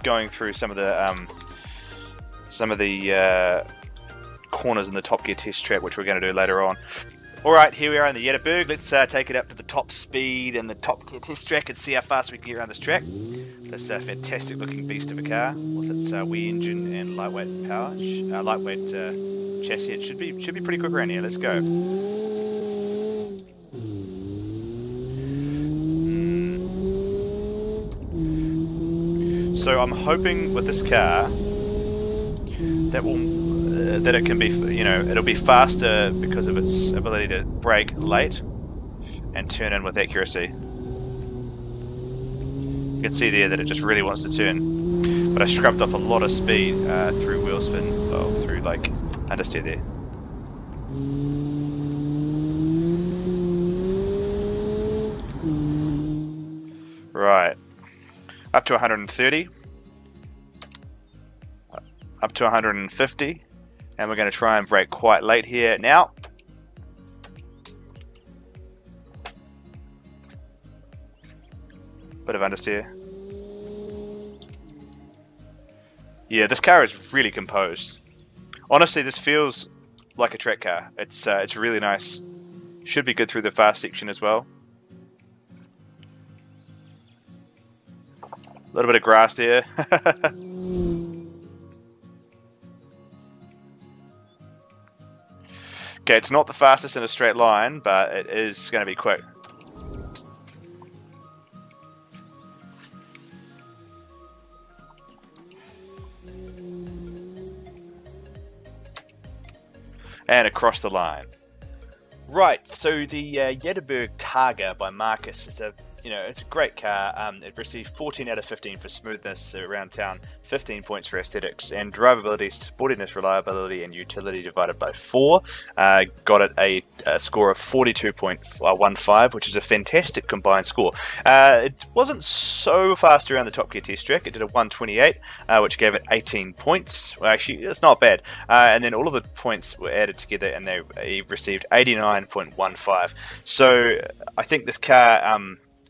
going through some of the corners in the Top Gear test track, which we're going to do later on. Alright, here we are in the Jetterberg. Let's take it up to the top speed and the Top Gear test track and see how fast we can get around this track. This fantastic looking beast of a car with its wee engine and lightweight power, lightweight chassis. It should be pretty quick around here. Let's go. So I'm hoping with this car that that it can be, you know, it'll be faster because of its ability to brake late and turn in with accuracy. You can see there that it just really wants to turn, but I scrubbed off a lot of speed through wheel spin, well, through like understeer there. Right, up to 130, up to 150, and we're going to try and brake quite late here now. Bit of understeer. Yeah, this car is really composed. Honestly, this feels like a track car. It's really nice. Should be good through the fast section as well. A little bit of grass there. Okay, it's not the fastest in a straight line, but it is going to be quick. And across the line. Right, so the Ytterberg Targa by Marcus is it's a great car. It received 14 out of 15 for smoothness around town, 15 points for aesthetics, and drivability, sportiness, reliability, and utility divided by 4. Got it a score of 42.15, which is a fantastic combined score. It wasn't so fast around the Top Gear test track. It did a 128, which gave it 18 points. Well, actually, it's not bad. And then all of the points were added together, and they received 89.15. So I think this car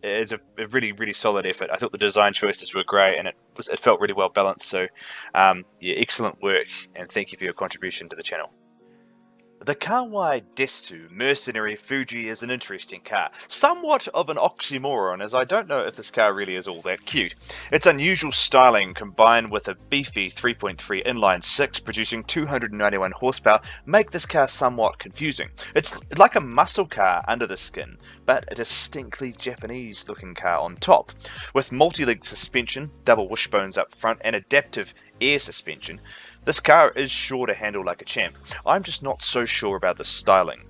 is a really, really solid effort. I thought the design choices were great, and it felt really well balanced. So, yeah, excellent work, and thank you for your contribution to the channel. The Kawai Desu Mercenary Fuji is an interesting car. Somewhat of an oxymoron, as I don't know if this car really is all that cute. Its unusual styling combined with a beefy 3.3 inline-6 producing 291 horsepower make this car somewhat confusing. It's like a muscle car under the skin, but a distinctly Japanese looking car on top. With multi-link suspension, double wishbones up front, and adaptive air suspension, this car is sure to handle like a champ. I'm just not so sure about the styling.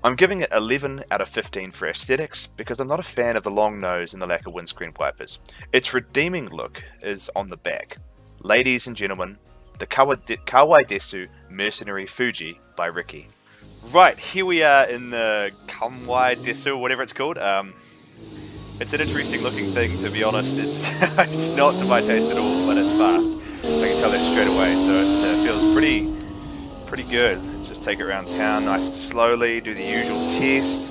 I'm giving it 11 out of 15 for aesthetics because I'm not a fan of the long nose and the lack of windscreen wipers. Its redeeming look is on the back. Ladies and gentlemen, the Kawai Desu Mercenary Fuji by Ricky. Right, here we are in the Kawai Desu, whatever it's called. It's an interesting looking thing, to be honest. It's not to my taste at all, but it's fast. I can tell that straight away, so it feels pretty good. Let's just take it around town nice and slowly, do the usual test.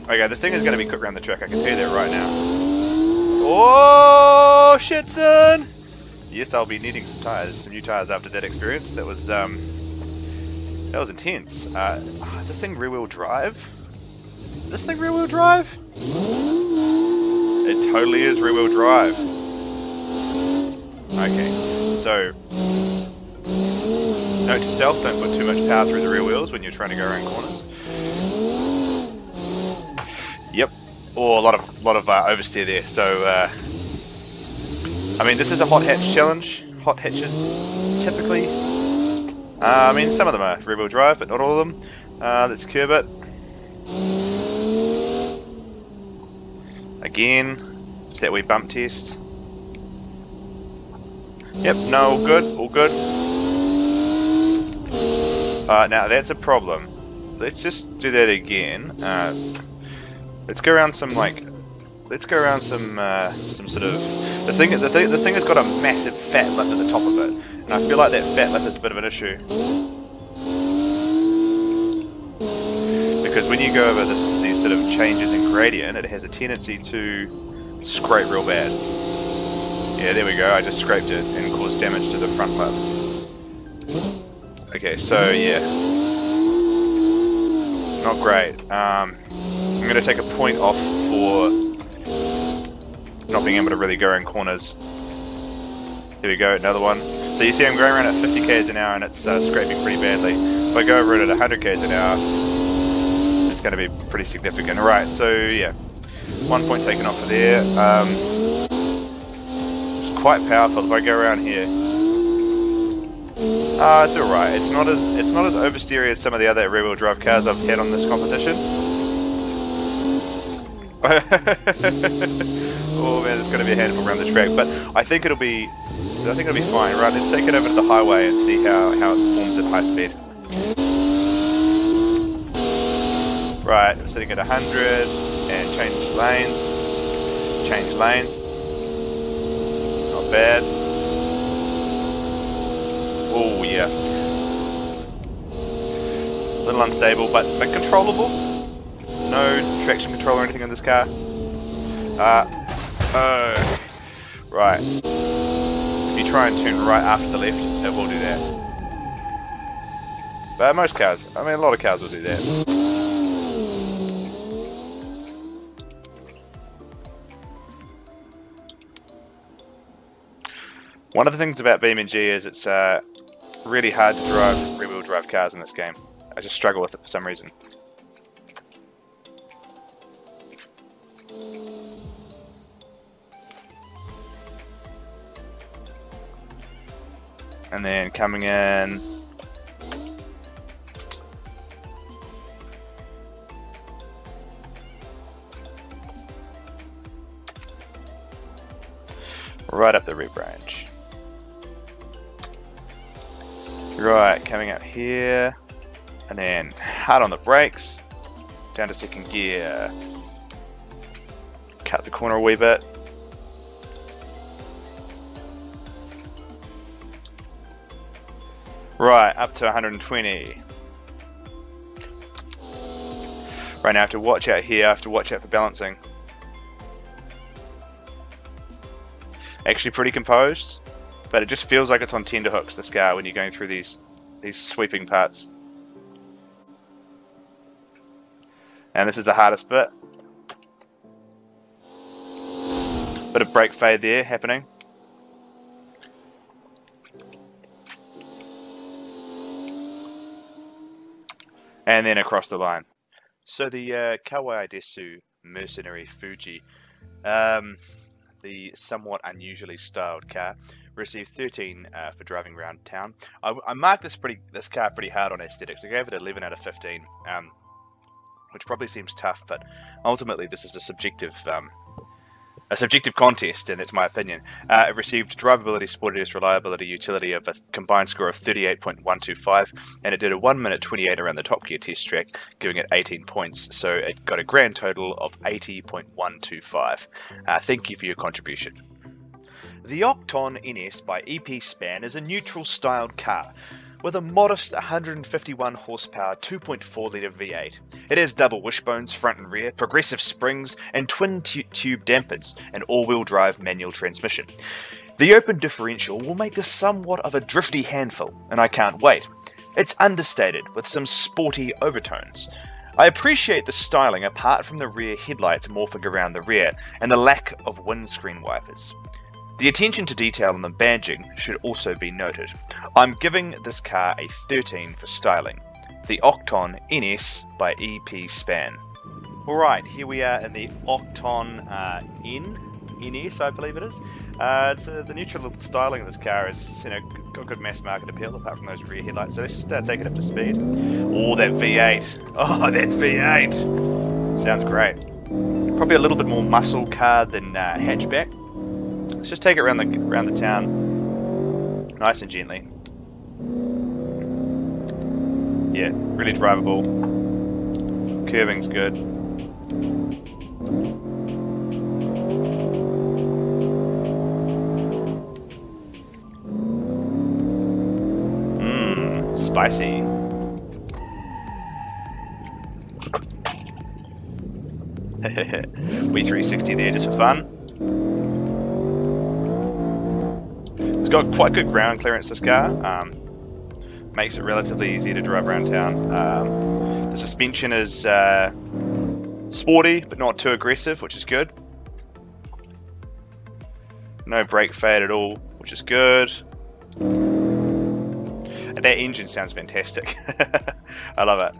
Okay, this thing is going to be quick around the track, I can tell you that right now. Oh, shit, son! Yes, I'll be needing some new tires after that experience. That was intense. Is this thing rear-wheel drive? Is this thing rear-wheel drive? It totally is rear-wheel drive. Okay, so note to self, don't put too much power through the rear wheels when you're trying to go around corners. Yep, or a lot of oversteer there. So I mean, this is a hot hatch challenge. Hot hatches typically. I mean, some of them are rear wheel drive, but not all of them. Let's curb it. Again, just that wee bump test. Yep, no, all good, all good. Now that's a problem. Let's just do that again. Let's go around some sort of. This thing has got a massive fat lip at the top of it, and I feel like that fat lip is a bit of an issue because when you go over these sort of changes in gradient, it has a tendency to scrape real bad. Yeah, there we go, I just scraped it and caused damage to the front lip. Okay, so yeah. Not great. I'm going to take a point off for not being able to really go in corners. Here we go, another one. So you see I'm going around at 50 k's an hour and it's scraping pretty badly. If I go over it at 100 k's an hour, it's going to be pretty significant. Right, so yeah. 1 point taken off of there. Quite powerful. If I go around here, It's alright. It's not as oversteery as some of the other rear-wheel drive cars I've had on this competition. Oh man, it's going to be a handful around the track, but I think it'll be fine. Right, let's take it over to the highway and see how it performs at high speed. Right, we're sitting at 100 and change lanes. Change lanes. Not bad. Oh yeah. A little unstable, but controllable. No traction control or anything in this car. Oh. Right. If you try and turn right after the left, it will do that. But most cars, I mean a lot of cars will do that. One of the things about BeamNG is it's really hard to drive rear-wheel drive cars in this game. I just struggle with it for some reason. And then coming in, right up the rear branch. Right, coming up here, and then hard on the brakes, down to second gear, cut the corner a wee bit. Right, up to 120. Right, now I have to watch out here, I have to watch out for balancing. Actually pretty composed, but it just feels like it's on tenterhooks, this car, when you're going through these sweeping parts. And this is the hardest bit. Bit of brake fade there happening. And then across the line. So the Kawai Desu Mercenary Fuji, the somewhat unusually styled car, received 13 for driving around town. I marked this car pretty hard on aesthetics. I gave it 11 out of 15, which probably seems tough, but ultimately this is a subjective contest, and it's my opinion. It received drivability, sportiness, reliability, utility of a combined score of 38.125, and it did a 1 minute 28 around the Top Gear test track, giving it 18 points. So it got a grand total of 80.125. Thank you for your contribution. The Octon NS by EP Span is a neutral-styled car with a modest 151 horsepower 2.4 litre V8. It has double wishbones front and rear, progressive springs, and twin tube dampers, and all-wheel drive manual transmission. The open differential will make this somewhat of a drifty handful, and I can't wait. It's understated with some sporty overtones. I appreciate the styling apart from the rear headlights morphing around the rear and the lack of windscreen wipers. The attention to detail on the badging should also be noted. I'm giving this car a 13 for styling. The Octon NS by EP Span. Alright, here we are in the Octon NS, I believe it is. The neutral styling of this car has got good mass market appeal apart from those rear headlights. So let's just take it up to speed. Oh, that V8. Oh, that V8. Sounds great. Probably a little bit more muscle car than hatchback. Let's just take it around the town, nice and gently. Yeah, really drivable. Curving's good. Spicy. V360 there just for fun. It's got quite good ground clearance, this car. Makes it relatively easy to drive around town. The suspension is sporty, but not too aggressive, which is good. No brake fade at all, which is good. And that engine sounds fantastic. I love it.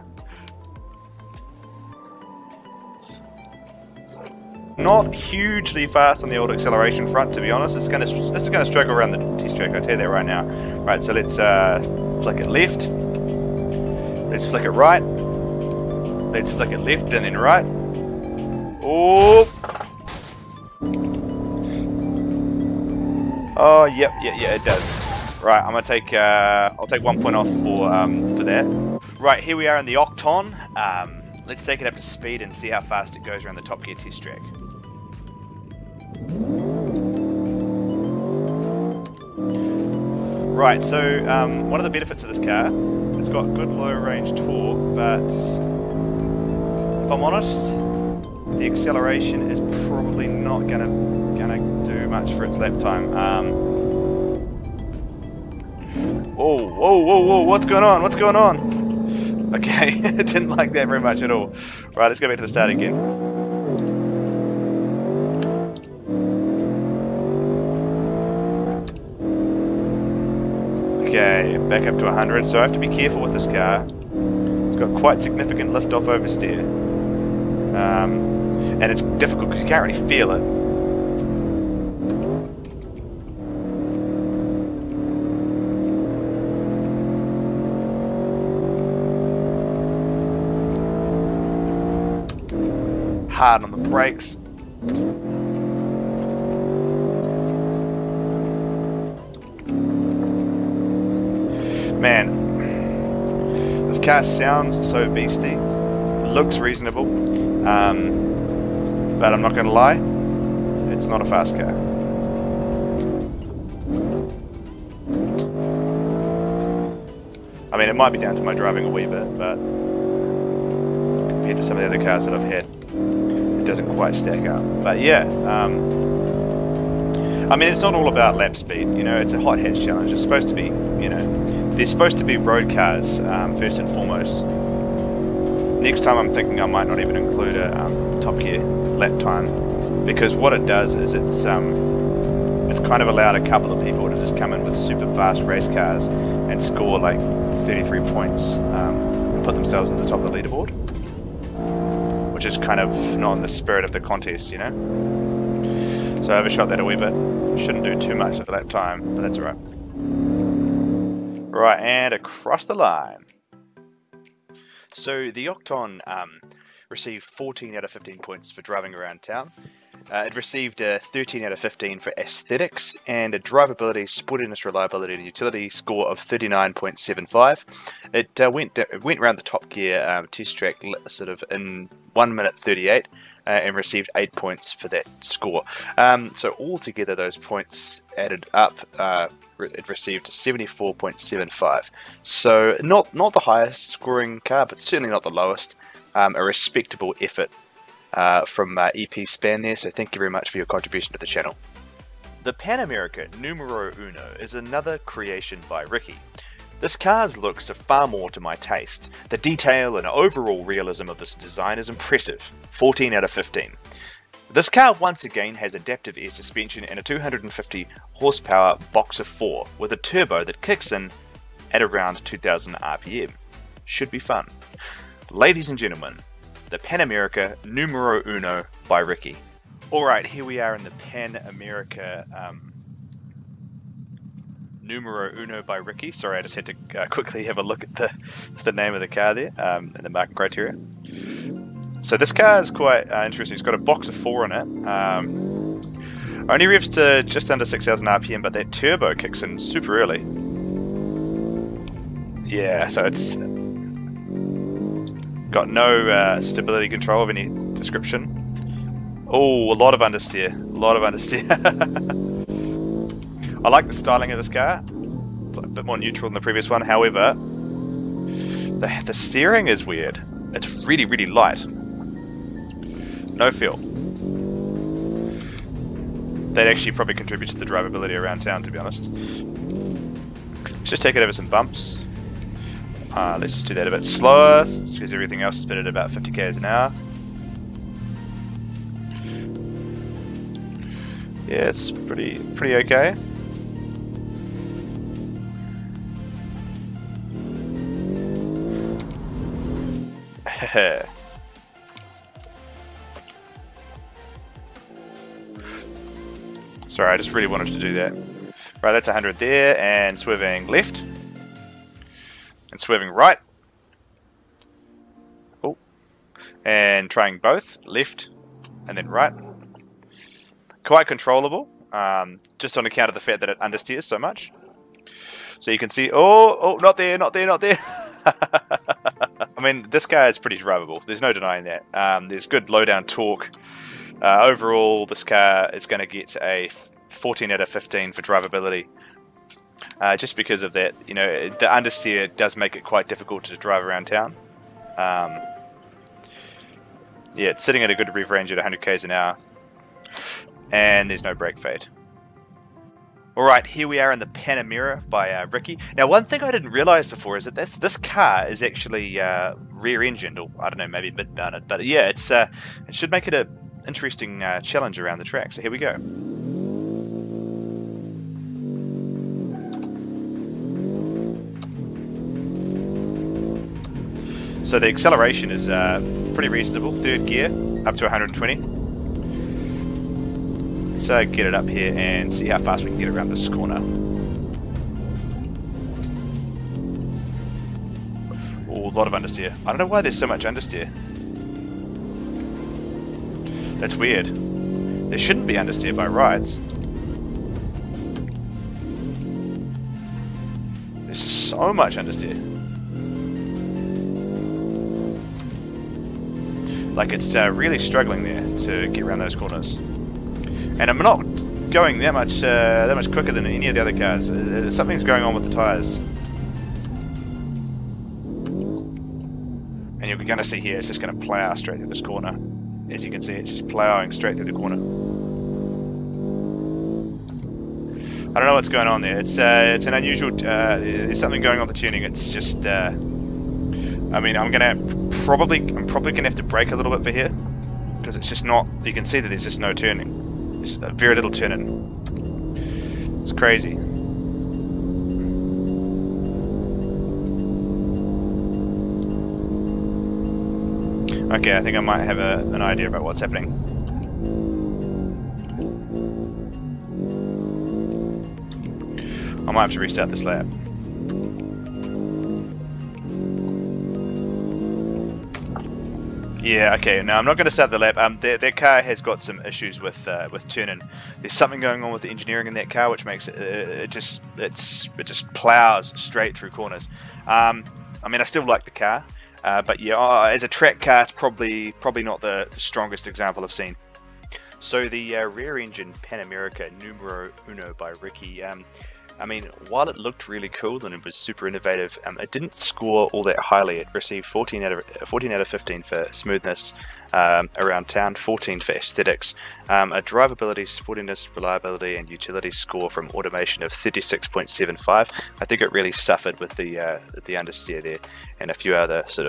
Not hugely fast on the old acceleration front, to be honest. This is gonna struggle around the test track. I'll tell you that right now. Right, so let's flick it left. Let's flick it right. Let's flick it left and then right. Oh. Oh, yep, yeah, it does. Right, I'm gonna take. I'll take 1 point off for that. Right, here we are in the Octon. Let's take it up to speed and see how fast it goes around the Top Gear test track. Right, so one of the benefits of this car, it's got good low range torque, but if I'm honest, the acceleration is probably not gonna do much for its lap time. Whoa, what's going on? What's going on? Okay, didn't like that very much at all. Right, let's go back to the start again. Okay, back up to 100, so I have to be careful with this car. It's got quite significant lift-off oversteer. And it's difficult because you can't really feel it. Hard on the brakes. Man, this car sounds so beastie, looks reasonable, but I'm not going to lie, it's not a fast car. I mean, it might be down to my driving a wee bit, but compared to some of the other cars that I've had, it doesn't quite stack up. But yeah, I mean, it's not all about lap speed, you know, it's a hot hatch challenge. It's supposed to be, you know, they're supposed to be road cars, first and foremost. Next time I'm thinking I might not even include a Top Gear lap time, because what it does is it's kind of allowed a couple of people to just come in with super fast race cars and score like 33 points and put themselves at the top of the leaderboard, which is kind of not in the spirit of the contest, you know. So I overshot that a wee bit. Shouldn't do too much at lap time, but that's alright. Right, and across the line. So the Octon received 14 out of 15 points for driving around town. It received a 13 out of 15 for aesthetics and a drivability, sportiness, reliability, and utility score of 39.75. It went around the Top Gear test track sort of in 1 minute 38 and received 8 points for that score. So altogether, those points added up, it received 74.75. So not the highest scoring car, but certainly not the lowest. A respectable effort from EP Span there, so thank you very much for your contribution to the channel. The Pan America Numero Uno is another creation by Ricky. This car's looks are far more to my taste. The detail and overall realism of this design is impressive. 14 out of 15. This car once again has adaptive air suspension and a 250 horsepower Boxer 4 with a turbo that kicks in at around 2000 RPM. Should be fun. Ladies and gentlemen, the Pan America Numero Uno by Ricky. Alright, here we are in the Pan America Numero Uno by Ricky. Sorry, I just had to quickly have a look at the name of the car there and the market criteria. So this car is quite interesting. It's got a Boxer 4 in it. Only revs to just under 6,000 RPM, but that turbo kicks in super early. Yeah, so it's got no stability control of any description. Oh, a lot of understeer. A lot of understeer. I like the styling of this car. It's a bit more neutral than the previous one. However, the steering is weird. It's really, really light. No feel. That actually probably contributes to the drivability around town, to be honest. Let's just take it over some bumps. Let's just do that a bit slower, because everything else is been at about 50 km an hour. Yeah, it's pretty okay. Sorry, I just really wanted to do that. Right, that's 100 there, and swerving left. And swerving right. Oh. And trying both, left and then right. Quite controllable, just on account of the fact that it understeers so much. So you can see, oh, not there, not there, not there. I mean, this car is pretty drivable. There's no denying that. There's good low-down torque. Overall, this car is going to get a 14 out of 15 for drivability. Just because of that, you know, the understeer does make it quite difficult to drive around town. Yeah, it's sitting at a good rev range at 100 k's an hour. And there's no brake fade. Alright, here we are in the Panamera by Ricky. Now, one thing I didn't realise before is that this car is actually rear-engined, or I don't know, maybe mid-mounted. But yeah, it should make it an interesting challenge around the track. So here we go. So the acceleration is pretty reasonable. Third gear, up to 120. So get it up here and see how fast we can get around this corner. Oh, a lot of understeer. I don't know why there's so much understeer. That's weird. There shouldn't be understeer by rides. There's so much understeer. Like it's really struggling there to get around those corners. And I'm not going that much quicker than any of the other cars. Something's going on with the tyres. And you're going to see here, it's just going to plough straight through this corner. As you can see, it's just ploughing straight through the corner. I don't know what's going on there. It's an unusual. There's something going on with the tuning. It's just. I mean, I'm probably gonna have to brake a little bit for here because it's just not. You can see that there's just no turning. There's very little turning. It's crazy. Okay, I think I might have an idea about what's happening. I might have to restart this lap. Yeah, okay. Now I'm not going to start the lap. Their car has got some issues with turning. There's something going on with the engineering in that car, which makes it just plows straight through corners. I mean, I still like the car, but yeah, as a track car, it's probably not the strongest example I've seen. So the rear-engine Panamerica Numero Uno by Ricky. I mean, while it looked really cool and it was super innovative, it didn't score all that highly. It received 14 out of 15 for smoothness around town, 14 for aesthetics, a drivability, sportiness, reliability, and utility score from automation of 36.75. I think it really suffered with the understeer there, and a few other sort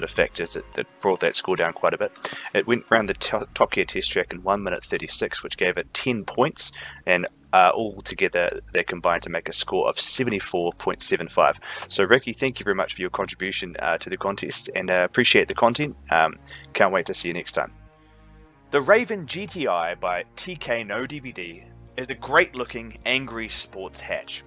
of factors that brought that score down quite a bit. It went around the Top Gear test track in 1 minute 36, which gave it 10 points, and all together they combined to make a score of 74.75. So Ricky, thank you very much for your contribution to the contest, and appreciate the content. Can't wait to see you next time. The Raven GTI by TK No DVD is a great looking angry sports hatch.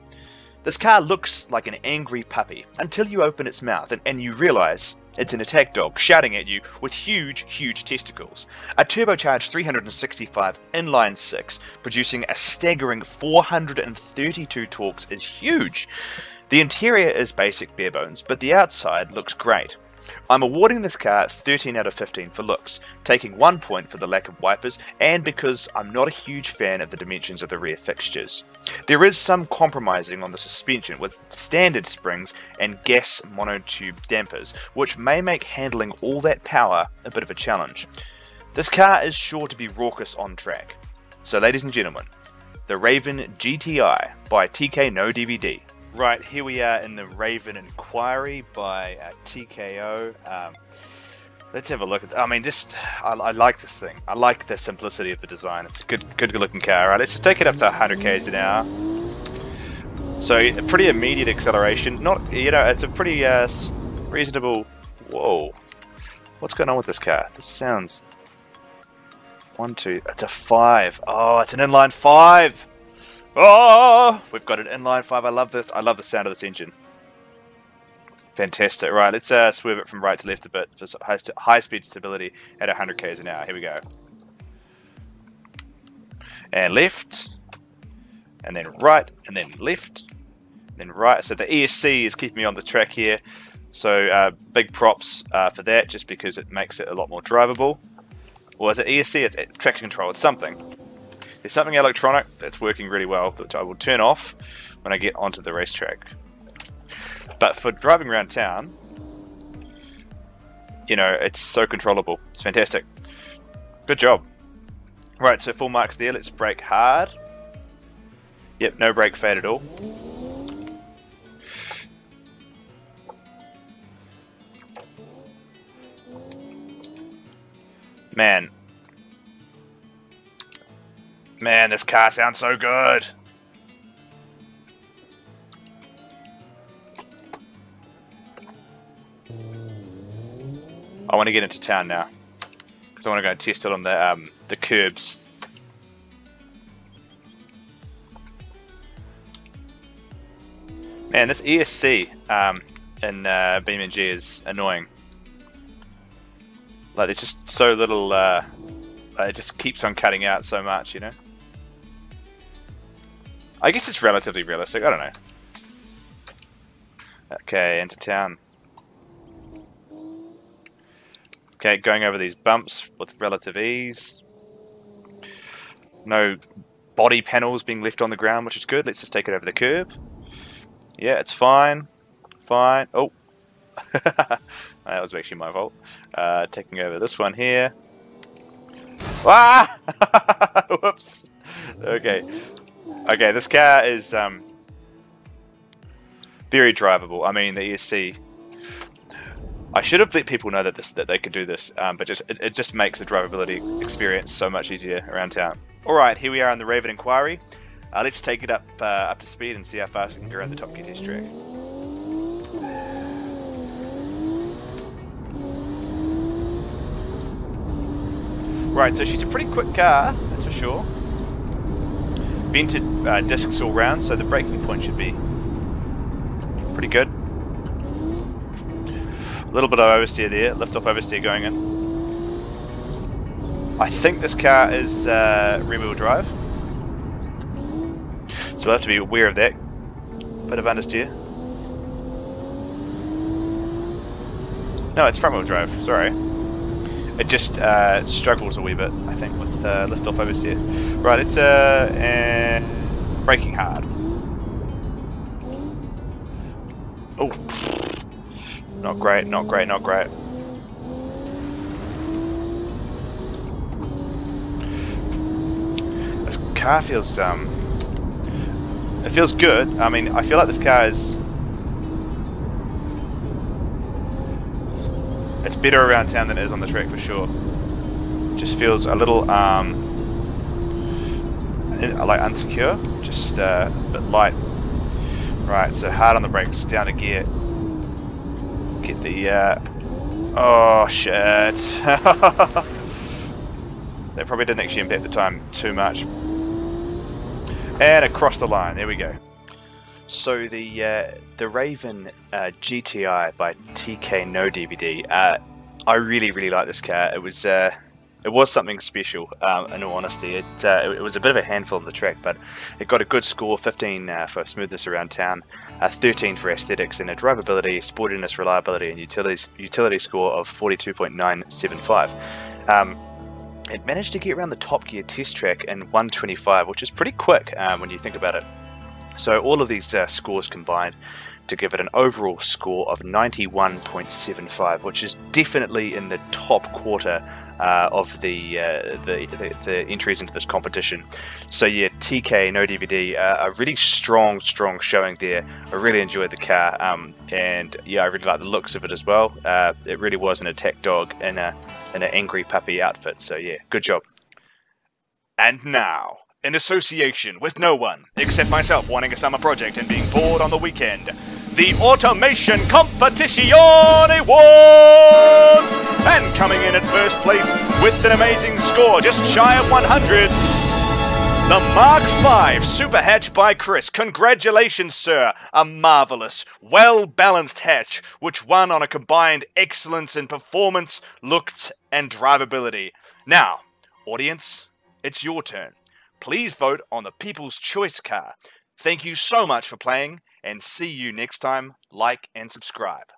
This car looks like an angry puppy until you open its mouth and you realise it's an attack dog shouting at you with huge testicles. A turbocharged 365 inline 6 producing a staggering 432 torques is huge. The interior is basic bare bones, but the outside looks great. I'm awarding this car 13 out of 15 for looks, taking 1 point for the lack of wipers and because I'm not a huge fan of the dimensions of the rear fixtures. There is some compromising on the suspension with standard springs and gas monotube dampers, which may make handling all that power a bit of a challenge. This car is sure to be raucous on track. So ladies and gentlemen, the Raven GTI by TK No DVD. Right, here we are in the Raven Inquiry by TKO. Let's have a look at. I mean, I like this thing. I like the simplicity of the design. It's a good looking car. Right, let's just take it up to 100 k's an hour. So a pretty immediate acceleration. Not, it's a pretty reasonable. Whoa, what's going on with this car? This sounds. 1, 2. It's a 5. Oh, it's an inline 5. Oh, we've got an inline 5. I love this. I love the sound of this engine. Fantastic. Right, let's swerve it from right to left a bit for high speed stability at 100 k's an hour. Here we go. And left, and then right, and then left, and then right. So the ESC is keeping me on the track here. So big props for that, just because it makes it a lot more drivable. Or is it ESC? It's traction control. It's something. There's something electronic that's working really well that I will turn off when I get onto the racetrack. But for driving around town, you know, it's so controllable. It's fantastic. Good job. Right, so full marks there. Let's brake hard. Yep, no brake fade at all. Man, this car sounds so good. I want to get into town now because I want to go and test it on the curbs. Man, this ESC in BeamNG is annoying. Like, there's just so little. It just keeps on cutting out so much, you know. I guess it's relatively realistic. I don't know. Okay, into town. Okay, going over these bumps with relative ease. No body panels being left on the ground, which is good. Let's just take it over the curb. Yeah, it's fine. Fine. Oh. That was actually my fault. Taking over this one here. Ah! Whoops. Okay. Okay, this car is very drivable. I mean, the ESC. I should have let people know that they could do this, but it just makes the drivability experience so much easier around town. All right, here we are on the Raven Inquiry. Let's take it up to speed and see how fast we can go around the Top Gear test track. Right, so she's a pretty quick car, that's for sure. Vented discs all round, so the braking point should be pretty good. A little bit of oversteer there, lift off oversteer going in. I think this car is rear-wheel drive, so we'll have to be aware of that. Bit of understeer. No, it's front-wheel drive, sorry. It just struggles a wee bit, I think, with lift off oversteer. Right, it's and braking hard. Oh, not great, not great, not great. This car feels it feels good. I mean, I feel like this car is. It's better around town than it is on the track for sure. Just feels a little like unsecure, just a bit light. Right, so hard on the brakes, down a gear. Get the oh shit. That probably didn't actually impact the time too much. And across the line, there we go. So the Raven GTI by TK No DVD. I really like this car. It was something special. In all honesty, it was a bit of a handful on the track, but it got a good score: 15 for smoothness around town, 13 for aesthetics, and a drivability, sportiness, reliability, and utility score of 42.975. It managed to get around the Top Gear test track in 1:25, which is pretty quick when you think about it. So all of these scores combined to give it an overall score of 91.75, which is definitely in the top quarter of the entries into this competition. So yeah, TK No DVD, a really strong showing there. I really enjoyed the car, and yeah, I really like the looks of it as well. It really was an attack dog in an angry puppy outfit. So yeah, good job. And now, in association with no one except myself wanting a summer project and being bored on the weekend, the Automation Competizione Awards! And coming in at first place with an amazing score, just shy of 100, the Mark V Super Hatch by Chris. Congratulations, sir. A marvellous, well-balanced hatch, which won on a combined excellence in performance, looks, and drivability. Now, audience, it's your turn. Please vote on the People's Choice car. Thank you so much for playing, and see you next time. Like and subscribe.